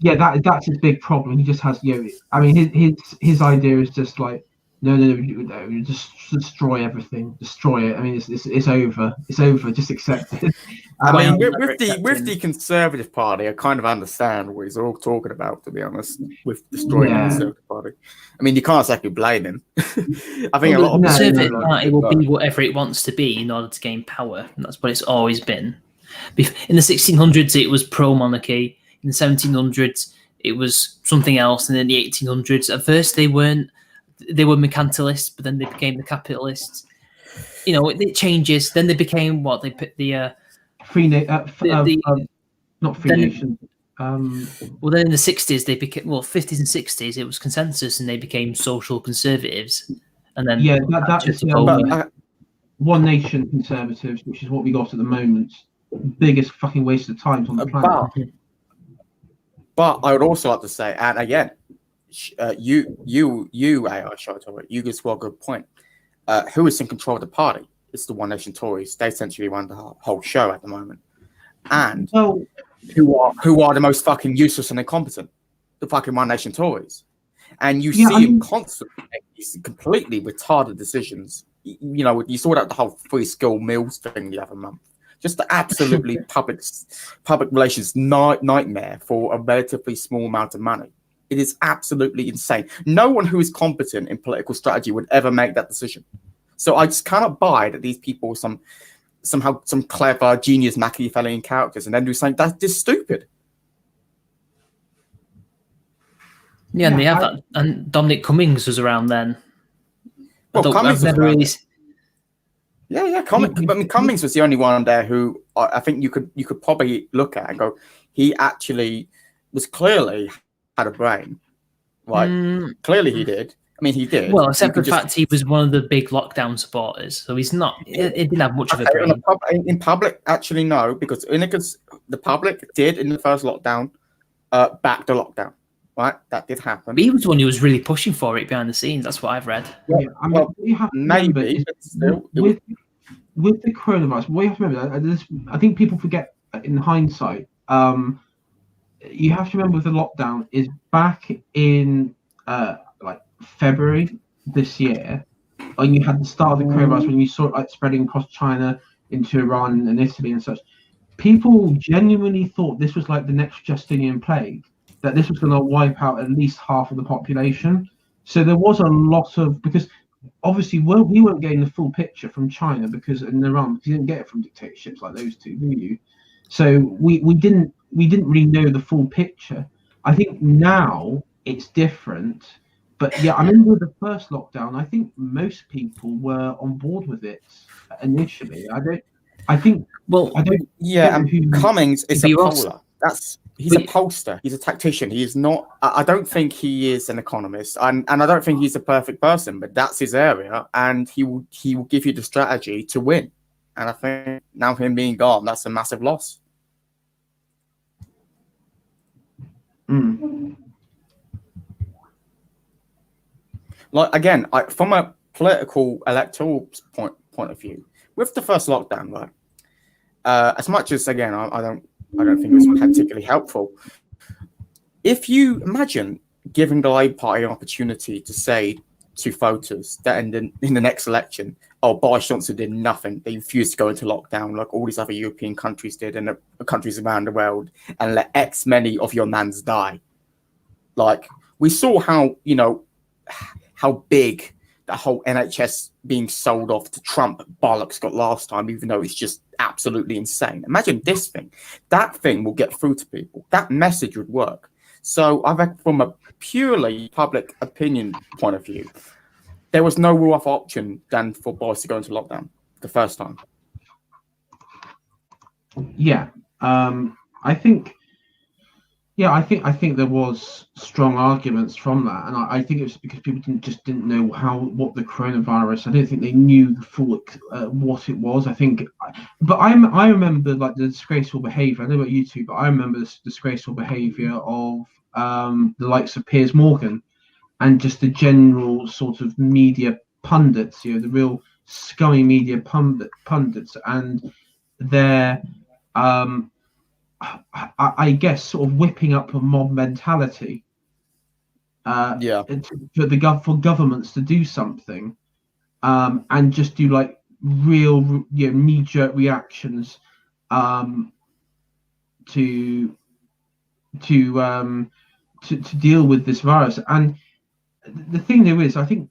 Yeah, that's his big problem. He just has his idea is just like, no, you just destroy everything, destroy it. I mean, it's over. It's over. Just accept it. With the Conservative Party, I kind of understand what he's all talking about, to be honest, with destroying the Conservative Party. I mean, you can't exactly blame him. I think a lot of the Conservative Party will be whatever it wants to be in order to gain power, and that's what it's always been. In the 1600s, it was pro-monarchy. In the 1700s, it was something else. And in the 1800s, at first they were mercantilists, but then they became the capitalists. It changes. Then they became what they put not free then, nation. Well, then in the 60s they became 50s and 60s. It was consensus, and they became social conservatives. And then that is one nation conservatives, which is what we got at the moment. Biggest fucking waste of time on the planet. But I would also like to say, and again, you AI Showtime, you just got a good point. Who is in control of the party? It's the One Nation Tories. They essentially run the whole show at the moment. And who are the most fucking useless and incompetent? The fucking One Nation Tories. And you see him constantly make these completely retarded decisions. You saw that the whole free school meals thing the other month. Just the absolutely public relations nightmare for a relatively small amount of money. It is absolutely insane. No one who is competent in political strategy would ever make that decision. So I just cannot buy that these people are somehow some clever, genius Machiavellian characters and then do something that's just stupid. Yeah, and they have that. And Dominic Cummings was around then. Well, Cummings was around. Yeah. Cummings was the only one there who I think you could probably look at and go, he actually was clearly had a brain, right? Clearly he did. I mean, he did. Well, except for the fact he was one of the big lockdown supporters, so he's not. He didn't have much of a brain. In public, actually, no, because the public did in the first lockdown back the lockdown. Right, that did happen. But he was the one who was really pushing for it behind the scenes. That's what I've read. Yeah, I mean, you have to maybe with the coronavirus. What you have to remember, I think people forget in hindsight. You have to remember with the lockdown is back in like February this year, and you had the start of the coronavirus when you saw it like spreading across China into Iran and Italy and such. People genuinely thought this was like the next Justinian plague. That this was going to wipe out at least half of the population. So there was a lot of, because obviously we weren't getting the full picture from China because in Iran, because you didn't get it from dictatorships like those two, do you? So we didn't really know the full picture. I think now it's different. But yeah, I remember the first lockdown, I think most people were on board with it initially. Cummings is a poller. He's a pollster. He's a tactician. He is not. I don't think he is an economist, and I don't think he's a perfect person. But that's his area, and he will give you the strategy to win. And I think now him being gone, that's a massive loss. Like again, from a political electoral point of view, with the first lockdown, right? As much as again, I don't think it was particularly helpful. If you imagine giving the Labour Party an opportunity to say to voters that in the next election, Boris Johnson did nothing. They refused to go into lockdown like all these other European countries did and the countries around the world and let X many of your mans die. Like we saw how big the whole NHS being sold off to Trump bollocks got last time, even though it's just absolutely insane. Imagine this thing. That thing will get through to people. That message would work. So I reckon from a purely public opinion point of view, there was no real other option than for Boris to go into lockdown the first time. Yeah. I think there was strong arguments from that, and I think it was because people didn't know what the coronavirus. I don't think they knew the full what it was. I remember like the disgraceful behaviour. I don't know about you two, but I remember this disgraceful behaviour of the likes of Piers Morgan and just the general sort of media pundits. The real scummy media pundits, and their I guess sort of whipping up a mob mentality for governments to do something and just do like real knee-jerk reactions to deal with this virus. And the thing there is, I think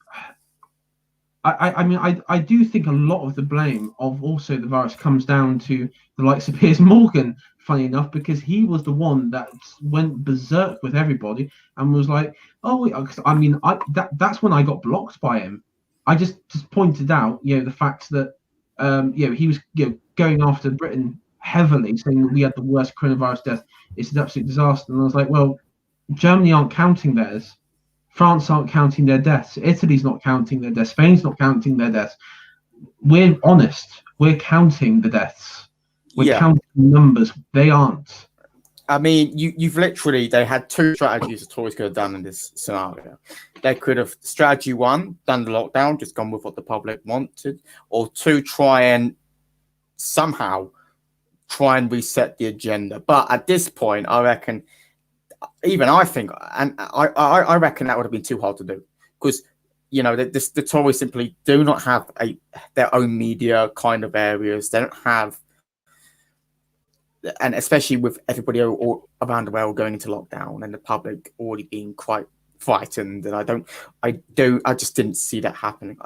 I do think a lot of the blame of also the virus comes down to the likes of Piers Morgan, funny enough, because he was the one that went berserk with everybody and was like, oh, that's when I got blocked by him. I just pointed out, the fact that, he was, going after Britain heavily, saying that we had the worst coronavirus death. It's an absolute disaster. And I was like, well, Germany aren't counting theirs. France aren't counting their deaths. Italy's not counting their deaths. Spain's not counting their deaths. We're honest. We're counting the deaths. We're counting numbers. They aren't. I mean, you've literally, they had two strategies the Tories could have done in this scenario. They could have, strategy one, done the lockdown, just gone with what the public wanted, or two, try and reset the agenda. But at this point, I reckon, I reckon that would have been too hard to do, because the Tories simply do not have their own media kind of areas. They don't have, and especially with everybody all around the world going into lockdown and the public already being quite frightened, and I just didn't see that happening.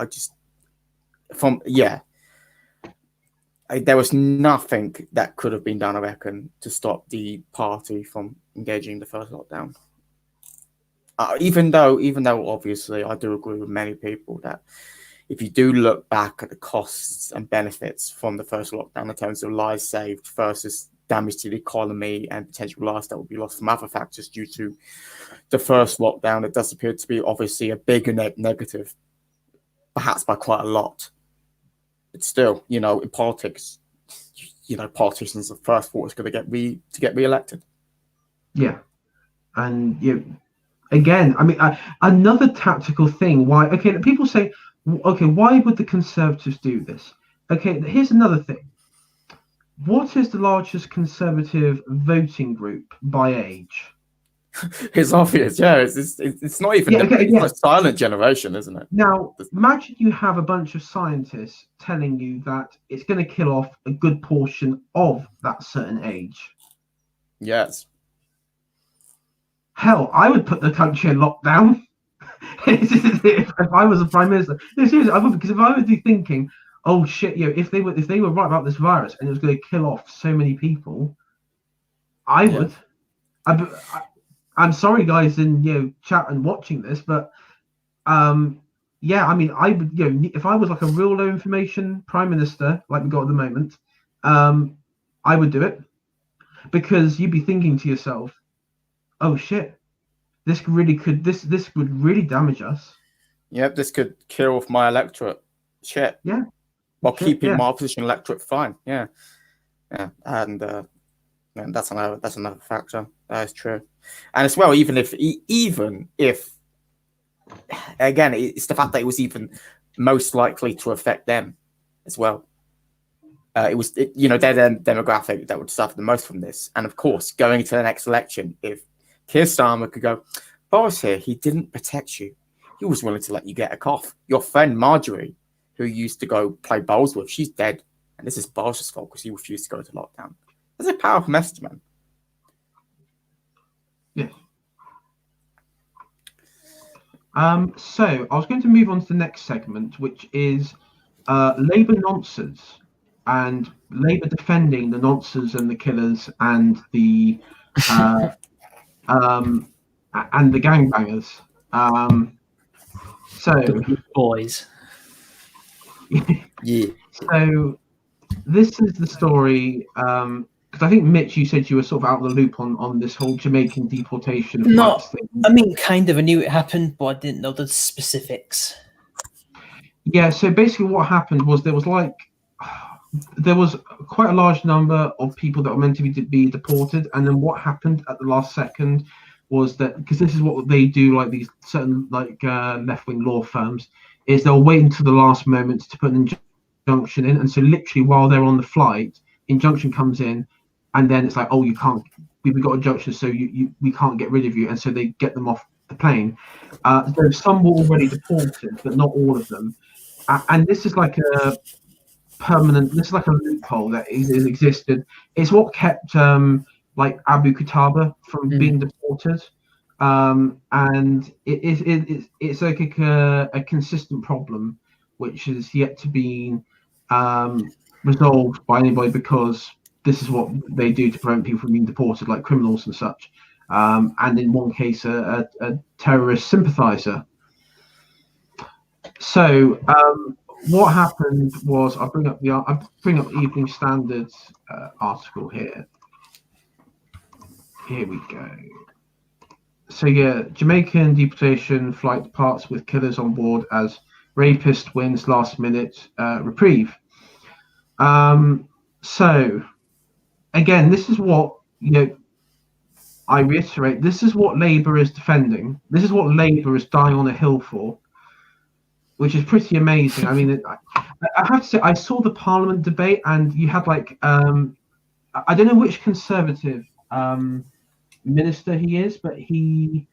There was nothing that could have been done, I reckon, to stop the party from engaging in the first lockdown. Even though obviously I do agree with many people that if you do look back at the costs and benefits from the first lockdown in terms of lives saved versus damage to the economy and potential lives that will be lost from other factors due to the first lockdown, it does appear to be obviously a bigger negative, perhaps by quite a lot. But still, in politics, politicians, the first thought is going to get re-elected. Yeah, and again, I mean, another tactical thing. Why? Okay, people say, okay, why would the Conservatives do this? Okay, here's another thing. What is the largest Conservative voting group by age? It's obvious, yeah. It's not even it's a silent generation, isn't it? Now, imagine you have a bunch of scientists telling you that it's going to kill off a good portion of that certain age. Yes. Hell, I would put the country in lockdown if I was a prime minister. No, seriously, I would, because if I would be thinking, oh shit, if they were right about this virus and it was going to kill off so many people, I would. I'm sorry, guys, in chat and watching this, but I mean, I would, if I was like a real low information prime minister like we got at the moment, I would do it, because you'd be thinking to yourself, oh shit, this would really damage us. Yep, this could kill off my electorate. Shit. Yeah. While keeping my opposition electorate fine. Yeah. Yeah. And that's another factor. That is true. And as well, even if again, it's the fact that it was even most likely to affect them as well. They're the demographic that would suffer the most from this. And of course, going into the next election, if Keir Starmer could go, Boris here, he didn't protect you. He was willing to let you get a cough. Your friend Marjorie, who used to go play bowls with, she's dead. And this is Boris's fault because he refused to go into lockdown. That's a powerful message, man. Yes. So I was going to move on to the next segment, which is Labour nonces, and Labour defending the nonces and the killers and the gangbangers. So boys. Yeah. So this is the story. Because I think, Mitch, you said you were sort of out of the loop on this whole Jamaican deportation. No, I mean, kind of. I knew it happened, but I didn't know the specifics. Yeah, so basically what happened was there was quite a large number of people that were meant to be deported, and then what happened at the last second was that, because this is what they do, like these certain left-wing law firms, is they'll wait until the last moment to put an injunction in, and so literally while they're on the flight, injunction comes in, and then it's like, oh, you can't, we've got injunction, so we can't get rid of you, and so they get them off the plane. So some were already deported, but not all of them. And this is like a loophole that existed. It's what kept like Abu Kutaba from being deported, and it's like a consistent problem which is yet to be resolved by anybody, because this is what they do to prevent people from being deported, like criminals and such. And in one case, a terrorist sympathizer. So what happened was, I bring up the Evening Standard article here. Here we go. So yeah, Jamaican deportation flight departs with killers on board as rapist wins last-minute reprieve. So again, this is what, I reiterate, this is what Labour is defending. This is what Labour is dying on a hill for, which is pretty amazing. I mean, I have to say, I saw the Parliament debate, and you had I don't know which Conservative minister he is, but him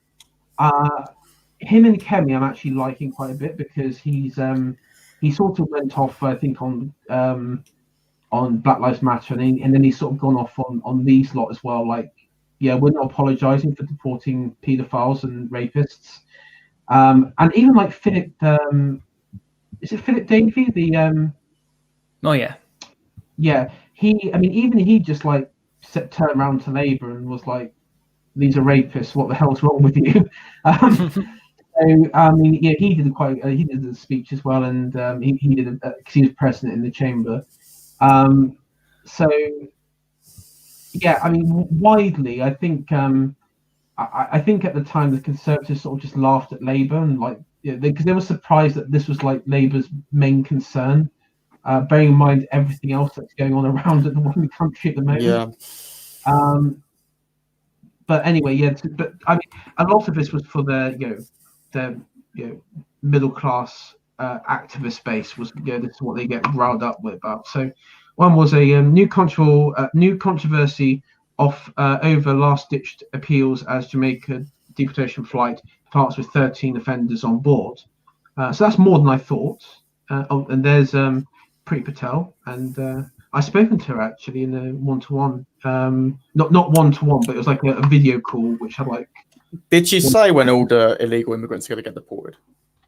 and Kemi I'm actually liking quite a bit, because he sort of went off, I think, on Black Lives Matter, and then he's sort of gone off on these lot as well. Like, yeah, we're not apologising for deporting paedophiles and rapists. And even like Philip, is it Philip Davey? Oh yeah. Yeah, he just like turned around to Labour and was like, "These are rapists. What the hell's wrong with you?" So I mean, yeah, he did a speech as well, and he did because he was president in the chamber. So yeah, I mean, widely, I think I think at the time the Conservatives sort of just laughed at Labour, and because they were surprised that this was like Labour's main concern, bearing in mind everything else that's going on around the country at the moment. Yeah. But anyway, yeah. But I mean, a lot of this was for the middle class activist base. Was this is what they get riled up with about. So one was a new controversy over last-ditched appeals as Jamaica deportation flight departs with 13 offenders on board. So that's more than I thought. And there's Priti Patel, and I've spoken to her actually in a one-to-one. Not one-to-one, but it was like a video call, which had like. Did she say when all the illegal immigrants are going to get deported?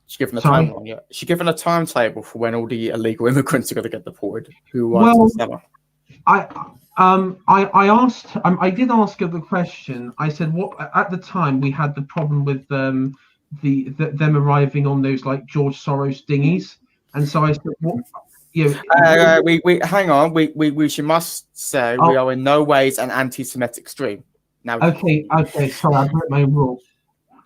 She given a timeline yet? She given a timetable for when all the illegal immigrants are going to get deported? I did ask her the question. I said, what at the time we had the problem with them arriving on those like George Soros dinghies, and so I said, what? We hang on. She must say we are in no ways an anti-Semitic stream. Now, okay. Sorry, I broke my rule.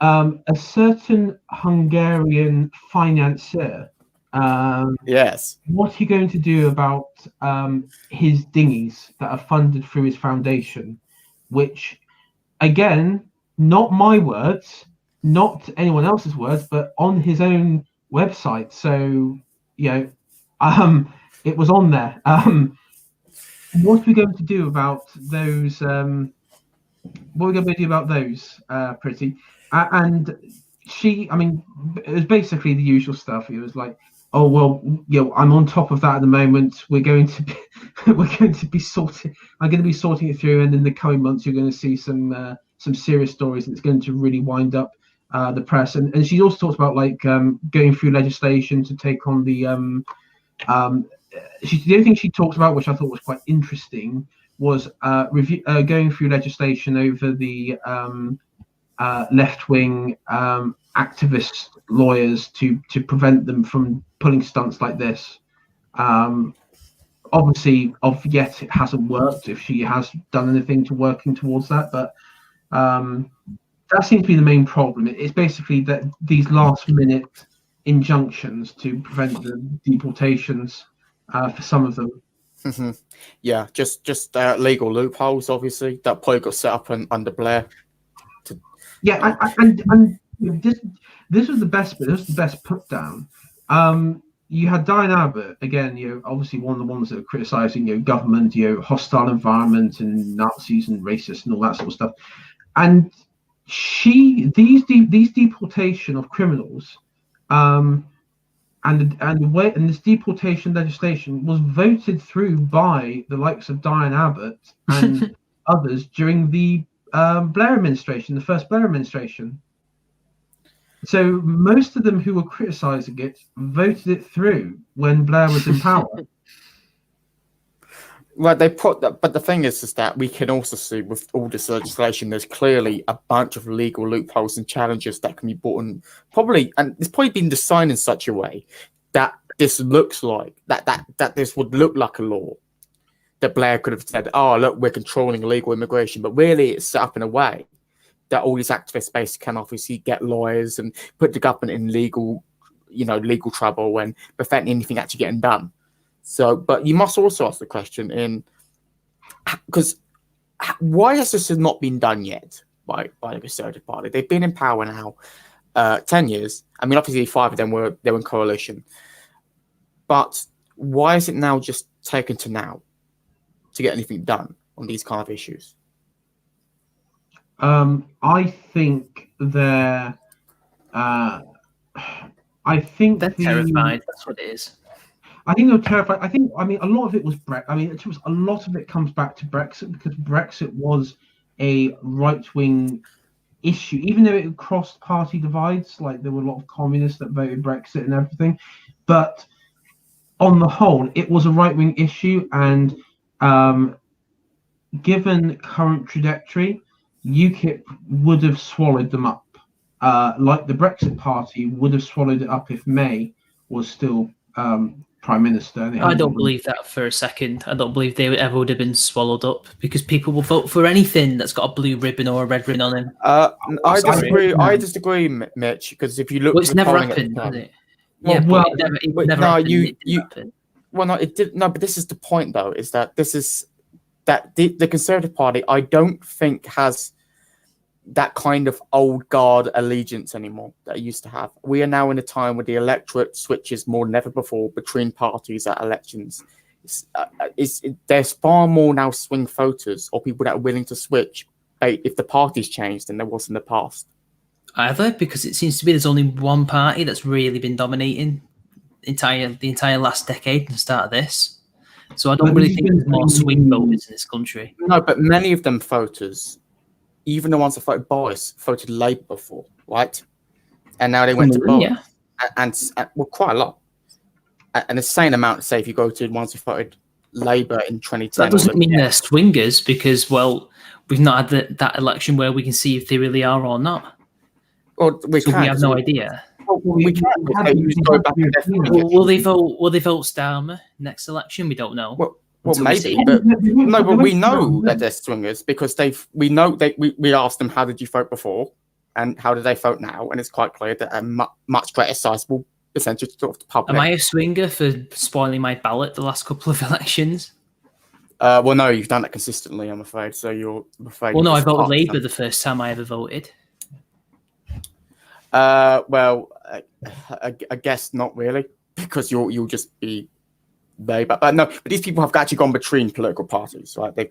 A certain Hungarian financier. Yes. What are you going to do about his dinghies that are funded through his foundation? Which, again, not my words, not anyone else's words, but on his own website. So, it was on there. What are we going to do about those? What are we going to do about those, Priti? And she, I mean, it was basically the usual stuff. It was like, oh well, I'm on top of that at the moment. We're going to be sorting. I'm going to be sorting it through, and in the coming months, you're going to see some serious stories, and it's going to really wind up the press. And she also talks about like going through legislation to take on the the only thing she talked about, which I thought was quite interesting, was going through legislation over the left-wing activist lawyers to prevent them from pulling stunts like this. Obviously, yet it hasn't worked. If she has done anything to working towards that, but that seems to be the main problem. It's basically that these last-minute injunctions to prevent the deportations for some of them. Mm-hmm. Yeah, just legal loopholes, obviously, that probably got set up under Blair. Yeah, and this was the best bit. This was the best put down. You had Diane Abbott again. Obviously one of the ones that are criticizing government, hostile environment and Nazis and racists and all that sort of stuff. And these deportation of criminals, and this deportation legislation was voted through by the likes of Diane Abbott and others during the Blair administration, the first Blair administration. So most of them who were criticising it voted it through when Blair was in power. Well, but the thing is that we can also see with all this legislation, there's clearly a bunch of legal loopholes and challenges that can be brought in. And it's probably been designed in such a way that this looks like that this would look like a law that Blair could have said, "Oh, look, we're controlling illegal immigration," but really, it's set up in a way that all these activist bases can obviously get lawyers and put the government in legal trouble and prevent anything actually getting done. So, but you must also ask the question because why has this not been done yet by the Conservative Party? They've been in power now 10 years. I mean, obviously 5 of them were in coalition. But why is it now just taken to now to get anything done on these kind of issues? I think they're terrified. That's what it is. I think they're terrified. I mean, a lot of it was Brexit. I mean, a lot of it comes back to Brexit because Brexit was a right-wing issue, even though it crossed party divides. Like there were a lot of communists that voted Brexit and everything, but on the whole, it was a right-wing issue. And given current trajectory, UKIP would have swallowed them up, like the Brexit Party would have swallowed it up if May was still Prime Minister. I don't believe that for a second. I don't believe they ever would have been swallowed up because people will vote for anything that's got a blue ribbon or a red ribbon on him. I disagree, Mitch, because if you look, it's never happened, has it? It did. No, but this is the point, though, is that the Conservative Party, I don't think has that kind of old guard allegiance anymore that it used to have. We are now in a time where the electorate switches more than ever before between parties at elections. There's far more now swing voters or people that are willing to switch if the party's changed than there was in the past. Either because it seems to be there's only one party that's really been dominating the entire last decade and the start of this. So I don't really think there's more swing voters in this country. No, but many of them voters, even the ones that voted Boris, voted Labour before, right? And now they went to Boris. Yeah. And quite a lot. An insane amount, say, if you go to the ones who voted Labour in 2010. That doesn't mean they're swingers because, well, we've not had that election where we can see if they really are or not. Well, we have no idea. We can't. Will they vote Starmer next election? We don't know. Well, maybe, but we know that they're swingers because we asked them how did you vote before, and how did they vote now, and it's quite clear that a much greater sizable percentage of the public. Am I a swinger for spoiling my ballot the last couple of elections? Well, no, you've done that consistently, I'm afraid. So you're afraid. Well, no, I voted Labour the first time I ever voted. Well, I guess not really, because you'll just be Labour. But these people have actually gone between political parties, right? They've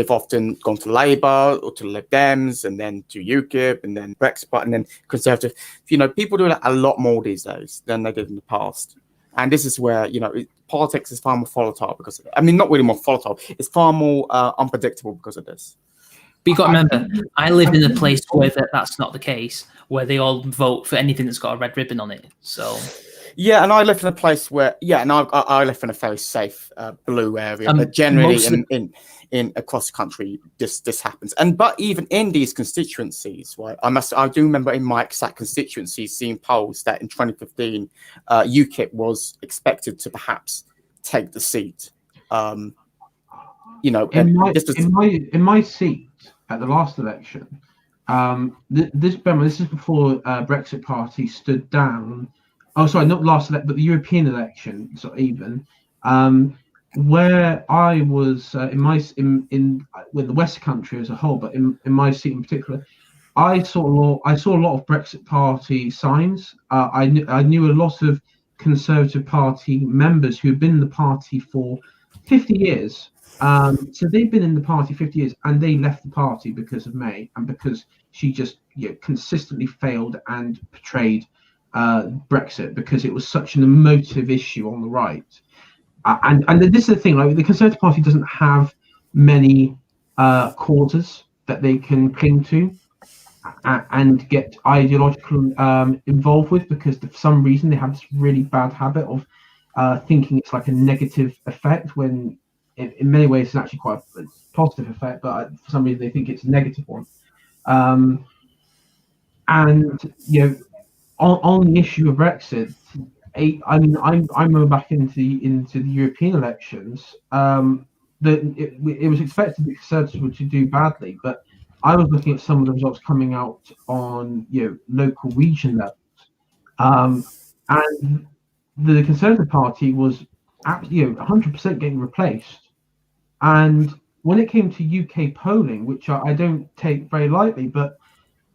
often gone to Labour or to the Lib Dems, and then to UKIP, and then Brexit, and then Conservative. People do that a lot more these days than they did in the past. And this is where politics is far more volatile because not really more volatile. It's far more unpredictable because of this. But you've got to remember, I live in a place where that's not the case, where they all vote for anything that's got a red ribbon on it. So, yeah, and I live in a place where, I live in a very safe blue area, but generally in across the country, this happens. But even in these constituencies, right? I do remember in my exact constituency seeing polls that in 2015, UKIP was expected to perhaps take the seat. In my seat at the last election, this is before Brexit Party stood down. Oh, sorry, not last election, but the European election. So even where I was in the West Country as a whole, but in my seat in particular, I saw a lot of Brexit Party signs. I knew a lot of Conservative Party members who had been in the party for 50 years. So they've been in the party 50 years, and they left the party because of May and because she just consistently failed and portrayed Brexit because it was such an emotive issue on the right. And this is the thing, like the Conservative Party doesn't have many causes that they can cling to. and get ideological involved with, because for some reason they have this really bad habit of thinking it's like a negative effect, when in many ways it's actually quite a positive effect, but for some reason they think it's a negative one. And on the issue of Brexit, I mean, I remember back into the European elections, that it was expected that Conservatives were to do badly, but I was looking at some of the results coming out on local region levels, and the Conservative Party was 100% getting replaced. And when it came to UK polling, which I don't take very lightly, but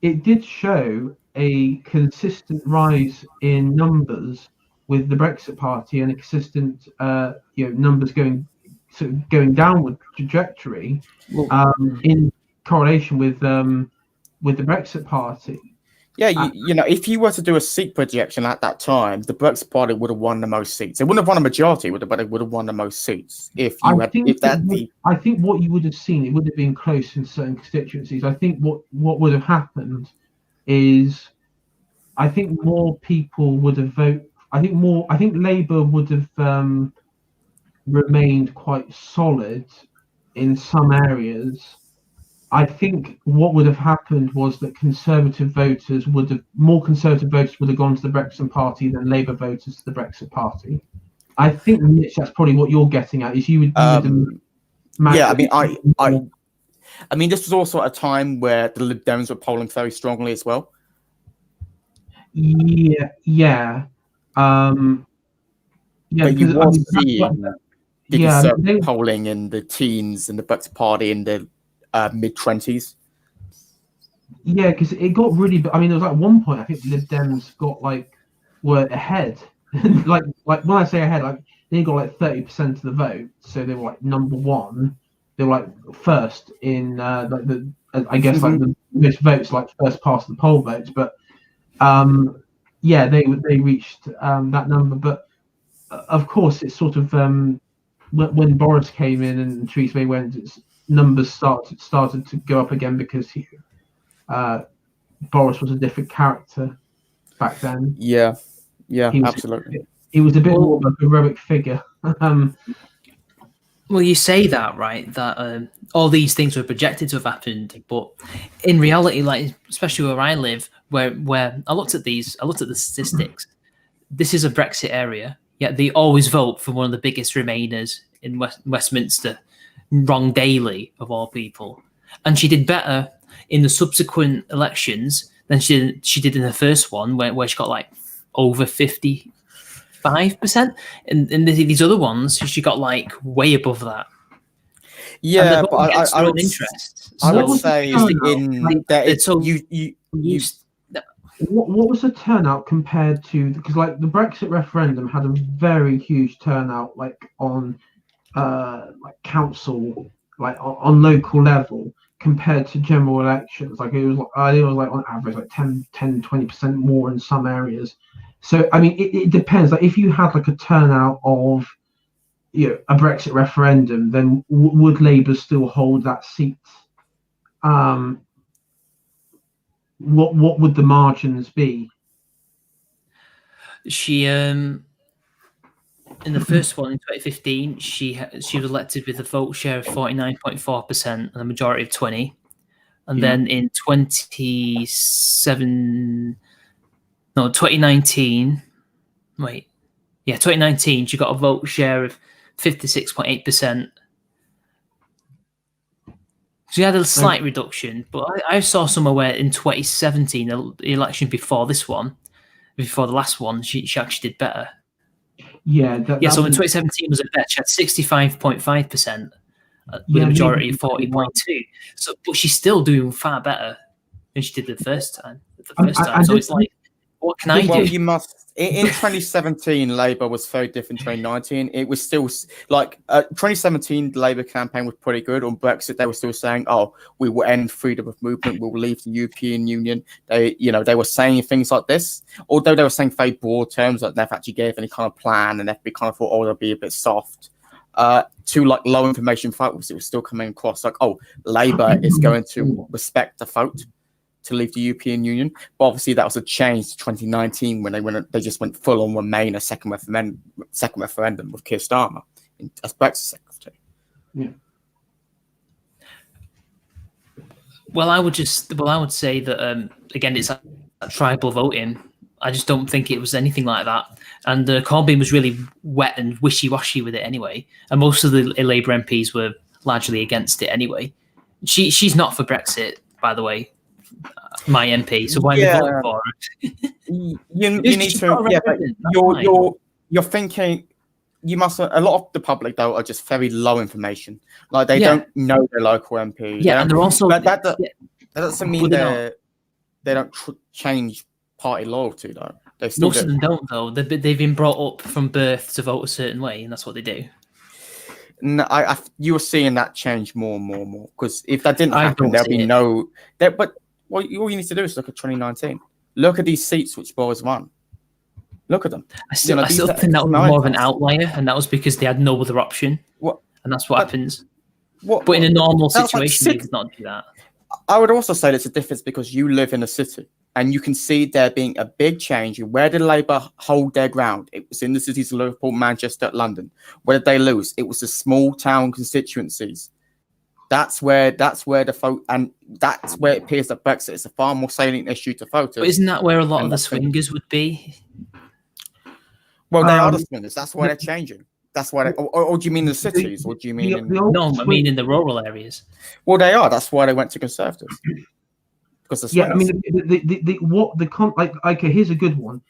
it did show a consistent rise in numbers with the Brexit Party, and a consistent numbers going downward trajectory in correlation with the Brexit Party. Yeah, if you were to do a seat projection at that time, the Brexit Party would have won the most seats. It wouldn't have won a majority, but it would have won the most seats. I think what you would have seen, it would have been close in certain constituencies. I think what would have happened is, I think more people would have voted. I think Labour would have remained quite solid in some areas. I think what would have happened was that more Conservative voters would have gone to the Brexit Party than Labour voters to the Brexit Party. I think, Mitch, that's probably what you're getting at. Is you would yeah, I mean, this was also at a time where the Lib Dems were polling very strongly as well. Yeah. But you were seeing the Conservative polling in the teens and the Brexit Party in the mid-20s. Yeah, because it got really. I mean, there was like one point I think the Lib Dems were ahead. like when I say ahead, like they got like 30% of the vote, so they were like number one. They were like first in like the like the most votes, like first past the poll votes. But they reached that number. But of course, it's sort of when Boris came in and Theresa May went, its numbers started to go up again, because Boris was a different character back then. Yeah, absolutely. He was a bit more of a heroic figure. Well, you say that, right? That all these things were projected to have happened, but in reality, like especially where I live, where I looked at the statistics. This is a Brexit area, yet they always vote for one of the biggest Remainers in Westminster, Ron Daly of all people, and she did better in the subsequent elections than she did in the first one, where she got like over 55%, and these other ones she got like way above that. Yeah, but I would say what was the turnout compared to, because like the Brexit referendum had a very huge turnout, like on like council, like on local level, compared to general elections. Like it was like on average like 10-20% more in some areas. So I mean it depends. Like if you had like a turnout of a Brexit referendum, then would Labour still hold that seat? What would the margins be? She in the first one in 2015, she was elected with a vote share of 49.4% and a majority of 20. And then in 2019, she got a vote share of 56.8%. So you had a slight reduction, but I saw somewhere where in 2017, the election before this one, before the last one, she actually did better. Yeah. So in 2017 was a bet. She had 65.5% with a majority of 40.2%. So, but she's still doing far better than she did the first time. So it's like, what can I do? Well, you must. In 2017, Labour was very different. 2019, it was still like 2017. The Labour campaign was pretty good. On Brexit, they were still saying, "Oh, we will end freedom of movement. We will leave the European Union." They were saying things like this, although they were saying very broad terms. Like never actually gave any kind of plan, and FB kind of thought, "Oh, they'll be a bit soft." To like low information voters, it was still coming across like, "Oh, Labour is going to respect the vote." to leave the European Union. But obviously, that was a change to 2019 when they just went full on Remain a second referendum with Keir Starmer as Brexit secretary. Yeah. Well, I would say that again, it's that tribal voting. I just don't think it was anything like that. And Corbyn was really wet and wishy-washy with it anyway. And most of the Labour MPs were largely against it anyway. She's not for Brexit, by the way, my MP. So why are they voting for her? You need to. Yeah, but you're thinking. You must. A lot of the public though are just very low information. Like they don't know their local MP. Yeah, and they're also. But that doesn't mean they don't change party loyalty though. Most of them don't though. They've been brought up from birth to vote a certain way, and that's what they do. No, you were seeing that change more and more and more. Because if that didn't happen, there'll be no. But all you need to do is look at 2019. Look at these seats which Boris won. Look at them. I still think that was more of an outlier, and that was because they had no other option. And that's what happens. But in a normal situation, you would not do that. I would also say there's a difference because you live in a city and you can see there being a big change in where did Labour hold their ground. It was in the cities of Liverpool, Manchester, London. Where did they lose? It was the small town constituencies. That's where the vote, and that's where it appears that Brexit is a far more salient issue to voters. But isn't that where a lot of the swingers would be? Well, they are the swingers. That's why they're changing. That's why. Or do you mean the cities? Or do you mean? No, I mean in the rural areas. Well, they are. That's why they went to Conservatives. Because I mean, here's a good one.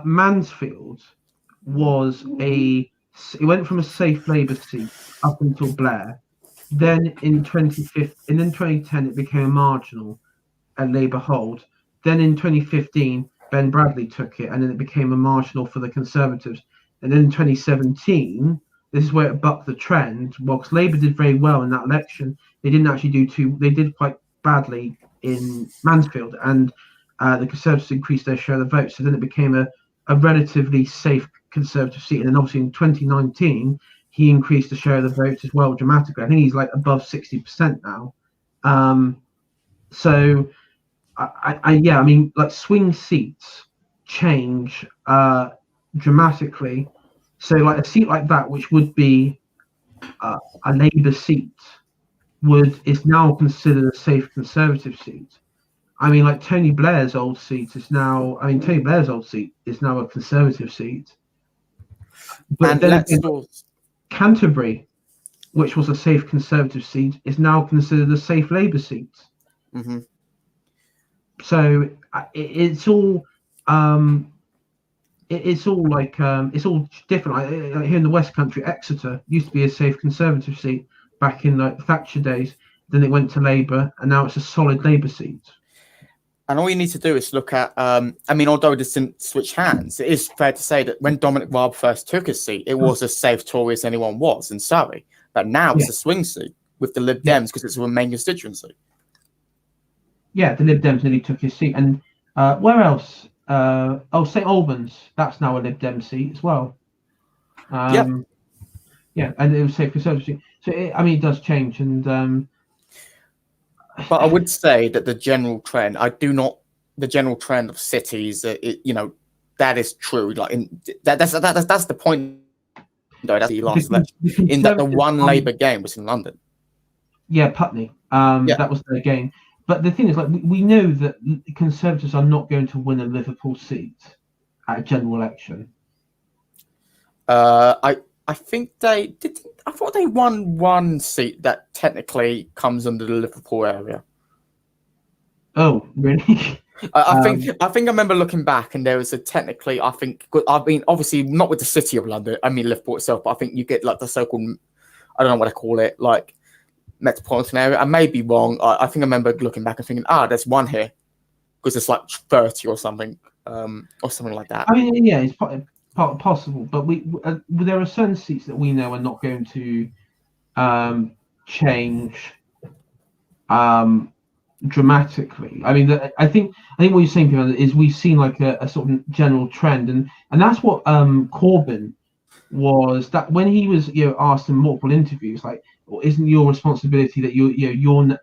Mansfield was it went from a safe Labour seat up until Blair. Then in 2015, and then 2010, it became a marginal at Labour hold. Then in 2015, Ben Bradley took it, and then it became a marginal for the Conservatives. And then in 2017, this is where it bucked the trend. Whilst Labour did very well in that election, they didn't actually they did quite badly in Mansfield, and the Conservatives increased their share of the vote. So then it became a relatively safe Conservative seat. And then obviously in 2019, he increased the share of the vote as well dramatically. I think he's like above 60% now. So I mean, like swing seats change dramatically. So like a seat like that, which would be a Labour seat, is now considered a safe Conservative seat. I mean, like Tony Blair's old seat is now. I mean, Tony Blair's old seat is now a Conservative seat. But then Canterbury, which was a safe Conservative seat, is now considered a safe Labour seat. Mm-hmm. So it's all it's all different. Like here in the West Country, Exeter used to be a safe Conservative seat back in like Thatcher days. Then it went to Labour, and now it's a solid Labour seat. And all you need to do is look at, I mean, although this didn't switch hands, it is fair to say that when Dominic Raab first took his seat, it was as safe Tory as anyone was in Surrey. But now it's a swing seat with the Lib Dems because it's a Remain constituency. Yeah, the Lib Dems nearly took his seat. And where else? St Albans, that's now a Lib Dem seat as well. Yeah, and it was safe Conservative seat. So, it does change. And but I would say that the general trend, the general trend of cities, that is true. Like that's the point. Though that's the last election. In that the one Labour game was in London. Yeah, Putney. That was their game. But the thing is, like we know that Conservatives are not going to win a Liverpool seat at a general election. I think they did. I thought they won one seat that technically comes under the Liverpool area. Oh, really? I think I remember looking back, and there was a technically. I mean, obviously not with the city of London. I mean Liverpool itself, but I think you get like the so-called. I don't know what I call it, like metropolitan area. I may be wrong. I think I remember looking back and thinking, there's one here, because it's like 30 or something, or something like that. I mean, yeah, it's possible, but there are certain seats that we know are not going to change dramatically. I mean, I think what you're saying, Pman, is we've seen like a sort of general trend, and that's what Corbyn was. That when he was asked in multiple interviews, like, well, isn't your responsibility that you're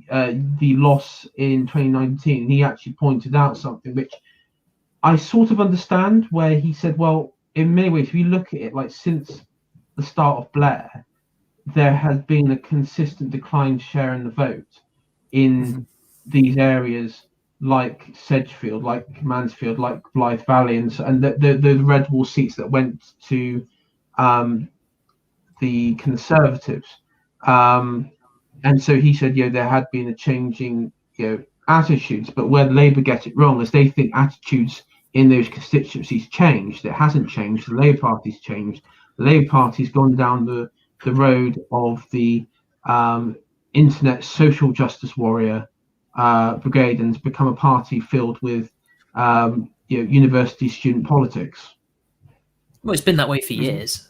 the loss in 2019, he actually pointed out something which I sort of understand, where he said, well, in many ways, if you look at it, like since the start of Blair, there has been a consistent decline share in the vote in these areas like Sedgefield, like Mansfield, like Blythe Valley, and the red wall seats that went to the Conservatives. And so he said, there had been a changing, attitudes, but where Labour get it wrong is they think attitudes in those constituencies changed. It hasn't changed. The Labour Party's changed. The Labour Party's gone down the road of the internet social justice warrior brigade and become a party filled with university student politics. Well, it's been that way for years.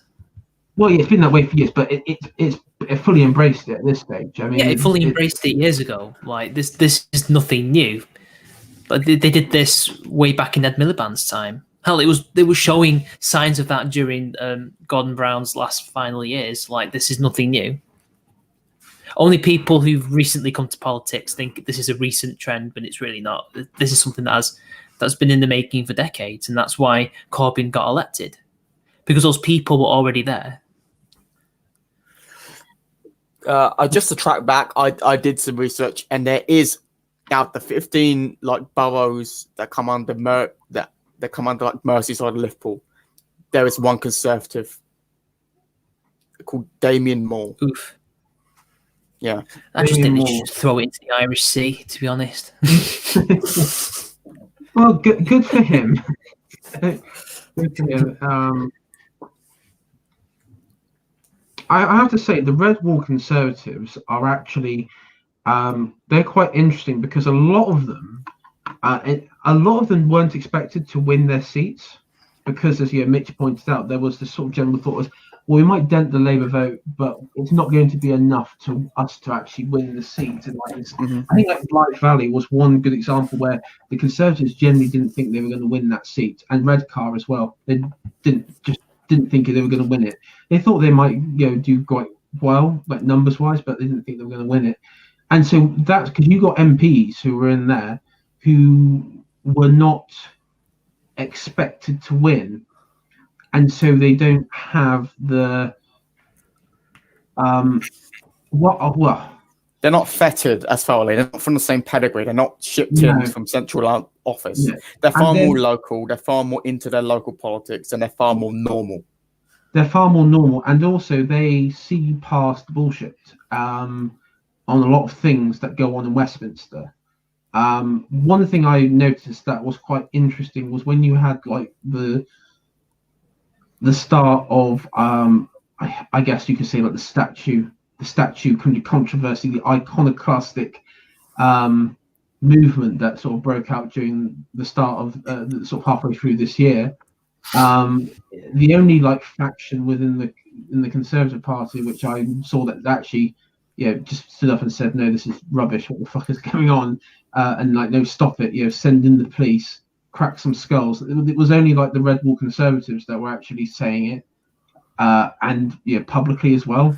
Well, yeah, it's been that way for years, but it's fully embraced it at this stage. I mean, yeah, it fully embraced it years ago. Like this is nothing new. But they did this way back in Ed Miliband's time. Hell, they were showing signs of that during Gordon Brown's last final years. Like, this is nothing new. Only people who've recently come to politics think this is a recent trend, but it's really not. This is something that's been in the making for decades, and that's why Corbyn got elected, because those people were already there. Just to track back, I did some research, and there is out the 15 like boroughs that come under like Merseyside and Liverpool, there is one Conservative called Damien Moore. Oof. Yeah. I just think they should throw it into the Irish Sea, to be honest. Well, good for him. Good for him. I have to say, the Red Wall Conservatives are actually they're quite interesting, because a lot of them weren't expected to win their seats, because, as Mitch pointed out, there was this sort of general thought was, well, we might dent the Labour vote, but it's not going to be enough to us to actually win the seat. And I think like Blythe Valley was one good example where the Conservatives generally didn't think they were going to win that seat, and Redcar as well. They didn't think they were going to win it. They thought they might do quite well, like numbers wise, but they didn't think they were going to win it. And so that's because you got MPs who were in there who were not expected to win, and so they don't have the they're not fettered as far. They're not from the same pedigree. They're not shipped in from central office. Yeah. They're far more local. They're far more into their local politics, and they're far more normal. And also they see past the bullshit on a lot of things that go on in Westminster. One thing I noticed that was quite interesting was when you had like the start of I guess you could say like the statue controversy, the iconoclastic movement that sort of broke out during the start of sort of halfway through this year. The only like faction within the Conservative Party which I saw that actually just stood up and said, no, this is rubbish, what the fuck is going on, and like, no, stop it, send in the police, crack some skulls. It was only like the Red Wall Conservatives that were actually saying it, and publicly as well.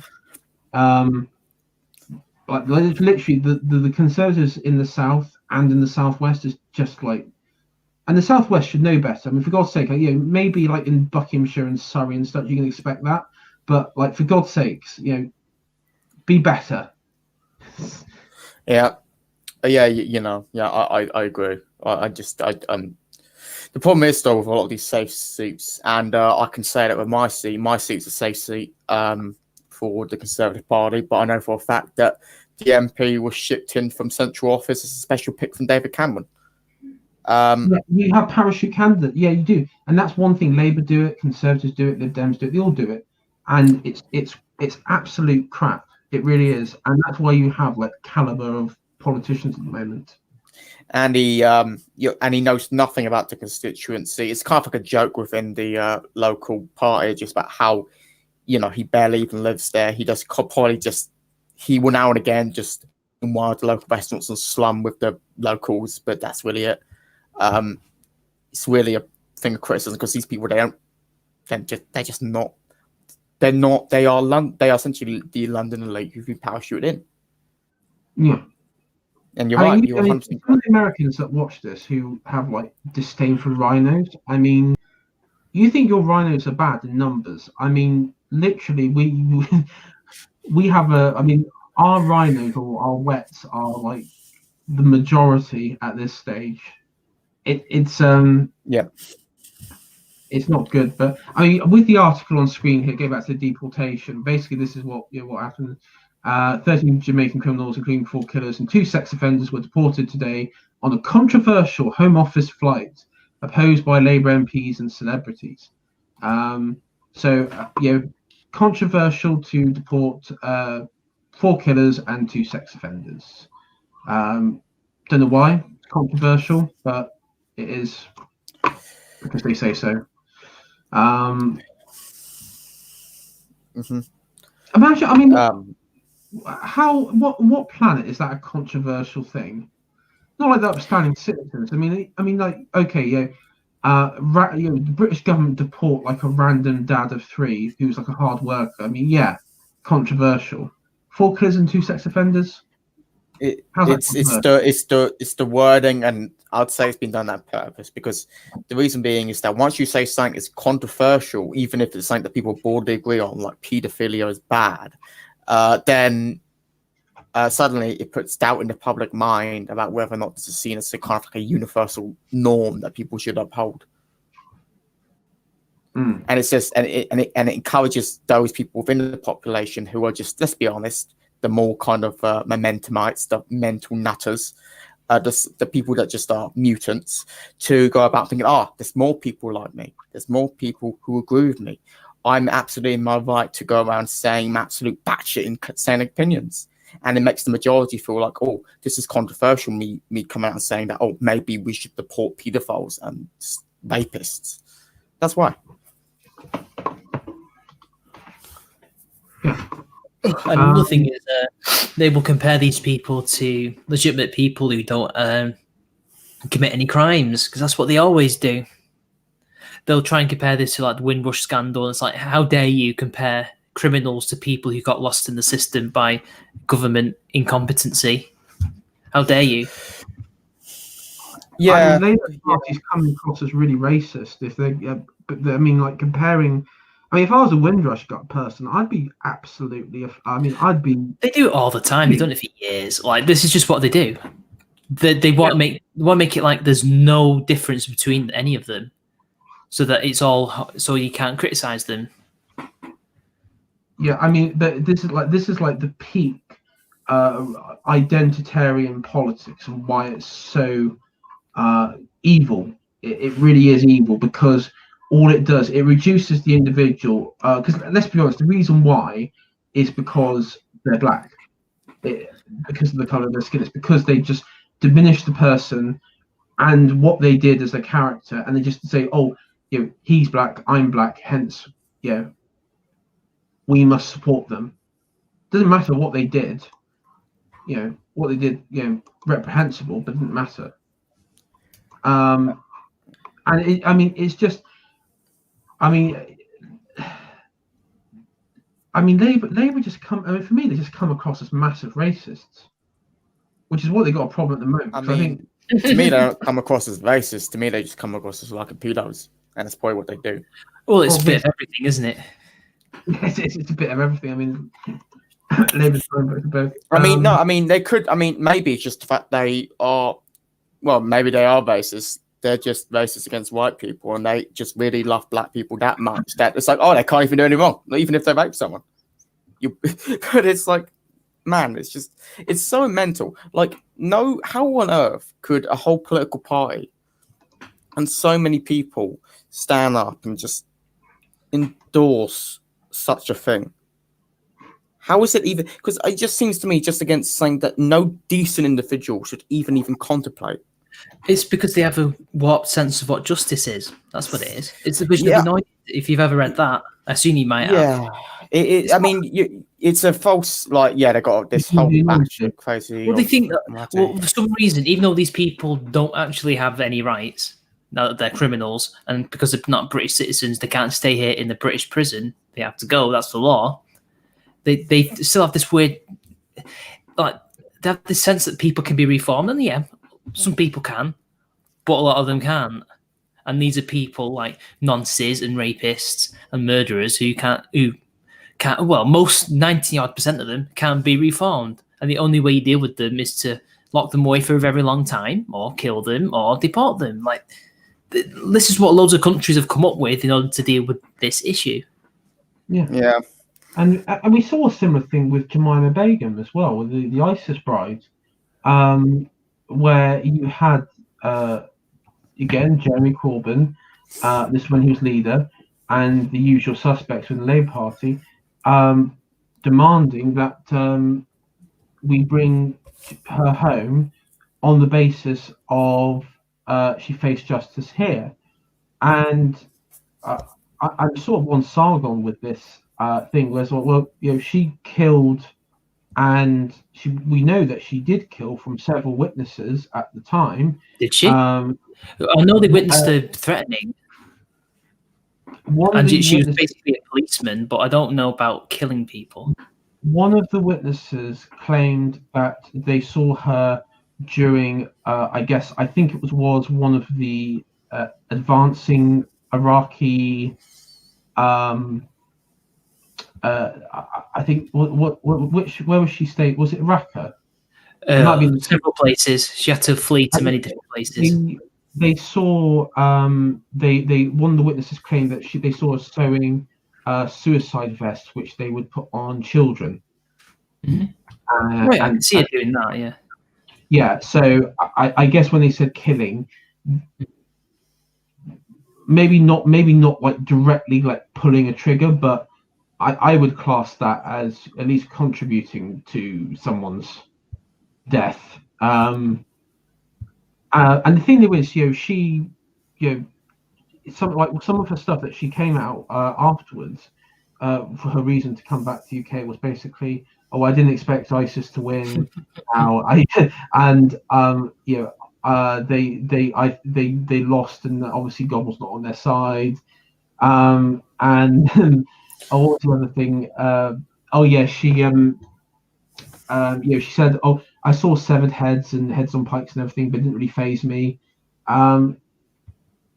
Like literally the Conservatives in the South and in the Southwest is just like, and the Southwest should know better. I mean, for God's sake, like, maybe like in Buckinghamshire and Surrey and stuff, you can expect that, but like, for God's sakes, be better. I agree. The problem is though with a lot of these safe seats, and I can say that with my seat's a safe seat for the Conservative Party, but I know for a fact that the MP was shipped in from central office as a special pick from David Cameron. You have parachute candidates, you do, and that's one thing. Labour do it, Conservatives do it, Lib Dems do it, they all do it, and it's absolute crap. It really is, and that's why you have like caliber of politicians at the moment. And he knows nothing about the constituency. It's kind of like a joke within the local party, just about how he barely even lives there. He does probably he will now and again just in one of the local restaurants and slum with the locals, but that's really it. It's really a thing of criticism because these people they are essentially the London elite who've been parachuted in. Yeah, And you're right. You're 100% some of the Americans that watch this who have like disdain for rhinos. I mean, you think your rhinos are bad in numbers? I mean, literally, we have a. I mean, our rhinos or our wets are like the majority at this stage. It's it's not good. But I mean, with the article on screen here, going back to the deportation, basically this is what what happened. 13 Jamaican criminals, including 4 killers and 2 sex offenders, were deported today on a controversial Home Office flight opposed by Labour MPs and celebrities. Controversial to deport 4 killers and 2 sex offenders. Don't know why it's controversial, but it is because they say so. Imagine, I mean, what planet is that a controversial thing? Not like the upstanding citizens. I mean, like, okay, the British government deport like a random dad of 3 who's like a hard worker. I mean, yeah, controversial. 4 killers and 2 sex offenders. It's the wording, and I'd say it's been done on purpose, because the reason being is that once you say something is controversial, even if it's something that people broadly agree on, like paedophilia is bad, then suddenly it puts doubt in the public mind about whether or not this is seen as a kind of like a universal norm that people should uphold. And it's just and it encourages those people within the population who are just, let's be honest, the more kind of momentumites, the mental nutters, the people that just are mutants, to go about thinking, there's more people like me. There's more people who agree with me. I'm absolutely in my right to go around saying absolute batshit insane opinions. And it makes the majority feel like, this is controversial, me coming out and saying that, maybe we should deport pedophiles and rapists. That's why. Another thing is they will compare these people to legitimate people who don't commit any crimes, because that's what they always do. They'll try and compare this to like the Windrush scandal. It's like, how dare you compare criminals to people who got lost in the system by government incompetency? How dare you? Yeah, I mean, Labour Party's coming across as really racist. If they, I mean, like comparing. I mean, if I was a Windrush person, I'd be absolutely. I'd be. They do it all the time. They've done it for years. Like, this is just what they do. They want to make it like there's no difference between any of them, so that it's all, so you can't criticize them. Yeah, I mean, but this is like the peak identitarian politics, and why it's so evil. It really is evil, because all it does, it reduces the individual. Because let's be honest, the reason why is because they're black, because of the color of their skin. It's because they just diminish the person and what they did as a character, and they just say, he's black, I'm black, hence, we must support them. Doesn't matter what they did. What they did, reprehensible, but it didn't matter. And it's just. Labour just come. For me, they just come across as massive racists, which is what they got a problem at the moment. I think to me, they don't come across as racist. To me, they just come across as like pedos, and that's probably what they do. Well, it's a bit of everything, isn't it? It's a bit of everything. I mean, Labour's both. They could. Maybe it's just the fact they are. Well, maybe they are racist. They're just racist against white people, and they just really love black people that much that it's like, they can't even do any wrong, even if they rape someone. But it's like, man, it's so mental. Like, no, how on earth could a whole political party and so many people stand up and just endorse such a thing? How is it even? Because it just seems to me just against saying that no decent individual should even contemplate. It's because they have a warped sense of what justice is. That's what it is. It's the vision of the Anointed. If you've ever read that, I assume you might have. It's a false, they got this whole batshit crazy. Well, they think that, for some reason, even though these people don't actually have any rights, now that they're criminals, and because they're not British citizens, they can't stay here in the British prison. They have to go. That's the law. They still have this weird, they have this sense that people can be reformed, and yeah, some people can, but a lot of them can't. And these are people like nonces and rapists and murderers who can't. Well, most 90% of them can be reformed, and the only way you deal with them is to lock them away for a very long time, or kill them, or deport them. Like, this is what loads of countries have come up with in order to deal with this issue. Yeah. And we saw a similar thing with Jemima Begum as well, with the ISIS bride, where you had again Jeremy Corbyn, this when he was leader, and the usual suspects with the Labour Party, demanding that we bring her home on the basis of she faced justice here. And I'm sort of on Sargon with this thing, where she killed, and we know that she did kill from several witnesses at the time. Did she? I know they witnessed the threatening. And she was basically a policeman, but I don't know about killing people. One of the witnesses claimed that they saw her during, I think it was one of the advancing Iraqi. I think where was she stayed? Was it Raqqa? It might be several places. She had to flee to many different places. They saw they one of the witnesses claimed that they saw her sewing suicide vests, which they would put on children. Mm-hmm. I can see her doing that. Yeah. Yeah. So I guess when they said killing, maybe not like directly like pulling a trigger, but I would class that as at least contributing to someone's death. And the thing was, she, some of her stuff that she came out afterwards for her reason to come back to the UK was basically, I didn't expect ISIS to win. They lost, and obviously God was not on their side. And what was the other thing? She said, I saw severed heads and heads on pikes and everything, but it didn't really faze me. And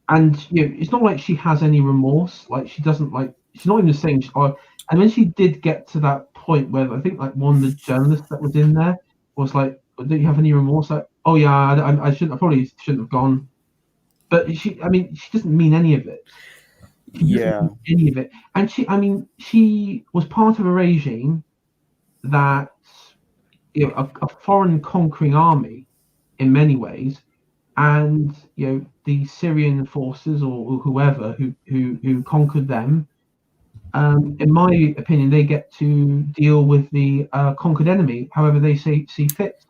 it's not like she has any remorse. Like, she doesn't, like, she's not even saying. And when she did get to that point where I think like one of the journalists that was in there was like, "Do you have any remorse?" Like, "Oh yeah, I probably shouldn't have gone." But she doesn't mean any of it. Any of it. And she was part of a regime that, a foreign conquering army in many ways, and the Syrian forces or whoever who conquered them, in my opinion, they get to deal with the conquered enemy however they see fit.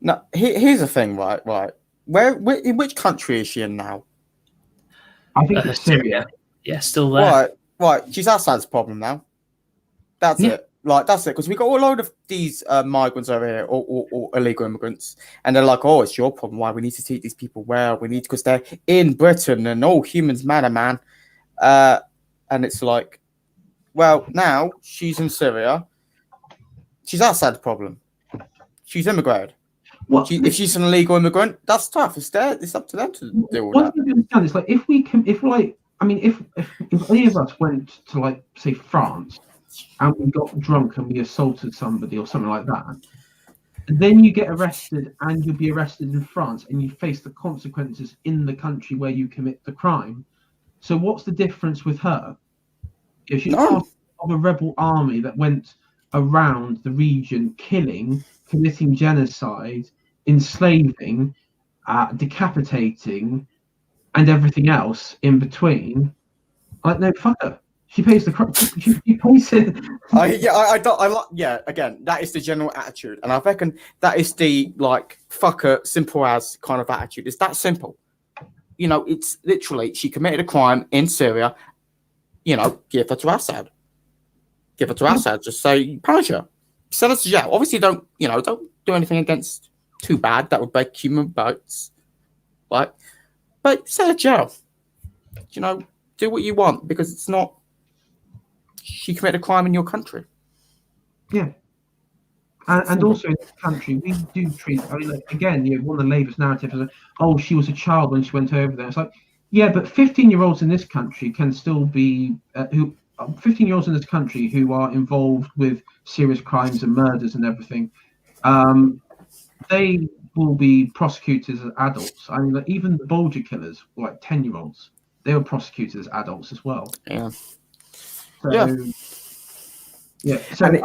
Now, here's the thing, right? Where in which country is she in now? I think it's Syria. Yeah, still there. Right. She's Assad's problem now. That's it. Like, that's it. Because we got a load of these migrants over here, or illegal immigrants, and they're like, "Oh, it's your problem. Why we need to treat these people well? We need, because they're in Britain, and all humans matter, man." And it's like, well, now she's in Syria. She's Assad's problem. She's immigrated. If she's an illegal immigrant, that's tough. It's up to them to deal with that. What I understand is, like, if any of us went to, like, say, France, and we got drunk and we assaulted somebody or something like that, then you get arrested and you'll be arrested in France and you face the consequences in the country where you commit the crime. So what's the difference with her? If she's part of a rebel army that went around the region killing, committing genocide, enslaving, decapitating, and everything else in between, like, no, fuck her. She pays the crime. She pays it. Again, that is the general attitude, and I reckon that is the, like, fucker, simple as kind of attitude. It's that simple. It's literally, she committed a crime in Syria. Give her to Assad. Give her to Assad. Just say, punish her. Send her to jail. Obviously, don't do anything against too bad. That would break human rights. Right? But send her to jail. Do what you want, because it's not. She committed a crime in your country. Yeah. And also, in this country, we do treat. I mean, like, again, one of the Labour's narratives is, oh, she was a child when she went over there. It's like, yeah, but 15-year-olds in this country can still be 15-year-olds in this country who are involved with serious crimes and murders and everything. They will be prosecuted as adults. I mean, like, even the Bulger killers were like 10-year-olds. They were prosecuted as adults as well. Yeah. So, yeah. So, and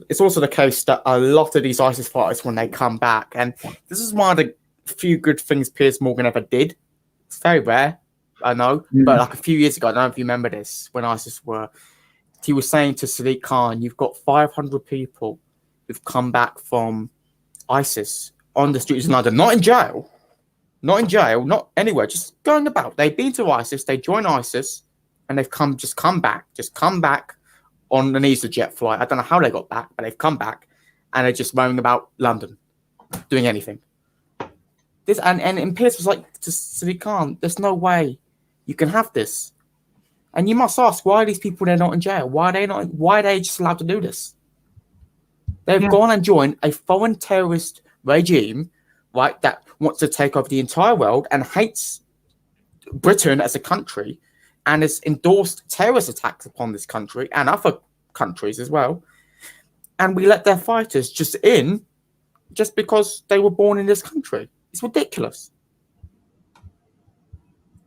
it's also the case that a lot of these ISIS fighters, when they come back, and this is one of the few good things Piers Morgan ever did. It's very rare, I know, but like a few years ago, I don't know if you remember this, when ISIS he was saying to Sadiq Khan, you've got 500 people who've come back from ISIS on the streets of London, not in jail, not anywhere, just going about. They've been to ISIS, they joined ISIS, and they've come back on an EasyJet flight. I don't know how they got back, but they've come back, and they're just roaming about London, doing anything. This and Pierce was like to Sadiq Khan, there's no way you can have this. And you must ask, why are these people they're not in jail? Why are they just allowed to do this? They've gone and joined a foreign terrorist regime, right, that wants to take over the entire world and hates Britain as a country and has endorsed terrorist attacks upon this country and other countries as well. And we let their fighters just because they were born in this country. It's ridiculous.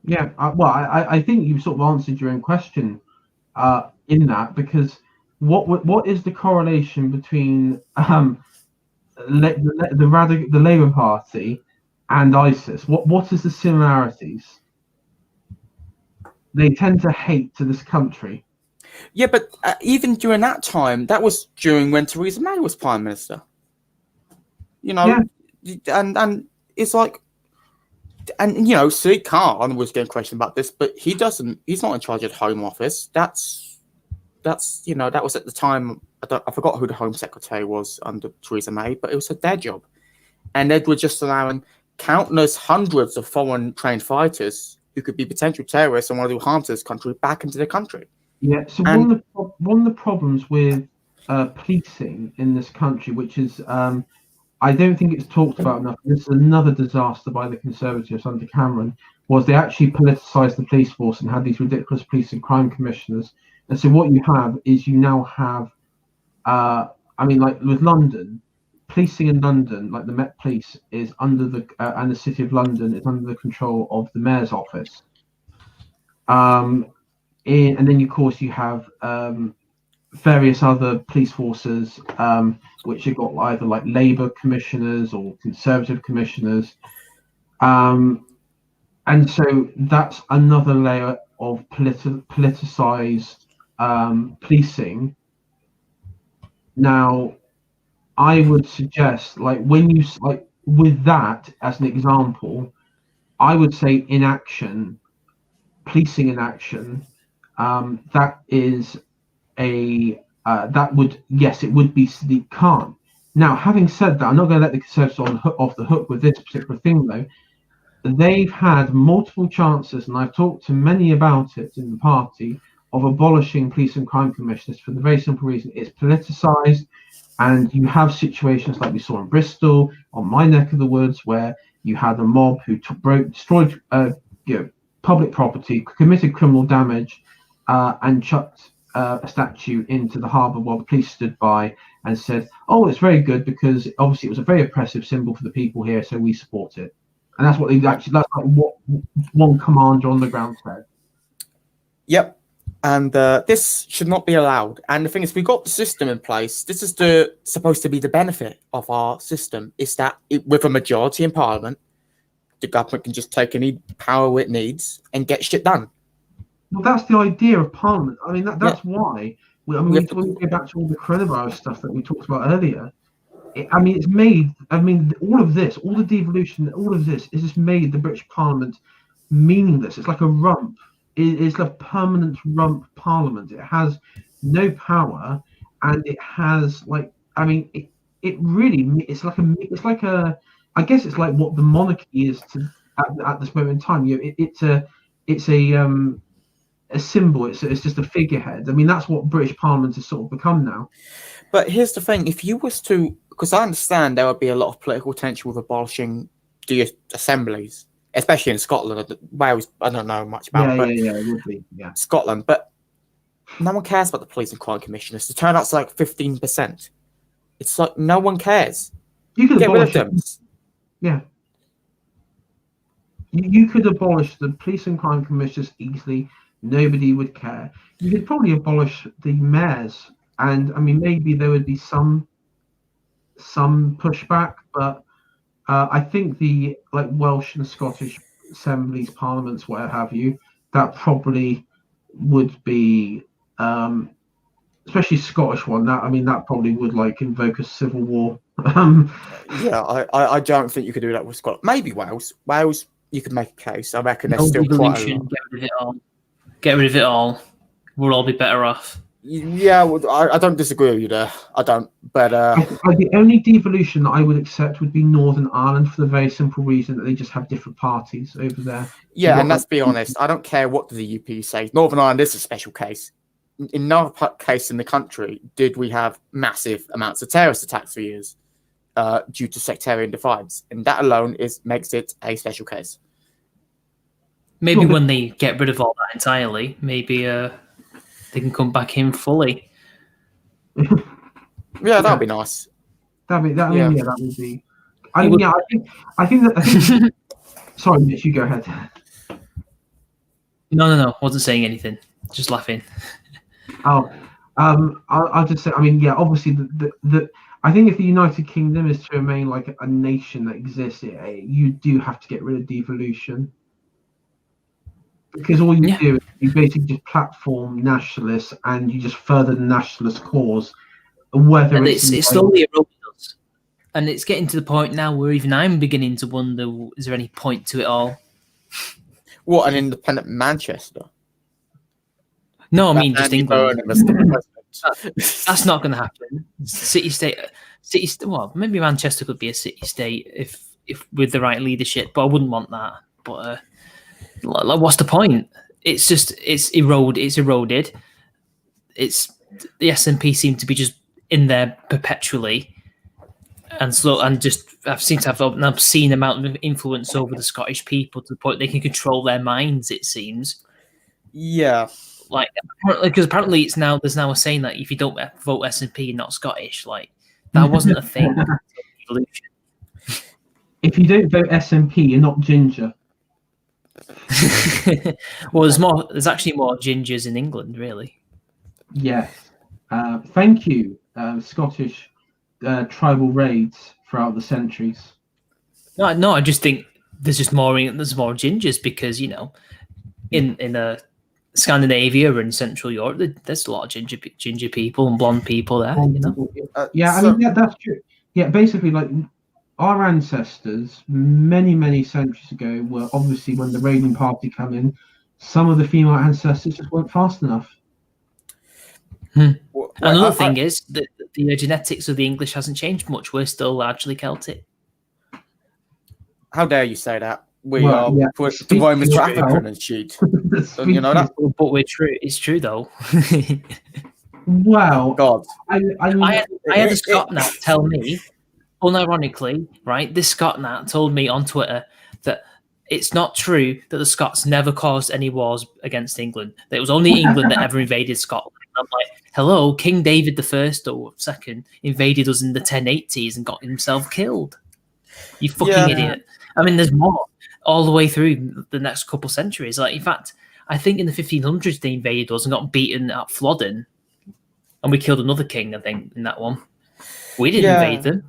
Yeah, I think you've sort of answered your own question in that, because what is the correlation between the Labour Party and ISIS? What is the similarities? They tend to hate to this country. Yeah, but even during that time, that was during when Theresa May was Prime Minister. You know, and it's like, and you know, Sadiq Khan was getting questioned about this, but he's not in charge of the Home Office. That's you know, that was at the time. I forgot who the Home Secretary was under Theresa May, but it was their job, and they were just allowing countless hundreds of foreign trained fighters who could be potential terrorists and want to do harm to this country back into the country. Yeah. So one of the problems with policing in this country, which is I don't think it's talked about enough. This is another disaster by the Conservatives under Cameron. Was they actually politicised the police force and had these ridiculous police and crime commissioners. And so what you have is you now have, I mean, like with London, policing in London, like the Met Police is under the and the City of London is under the control of the Mayor's office. And then of course you have various other police forces, which have got either like Labour commissioners or Conservative commissioners, and so that's another layer of politicised policing. Now, I would suggest, like, when you like with that as an example, I would say inaction, policing inaction, that is a that would, yes, it would be Sadiq Khan. Now, having said that, I'm not going to let the Conservatives off the hook with this particular thing, though. They've had multiple chances, and I've talked to many about it in the party, of abolishing police and crime commissioners for the very simple reason it's politicised, and you have situations like we saw in Bristol, on my neck of the woods, where you had a mob who destroyed public property, committed criminal damage, and chucked a statue into the harbour while the police stood by and said, "Oh, it's very good because obviously it was a very oppressive symbol for the people here, so we support it." And that's what they actually, that's like what one commander on the ground said. Yep. And this should not be allowed. And the thing is, we've got the system in place. This is supposed to be the benefit of our system, is that with a majority in Parliament, the government can just take any power it needs and get shit done. Well, that's the idea of Parliament. I mean, that's why. We go back to all the coronavirus stuff that we talked about earlier. It's made. I mean, all of this, all the devolution, all of this is just made the British Parliament meaningless. It's like a rump. It's a permanent rump Parliament. It has no power, and it has like. I mean, it really. It's like a. I guess it's like what the monarchy is at this moment in time. It's a symbol. It's just a figurehead. I mean, that's what British Parliament has sort of become now. But here's the thing: if you was to because I understand there would be a lot of political tension with abolishing the assemblies, especially in Scotland. Wales, I don't know much about, but yeah, it would be, yeah. Scotland, but no one cares about the police and crime commissioners. The turnout's like 15%. It's like no one cares. You could Get rid of abolish them. Yeah. You could abolish the police and crime commissioners easily. Nobody would care. You could probably abolish the mayors, and I mean maybe there would be some pushback, but I think the like Welsh and Scottish assemblies, parliaments, whatever have you, that probably would be, especially Scottish one. That probably would like invoke a civil war. Yeah, I don't think you could do that with Scotland. Maybe Wales. Wales, you could make a case. I reckon there's still quite a lot. Get rid of it all. Get rid of it all. We'll all be better off. Yeah, well, I don't disagree with you there. I don't. But the only devolution that I would accept would be Northern Ireland, for the very simple reason that they just have different parties over there. Yeah, and let's be honest. I don't care what the UP say. Northern Ireland is a special case. In no case in the country did we have massive amounts of terrorist attacks for years due to sectarian divides, and that alone makes it a special case. Maybe when they get rid of all that entirely, maybe they can come back in fully. Yeah, that'd be nice. That would be. I think that. Sorry, Mitch, you go ahead. No, wasn't saying anything. Just laughing. Oh, I'll just say. I mean, yeah, obviously, I think if the United Kingdom is to remain like a nation that exists, you do have to get rid of devolution. Because all you do is you basically just platform nationalists and you just further the nationalist cause. Whether it's slowly eroding us. And it's getting to the point now where even I'm beginning to wonder, is there any point to it all? What, an independent Manchester? No, I mean just England. That's not going to happen. City-state. Well, maybe Manchester could be a city-state if with the right leadership, but I wouldn't want that. But what's the point? It's eroded. It's the SNP seem to be just in there perpetually, and just I've seen to have an obscene amount of influence over the Scottish people to the point they can control their minds. It seems. Yeah. Like, because apparently there's now a saying that if you don't vote SNP, you're not Scottish. Like, that wasn't a thing. If you don't vote SNP, you're not ginger. Well, there's actually more gingers in England, really. Yes. Thank you, Scottish tribal raids throughout the centuries. No, I just think there's more gingers because, in Scandinavia and Central Europe, there's a lot of ginger people and blonde people there. That's true. Yeah, basically, like our ancestors, many, many centuries ago, were obviously when the raiding party come in, some of the female ancestors just weren't fast enough. Another thing is that the genetics of the English hasn't changed much. We're still largely Celtic. How dare you say that? We are the Romans for African and shit. You know that? But we're true. It's true, though. Wow. God. I had a Scot Nat tell me, unironically, right? This Scot Nat told me on Twitter that it's not true that the Scots never caused any wars against England. That it was only England that ever invaded Scotland. I'm like, hello, King David I or II invaded us in the 1080s and got himself killed. You fucking idiot. I mean, there's more all the way through the next couple centuries. Like, in fact, I think in the 1500s they invaded us and got beaten at Flodden, and we killed another king. I think in that one, we didn't invade them.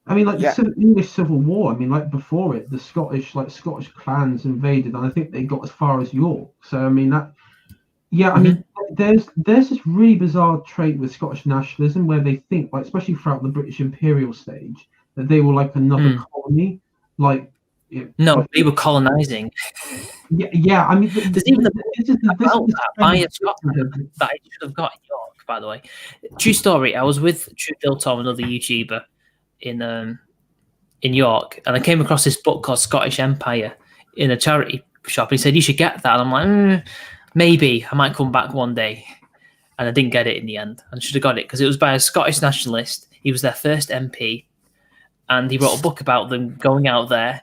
I mean, like the English Civil War. I mean, like before it, the Scottish clans invaded, and I think they got as far as York. So I mean that. Yeah, I mean, there's this really bizarre trait with Scottish nationalism where they think, like, especially throughout the British imperial stage, that they were like another colony. Like, they were colonizing. Yeah. I mean, there's even by a Scotland that I should have got in York. By the way, true story. I was with True Tom, another YouTuber, in York, and I came across this book called Scottish Empire in a charity shop. He said you should get that, and I'm like, maybe I might come back one day. and I didn't get it in the end. I should have got it because it was by a Scottish nationalist. He was their first MP, and he wrote a book about them going out there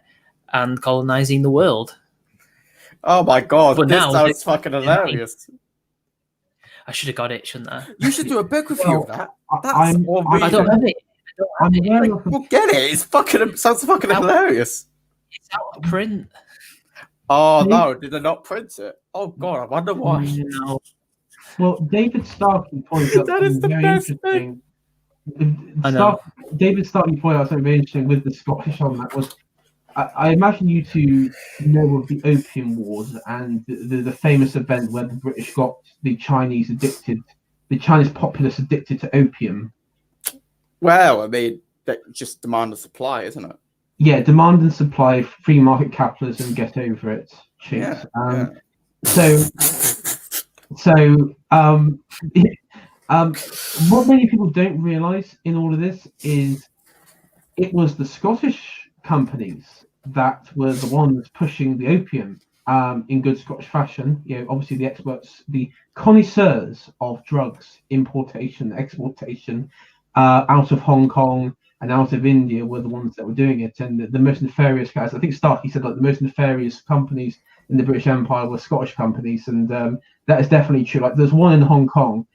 and colonising the world. Oh my god, But this now sounds fucking hilarious. I should have got it, shouldn't I? You should do a book review of that. That's I'm- all I don't reading. have it. I'm aware Like, of we'll get it. It's fucking sounds fucking hilarious. It's out of print. Oh no, did they not print it? Oh god, I wonder why. No. Well, David Starkey points out That is something the very best interesting. I know. David Starkey pointed out something very interesting with the Scottish on that was, I imagine you two know of the Opium Wars and the famous event where the British got the Chinese populace addicted to opium. Well, I mean, that just demand and supply, isn't it? Yeah, demand and supply, free market capitalism, get over it. Cheats. What many people don't realise in all of this is it was the Scottish companies that were the ones pushing the opium in good Scottish fashion. You know, obviously the experts, the connoisseurs of drugs importation, exportation out of Hong Kong and out of India were the ones that were doing it. And the most nefarious guys, I think Starkey said, like the most nefarious companies in the British Empire were Scottish companies, and that is definitely true. Like there's one in Hong Kong.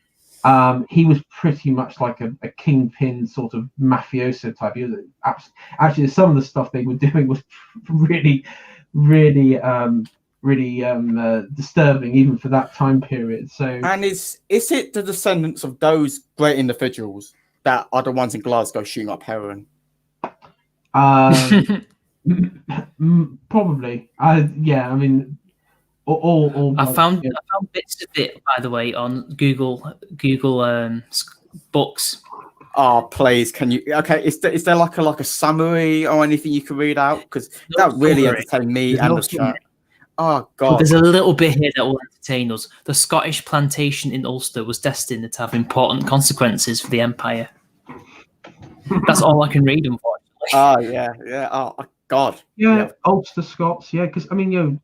He was pretty much like a kingpin sort of mafioso type. He was actually some of the stuff they were doing was really, really, disturbing even for that time period. So, And is it the descendants of those great individuals that are the ones in Glasgow shooting up heroin? probably. Yeah, I mean, all I found bits of it, by the way, on Google books. Oh, please, can you? Okay, is there like a summary or anything you can read out? Because that really entertained me There's and no the chat. summary. Oh But god, there's a little bit here that will entertain us. The Scottish plantation in Ulster was destined to have important consequences for the empire. That's all I can read, unfortunately. oh yeah. Oh god, Yeah, Ulster Scots. Yeah, because I mean,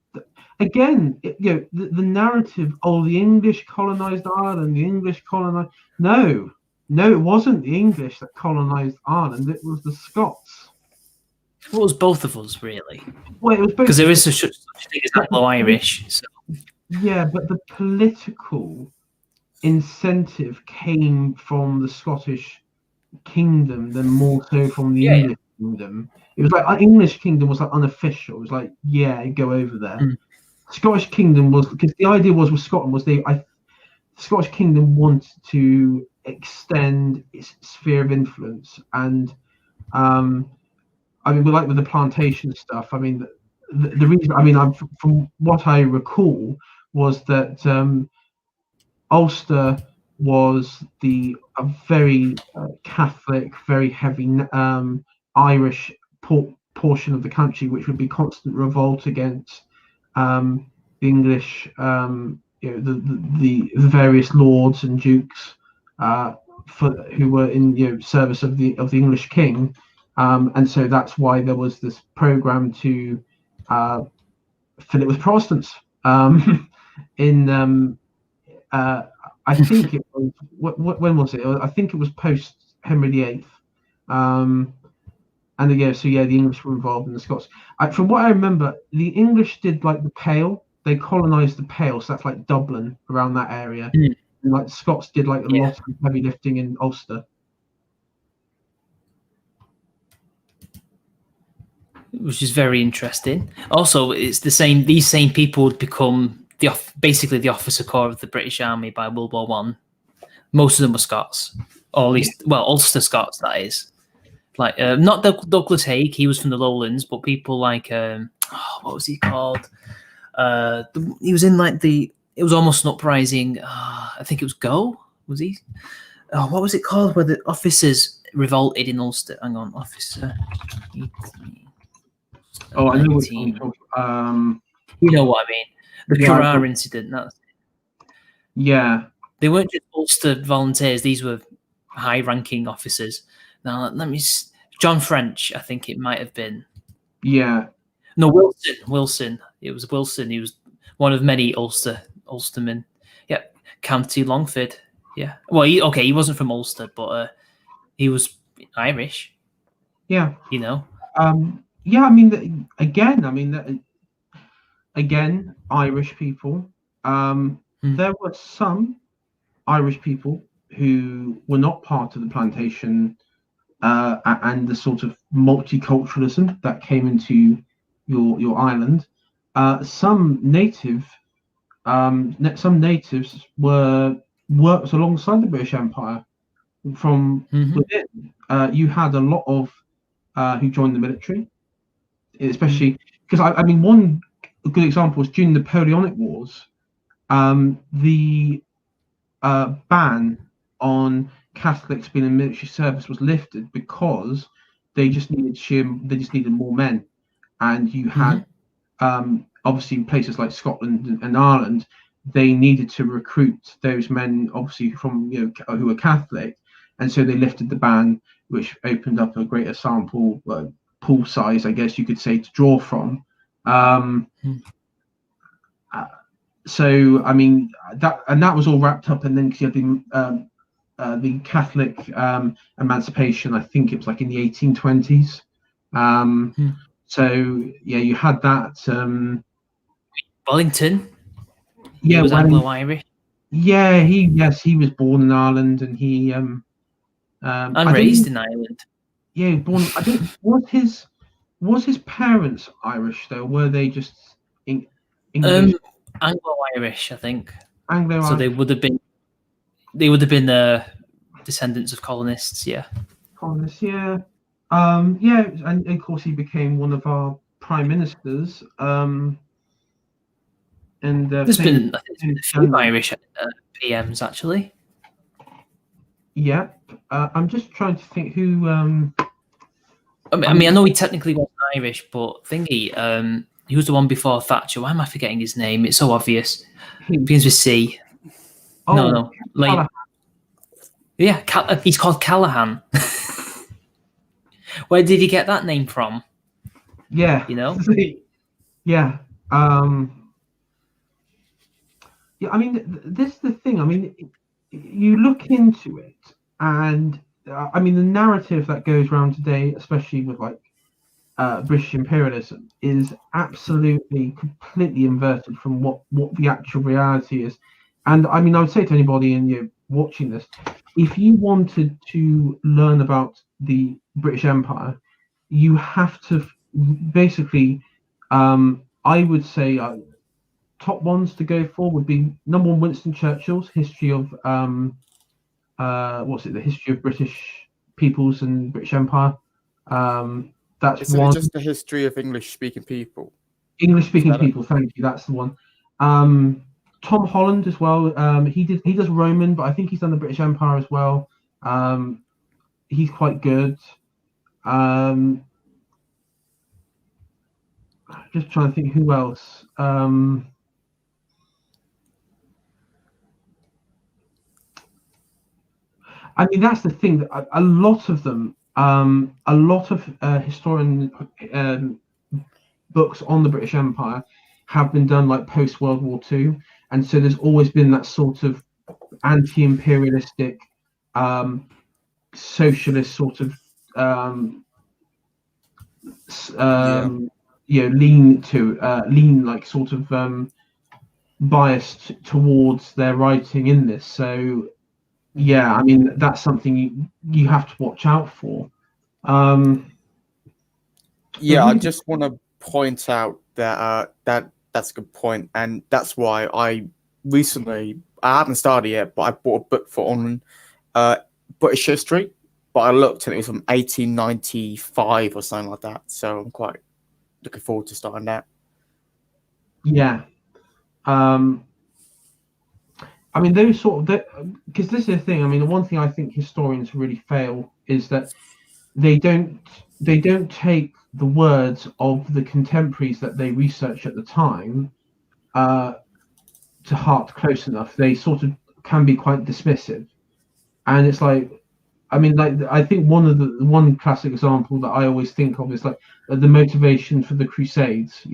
again, the narrative. Oh, the English colonized Ireland. The English colonized. No, it wasn't the English that colonized Ireland. It was the Scots. Well, it was both of us, really. Well, it was both because there is such a thing as Anglo-Irish. So. Yeah, but the political incentive came from the Scottish kingdom than more so from the English kingdom. It was like English kingdom was like unofficial. It was like, yeah, go over there. Scottish kingdom was, because the idea was with Scotland was the Scottish kingdom wanted to extend its sphere of influence, and I mean, like with the plantation stuff. I mean, the reason, I mean, from what I recall was that Ulster was a very Catholic, very heavy Irish portion of the country, which would be constant revolt against the English, the various lords and dukes who were in service of the English king, and so that's why there was this program to fill it with Protestants. I think it was when was it? I think it was post Henry VIII. And yeah, so yeah, the English were involved in the Scots. From what I remember, the English did like the Pale. They colonized the Pale, so that's like Dublin, around that area. And like the Scots did like a lot of heavy lifting in Ulster. Which is very interesting. Also, it's the same. These same people would become basically the officer corps of the British Army by World War One. Most of them were Scots, or at least, well, Ulster Scots. That is. Like not Douglas Haig, he was from the Lowlands, but people like what was he called? He was in like it was almost an uprising. I think it was Go. Was he? Oh, what was it called? Where the officers revolted in Ulster. Hang on, officer. Oh, I know. You know what I mean? The Carrara incident. That's it. Yeah, they weren't just Ulster volunteers; these were high-ranking officers. Now, let me. John French, I think it might have been. Yeah. No, Wilson. It was Wilson. He was one of many Ulstermen. Yep. County Longford. Yeah. Well, he wasn't from Ulster, but he was Irish. Yeah. You know. Yeah. I mean, again, Irish people. There were some Irish people who were not part of the plantation and the sort of multiculturalism that came into your island. Some natives worked alongside the British Empire from within. You had a lot of who joined the military, especially because I mean one good example was during the Napoleonic Wars. The ban on Catholics being in military service was lifted because they just needed more men, and you had obviously in places like Scotland and Ireland, they needed to recruit those men obviously from who were Catholic, and so they lifted the ban, which opened up a greater sample pool size, I guess you could say, to draw from. So I mean that was all wrapped up, and then because you had the Catholic emancipation, I think it was like in the 1820s. So yeah, you had that. Wellington. Yeah, he was Anglo-Irish. Yeah, he was born in Ireland, and he and raised in Ireland. Yeah, born. I think was his parents Irish though? Were they just English? Anglo-Irish, I think. Anglo-Irish. So they would have been the descendants of colonists. Yeah. Colonists, yeah. Yeah, and of course he became one of our prime ministers. And there's been a few Irish PMs actually. Yeah, I'm just trying to think who. I mean, I know he technically wasn't Irish, but he was the one before Thatcher. Why am I forgetting his name? It's so obvious. It begins with C. Oh, no, like Callahan. He's called Callahan. Where did he get that name from? Yeah, yeah. Yeah, I mean, this is the thing. I mean, you look into it, and I mean, the narrative that goes around today, especially with like British imperialism, is absolutely completely inverted from what the actual reality is. And I mean, I would say to anybody in you watching this, if you wanted to learn about the British Empire, you have to basically, I would say. Top ones to go for would be number one, Winston Churchill's history of the history of British peoples and British Empire. That's Isn't one. it just the history of English-speaking people? English-speaking people, thank you. That's the one. Tom Holland as well. He does Roman, but I think he's done the British Empire as well. He's quite good. Just trying to think who else. I mean, that's the thing. That a lot of them, a lot of historian books on the British Empire have been done like post World War II, and so there's always been that sort of anti-imperialistic, socialist sort of, lean like sort of biased towards their writing in this. So. Yeah, I mean that's something you have to watch out for. Yeah, I just want to point out that that's a good point, and that's why I haven't started yet, but I bought a book on British history, but I looked and it was from 1895 or something like that. So I'm quite looking forward to starting that. Yeah. I mean, those sort of because this is the thing. I mean, the one thing I think historians really fail is that they don't take the words of the contemporaries that they research at the time to heart close enough. They sort of can be quite dismissive, and it's like, I mean, like I think one classic example that I always think of is like the motivation for the Crusades,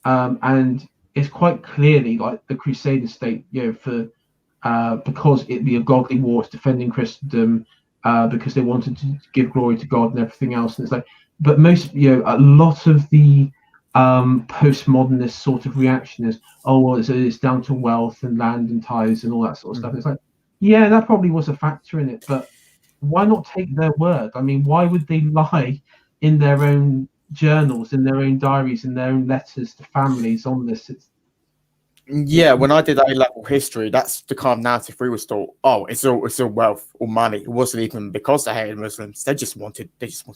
and it's quite clearly like the Crusader state, for because it'd be a godly war, it's defending Christendom, because they wanted to give glory to God and everything else. And it's like, but most, a lot of the postmodernist sort of reaction is, oh, well, it's down to wealth and land and ties and all that sort of stuff. It's like, yeah, that probably was a factor in it, but why not take their word? I mean, why would they lie in their own journals, in their own diaries, in their own letters to families on this? When I did A-level history, that's the kind of narrative we was taught. Oh, it's all wealth or money. It wasn't even because they hated Muslims. They just wanted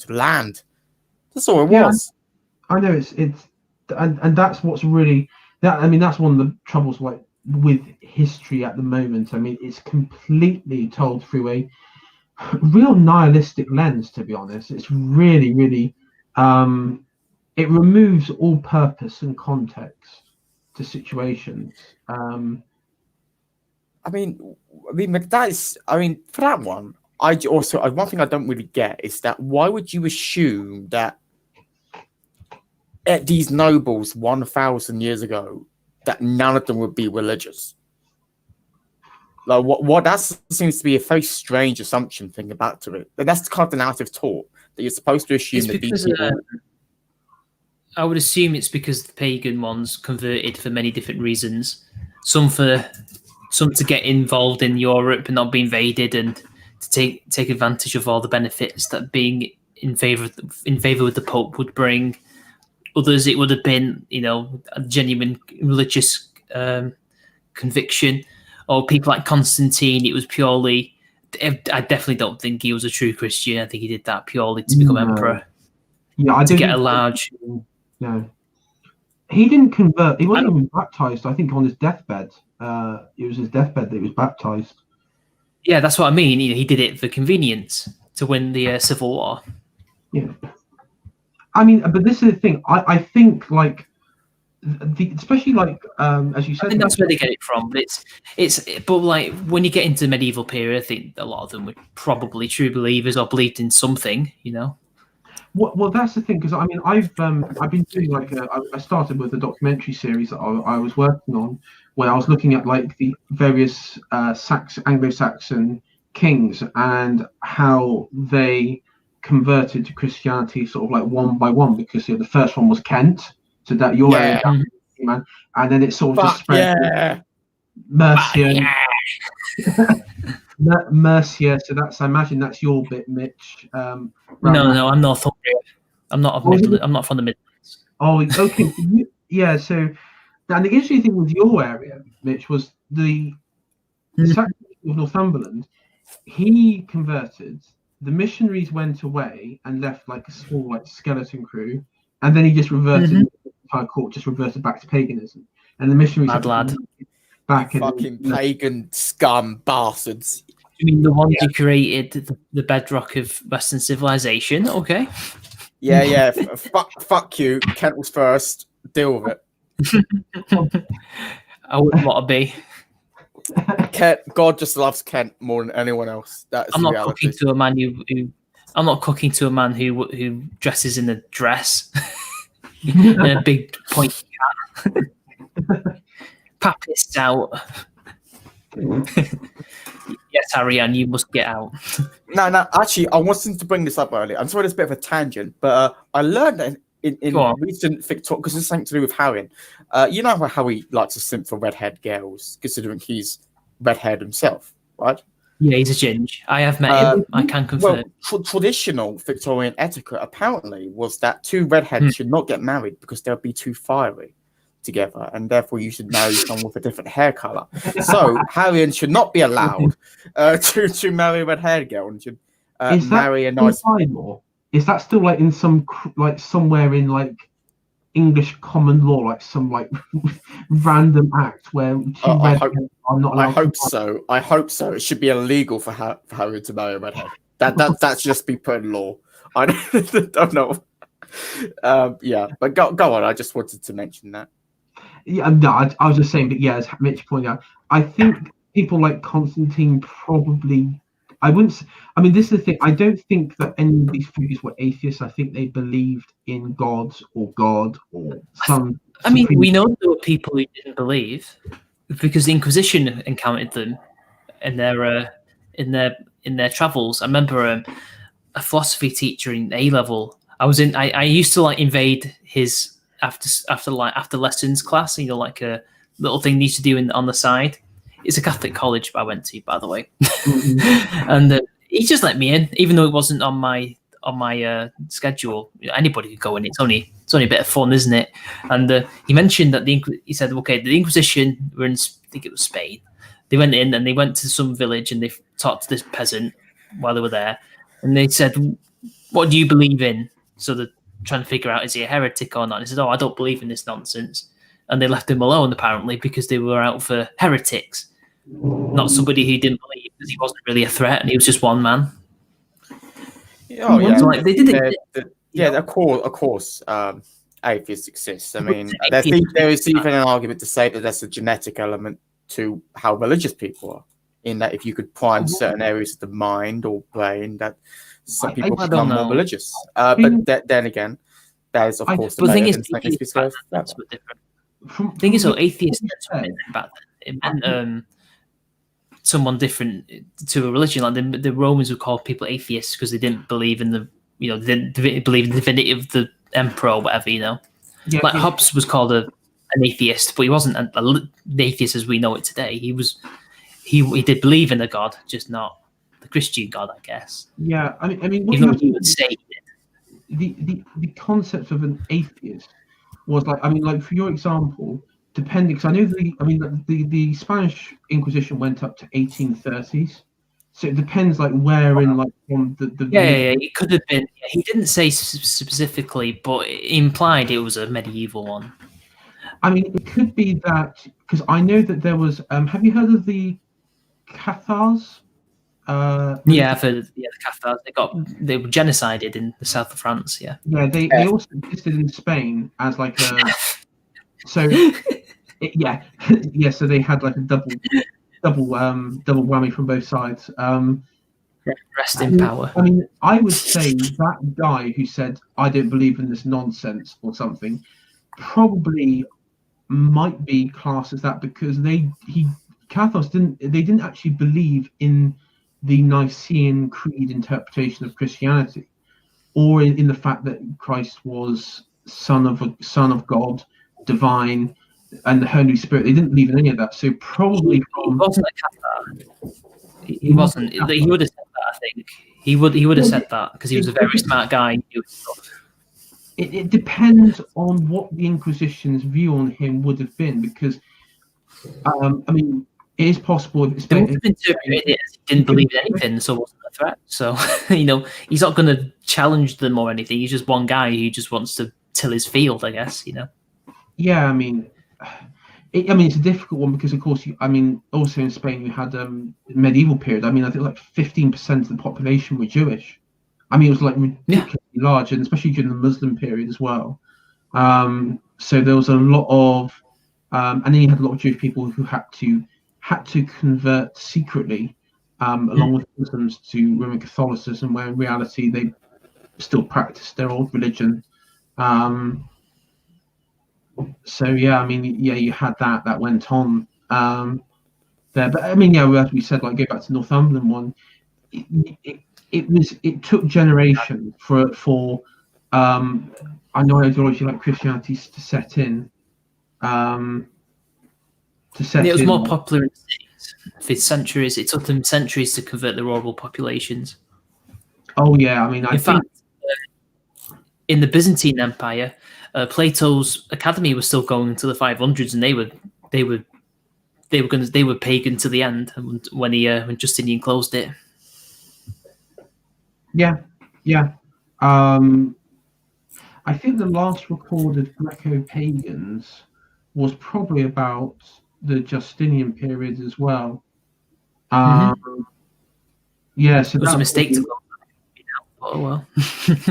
land. That's all it was. I know it's and that's what's really that. I mean, that's one of the troubles with history at the moment. I mean, it's completely told through a real nihilistic lens. To be honest, it's really, really it removes all purpose and context to situations. I mean, that is. I mean, for that one, one thing I don't really get is that why would you assume that these nobles 1,000 years ago that none of them would be religious? Like what that seems to be a very strange assumption thing about to it. But that's kind of the narrative taught that you're supposed to assume that these people. I would assume it's because the pagan ones converted for many different reasons. Some to get involved in Europe and not be invaded, and to take advantage of all the benefits that being in favor with the Pope would bring. Others, it would have been, a genuine religious conviction. Or people like Constantine, it was purely. I definitely don't think he was a true Christian. I think he did that purely to become emperor. Yeah, to get a large. No, he didn't convert. He wasn't even baptized. I think on his deathbed. It was his deathbed that he was baptized. Yeah, that's what I mean. He did it for convenience to win the Civil War. Yeah, I mean, but this is the thing. I think especially as you said, I think that's where they get it from. But but like when you get into the medieval period, I think a lot of them were probably true believers or believed in something. Well, that's the thing, because I mean, I've been doing I started with a documentary series that I was working on, where I was looking at the various Anglo-Saxon kings and how they converted to Christianity sort of one by one, because the first one was Kent, so that your area, man, and then it sort of just spread. Mercia. Mercia, so I imagine that's your bit, Mitch. No, I'm Northumbria. I'm not from the Midlands. Oh, okay. Yeah, so and the interesting thing with your area, Mitch, was the Saxon of Northumberland. He converted. The missionaries went away and left a small skeleton crew, and then he just reverted. The entire court just reverted back to paganism, and the missionaries back in fucking pagan scum bastards. You mean the ones who created the bedrock of Western civilization? Okay. Yeah. Fuck you. Kent was first. Deal with it. I wouldn't want to be. Kent, God just loves Kent more than anyone else. That's I'm not cooking to a man I'm not cooking to a man who dresses in a dress and a big pointy hat. Papists out. Yes, Ariane, you must get out. No, actually, I wanted to bring this up earlier. I'm sorry, it's a bit of a tangent, but I learned that in recent Victoria, because it's something to do with Harry. You know how he likes to simp for redhead girls, considering he's redhead himself, right? Yeah, he's a ginge. I have met him. I can confirm. Well, traditional Victorian etiquette apparently was that two redheads should not get married because they'll be too fiery together, and therefore you should marry someone with a different hair color. So Harrian should not be allowed to marry a red-haired girl and should marry a nice. Is that still in some somewhere in English common law, some random act where I hope so. I hope so. It should be illegal for Harry to marry a redhead. That's just be put in law. I don't know. But go on. I just wanted to mention that. Yeah, no, I was just saying, but yeah, as Mitch pointed out, I think people like Constantine probably. I wouldn't. I mean, this is the thing. I don't think that any of these figures were atheists. I think they believed in God or some. I mean, we know there were people who didn't believe because the Inquisition encountered them. in their travels. I remember a philosophy teacher in A level. I used to like invade his after lessons class. You know, like a little thing they used to do on the side. It's a Catholic college I went to, by the way, and he just let me in, even though it wasn't on my schedule. Anybody could go in. It's only a bit of fun, isn't it? And he mentioned that he said, okay, the Inquisition were in, I think it was Spain. They went in and they went to some village and they talked to this peasant while they were there, and they said, "What do you believe in?" So they're trying to figure out, is he a heretic or not? And he said, "Oh, I don't believe in this nonsense." And they left him alone, apparently, because they were out for heretics, not somebody who didn't believe, because he wasn't really a threat and he was just one man. Oh yeah, So, like, they did it. Of course. Atheists exist. I mean, there is even an argument to say that there's a genetic element to how religious people are, in that if you could prime certain areas of the mind or brain, that some people become more religious. But then again, that is of course the thing is, that's different. The thing is, so atheists back then, it meant someone different to a religion. Like the Romans would call people atheists because they didn't believe in they didn't believe in the divinity of the emperor or whatever. Hobbes was called an atheist, but he wasn't an atheist as we know it today. He did believe in a god, just not the Christian god, I guess. Yeah, I mean, even though he would say the concept of an atheist was like for your example, depending, because I know the Spanish Inquisition went up to 1830s, so it depends like where in like from the it could have been. He didn't say specifically, but it implied it was a medieval one. I mean, it could be that, because I know that there was. Have you heard of the Cathars? I've heard of the Cathars. They were genocided in the south of France. Yeah. Yeah, they also existed in Spain as like a. So, so they had like a double whammy from both sides. Rest in power. I mean, I would say that guy who said, "I don't believe in this nonsense" or something, probably might be classed as that, because Cathars didn't actually believe in the Nicene Creed interpretation of Christianity, or in the fact that Christ was son of God, divine, and the Holy Spirit. They didn't believe in any of that. So probably he wasn't a Cathar. He wasn't. He would have said that. I think he would have said that because he was a very smart guy. It depends on what the Inquisition's view on him would have been, because I mean, it is possible if it's interpreted it as he didn't believe in anything, so wasn't a threat. So he's not going to challenge them or anything. He's just one guy who just wants to till his field, I guess. Yeah, I mean, it's a difficult one because, of course, also in Spain you had medieval period. I mean, I think like 15% of the population were Jewish. I mean, it was like ridiculously large, and especially during the Muslim period as well. So there was a lot of, and then you had a lot of Jewish people who had to convert secretly, along with Muslims, to Roman Catholicism, where in reality they still practiced their old religion. So yeah, I mean, you had that went on there, but I mean, as we said, like go back to Northumberland one, it took generations for I know ideology like Christianity to set in. It was more popular in the cities for centuries. It took them centuries to convert the rural populations. Oh yeah, I mean, in fact, in the Byzantine Empire, Plato's academy was still going until the 500s, and they were pagan to the end when Justinian closed it. Yeah. I think the last recorded Greco-pagans was probably about the Justinian period as well. Yeah, so it was a mistake to go. Oh well. This is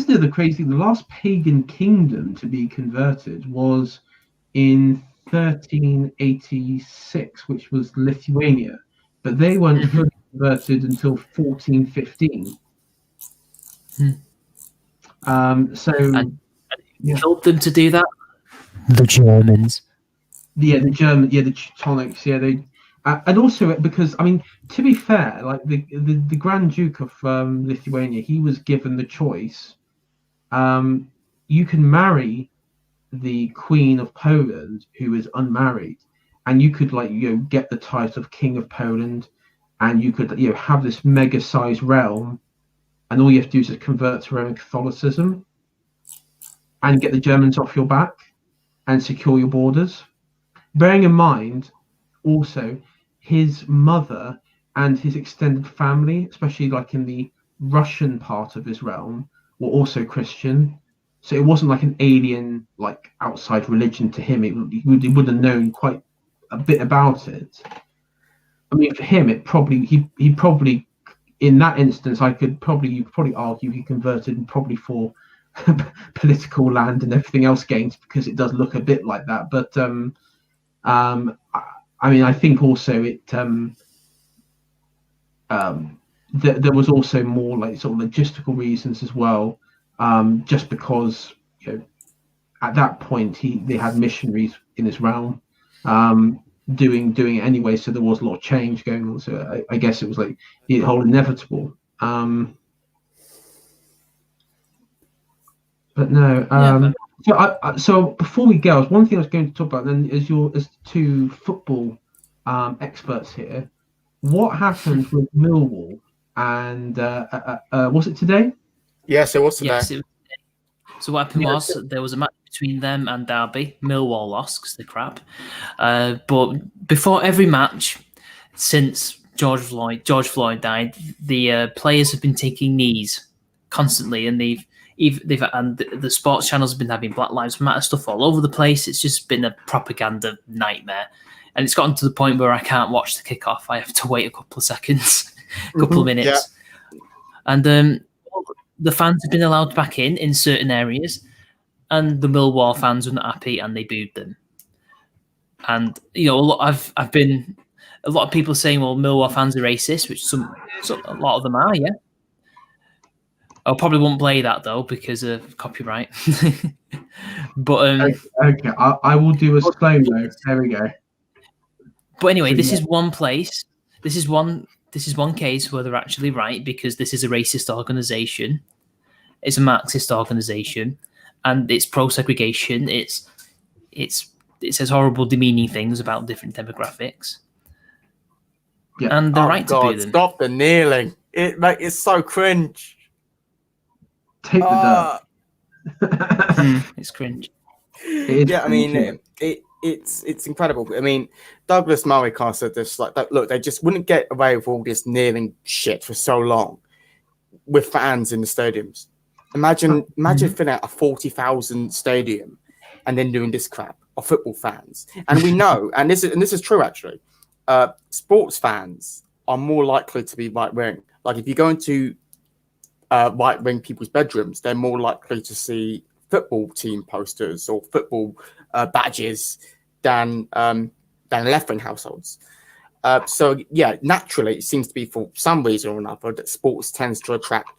the crazy thing. The last pagan kingdom to be converted was in 1386, which was Lithuania, but they weren't fully converted until 1415. Told them to do that. The Germans. the German, the Teutonics, they, and also because I mean, to be fair, like the Grand Duke of Lithuania, he was given the choice. You can marry the Queen of Poland, who is unmarried, and you could get the title of King of Poland, and you could have this mega-sized realm, and all you have to do is just convert to Roman Catholicism, and get the Germans off your back, and secure your borders. Bearing in mind, also, his mother and his extended family, especially like in the Russian part of his realm, were also Christian. So it wasn't like an alien, like outside religion to him. He would have known quite a bit about it. I mean, for him, he probably in that instance, you could probably argue he converted probably for political land and everything else gained, because it does look a bit like that. But I mean, I think also it there was also more like sort of logistical reasons as well, just because at that point they had missionaries in his realm doing it anyway, so there was a lot of change going on. So I guess it was like the whole inevitable. But no. So before we go, one thing I was going to talk about then is as two football experts here. What happened with Millwall and was it today? Yes, it was today. Yes, so what happened was there was a match between them and Derby. Millwall lost because they're crap. But before every match, since George Floyd died, the players have been taking knees constantly, and the sports channels have been having Black Lives Matter stuff all over the place. It's just been a propaganda nightmare. And it's gotten to the point where I can't watch the kickoff. I have to wait a couple of seconds, a couple of minutes. Yeah. And the fans have been allowed back in certain areas, and the Millwall fans were not happy and they booed them. And I've been a lot of people saying, well, Millwall fans are racist, which a lot of them are, yeah. I probably won't play that though because of copyright. But okay, I will do a slow mo. There we go. But anyway, this is one place. This is one case where they're actually right, because this is a racist organization. It's a Marxist organization, and it's pro-segregation. It says horrible, demeaning things about different demographics. Yeah. And they're right to boo them. Stop the kneeling! It's so cringe. Take the dirt. It's cringe. I mean, it's incredible. I mean, Douglas Murray kind of said this, like, look, they just wouldn't get away with all this kneeling shit for so long with fans in the stadiums. Imagine filling out a 40,000 stadium and then doing this crap of football fans. And we know, and this is true actually, sports fans are more likely to be right-wing. Like if you go into right-wing people's bedrooms, they're more likely to see football team posters or football badges than left-wing households. So yeah, naturally, it seems to be for some reason or another that sports tends to attract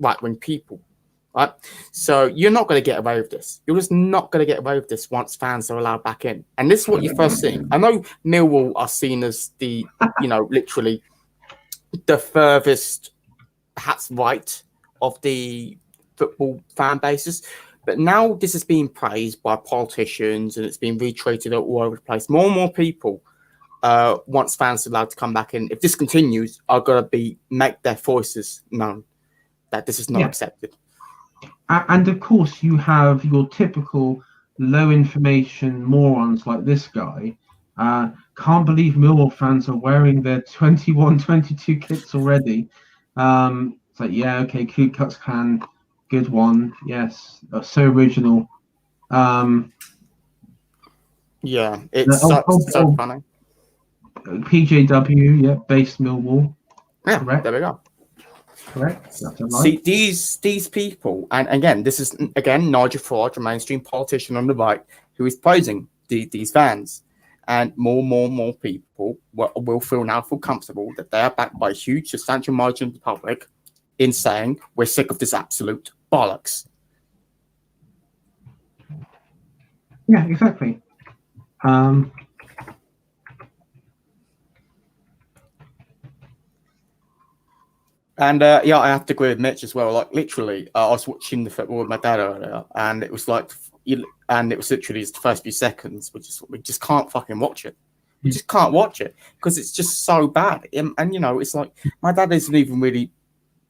right-wing people, right? So you're not going to get away with this. You're just not going to get away with this once fans are allowed back in. And this is what you're first seeing. I know Millwall are seen as the, literally the furthest, perhaps right of the football fan bases. But now this is being praised by politicians and it's being retweeted all over the place. More and more people, once fans are allowed to come back in, if this continues, are going to make their voices known that this is not accepted. And of course, you have your typical low information morons like this guy. Can't believe Millwall fans are wearing their 21-22 kits already. It's like, yeah, okay, Ku Klux Klan. Good one, yes. So original. Yeah, it's so funny. PJW, yeah, based Millwall. Yeah, correct. There we go. Correct. See, these people, and again, this is Nigel Farage, a mainstream politician on the right, who is praising these fans, and more people will feel comfortable that they are backed by a huge, substantial margin of the public in saying we're sick of this absolute bollocks. Yeah, exactly. And yeah, I have to agree with Mitch as well. Like literally, I was watching the football with my dad earlier, and it was like, and it was literally the first few seconds. We just can't fucking watch it. We just can't watch it because it's just so bad. And you know, it's like my dad isn't even really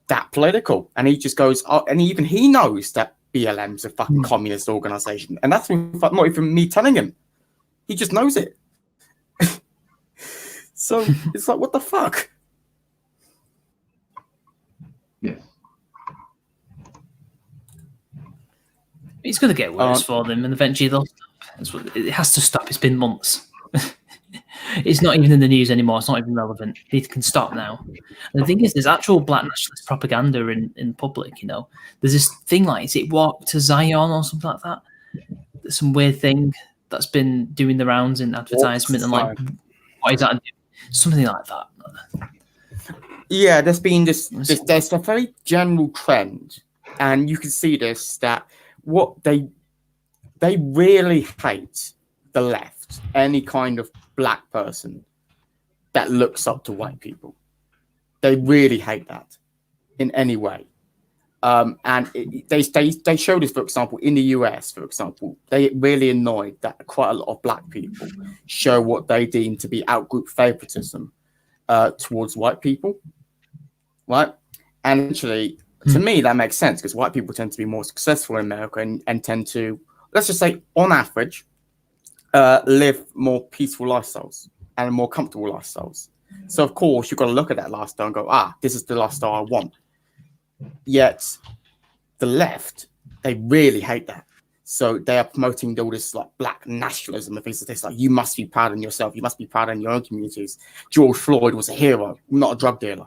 that political, and he just goes, oh, and even he knows that BLM's a fucking communist organization, and that's not even me telling him. He just knows it. So it's like, what the fuck? Yes. It's going to get worse for them, and eventually they'll stop. It has to stop. It's been months. It's not even in the news anymore. It's not even relevant. It can stop now. And the thing is, there's actual black nationalist propaganda in public. You know, there's this thing like, is it Walk to Zion or something like that? There's some weird thing that's been doing the rounds in advertisement, and like, what is that? Something like that. Yeah, there's been there's a very general trend, and you can see this, that what they really hate the left, any kind of black person that looks up to white people. They really hate that in any way. And they show this, for example, in the US, for example, they really annoyed that quite a lot of black people show what they deem to be outgroup favoritism towards white people, right? And actually, to me, that makes sense because white people tend to be more successful in America and tend to, let's just say, on average, live more peaceful lifestyles and more comfortable lifestyles. So, of course, you've got to look at that lifestyle and go, this is the lifestyle I want. Yet, the left, they really hate that. So they are promoting all this like black nationalism and things like this. Like, you must be proud in yourself. You must be proud in your own communities. George Floyd was a hero, not a drug dealer.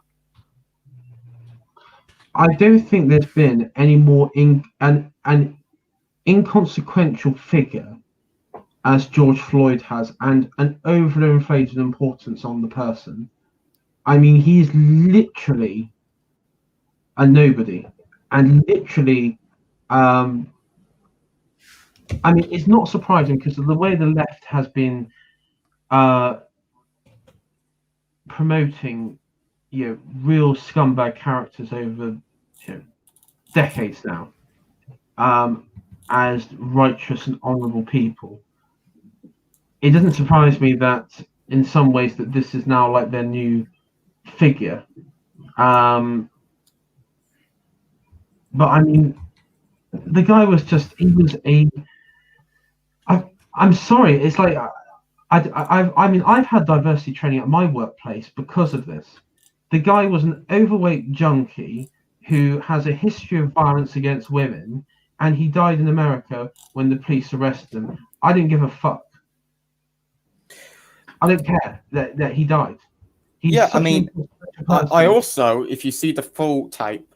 I don't think there's been any more an inconsequential figure as George Floyd has, and an overinflated importance on the person. I mean, he's literally a nobody, and literally, I mean, it's not surprising because of the way the left has been promoting, real scumbag characters over decades now, as righteous and honourable people. It doesn't surprise me that in some ways that this is now like their new figure. But I mean, the guy was I'm sorry, it's like I mean, I've had diversity training at my workplace because of this. The guy was an overweight junkie who has a history of violence against women, and he died in America when the police arrested him. I didn't give a fuck. I don't care that he died. I mean, I also, if you see the full tape,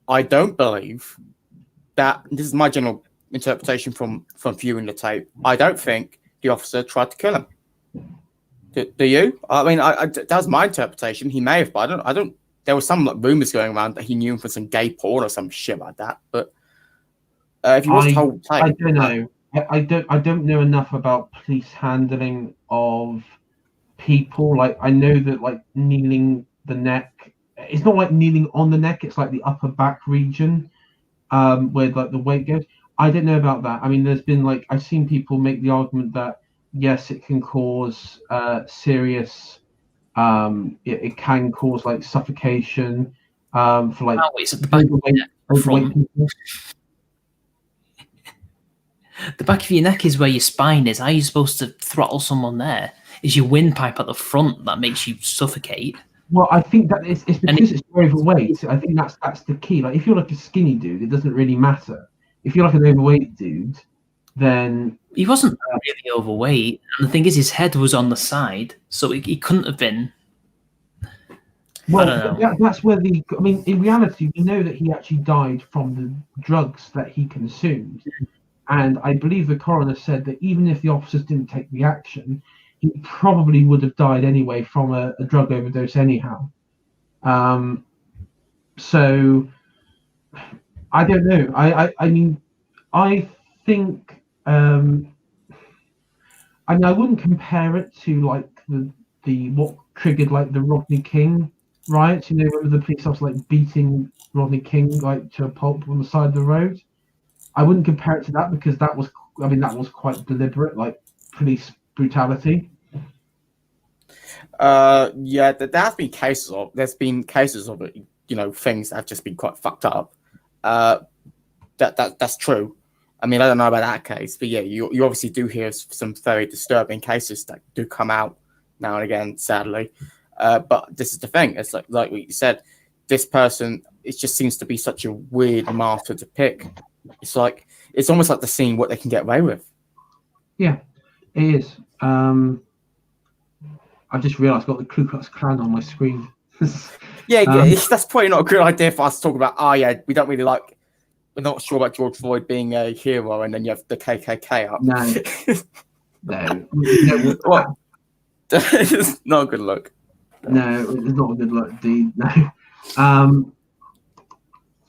I don't believe that, this is my general interpretation from viewing the tape, I don't think the officer tried to kill him. Do you? I mean, that's my interpretation. He may have, but I don't. There was some like rumors going around that he knew him for some gay porn or some shit like that. But if you watch the whole tape, I don't know. I don't know enough about police handling of people. Like, I know that like kneeling the neck, it's not like kneeling on the neck. It's like the upper back region, where like the weight goes. I don't know about that. I mean, there's been like, I've seen people make the argument that yes, it can cause serious. It can cause like suffocation for like overweight people. The back of your neck is where your spine is. How are you supposed to throttle someone there? Is your windpipe at the front that makes you suffocate? Well, I think that it's because it's overweight. I think that's the key. Like, if you're like a skinny dude, it doesn't really matter. If you're like an overweight dude, then he wasn't really overweight. And the thing is, his head was on the side, so he couldn't have been. Well, I don't know. That's where I mean, in reality, we know that he actually died from the drugs that he consumed. And I believe the coroner said that even if the officers didn't take the action, he probably would have died anyway from a drug overdose anyhow. So I don't know. I mean, I think I mean, I wouldn't compare it to like the what triggered like the Rodney King riots. You know, where the police officer like beating Rodney King like to a pulp on the side of the road. I wouldn't compare it to that because that was, I mean, that was quite deliberate, like police brutality. Yeah, there's been cases of it. You know, things that have just been quite fucked up. That's true. I mean, I don't know about that case, but yeah, you obviously do hear some very disturbing cases that do come out now and again, sadly. But this is the thing. It's like what you said. This person, it just seems to be such a weird master to pick. It's like it's almost like they're seeing what they can get away with. Yeah, it is. I just realised I've got the Ku Klux Klan on my screen. Yeah, that's probably not a good idea for us to talk about. Oh yeah, we're not sure about George Floyd being a hero, and then you have the KKK up. No, What? It's not a good look. No, it's not a good look, indeed. No.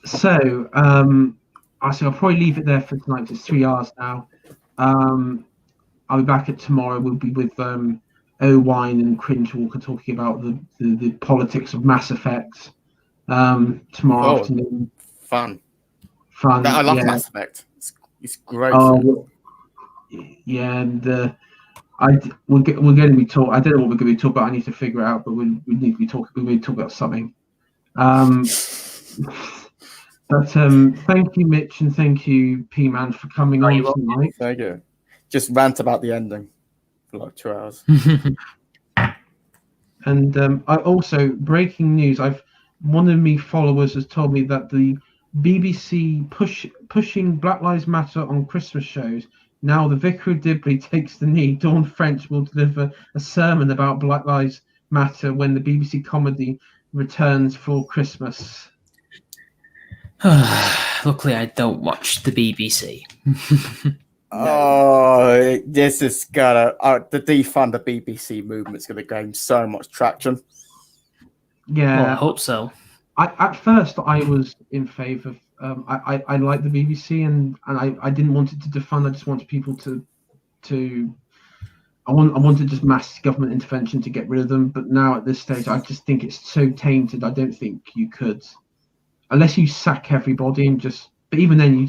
So I'll probably leave it there for tonight. It's 3 hours now. I'll be back at tomorrow. We'll be with Owine and Cringe Walker talking about the politics of Mass Effect tomorrow afternoon. Fun. I love Mass Effect. It's great. Yeah, and we're going to be talking. I don't know what we're going to be talking about. I need to figure it out, but we need to be talking. We're going to talk about something. But thank you, Mitch, and thank you, Pman, for coming on tonight. Thank you. Just rant about the ending for like 2 hours. And I also, breaking news. One of my followers has told me that the BBC pushing Black Lives Matter on Christmas shows. Now the Vicar of Dibley takes the knee. Dawn French will deliver a sermon about Black Lives Matter when the BBC comedy returns for Christmas. Luckily, I don't watch the BBC. Oh, this is the defund the BBC movement's gonna gain so much traction. Yeah, well, I hope so. At first, I was in favour of. I like the BBC, and I didn't want it to defund. I just wanted people to. I wanted just mass government intervention to get rid of them. But now at this stage, I just think it's so tainted. I don't think you could, unless you sack everybody and just. But even then,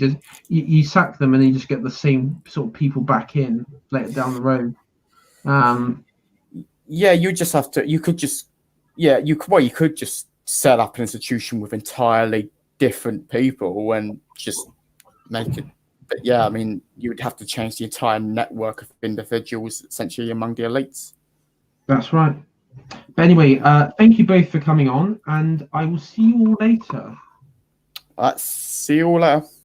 you sack them and then you just get the same sort of people back in later down the road. Yeah, you just have to. You could just. Yeah, you could just set up an institution with entirely different people and just make it. But yeah, I mean, you would have to change the entire network of individuals essentially among the elites. That's right. But anyway, thank you both for coming on, and I will see you all later. See you all later.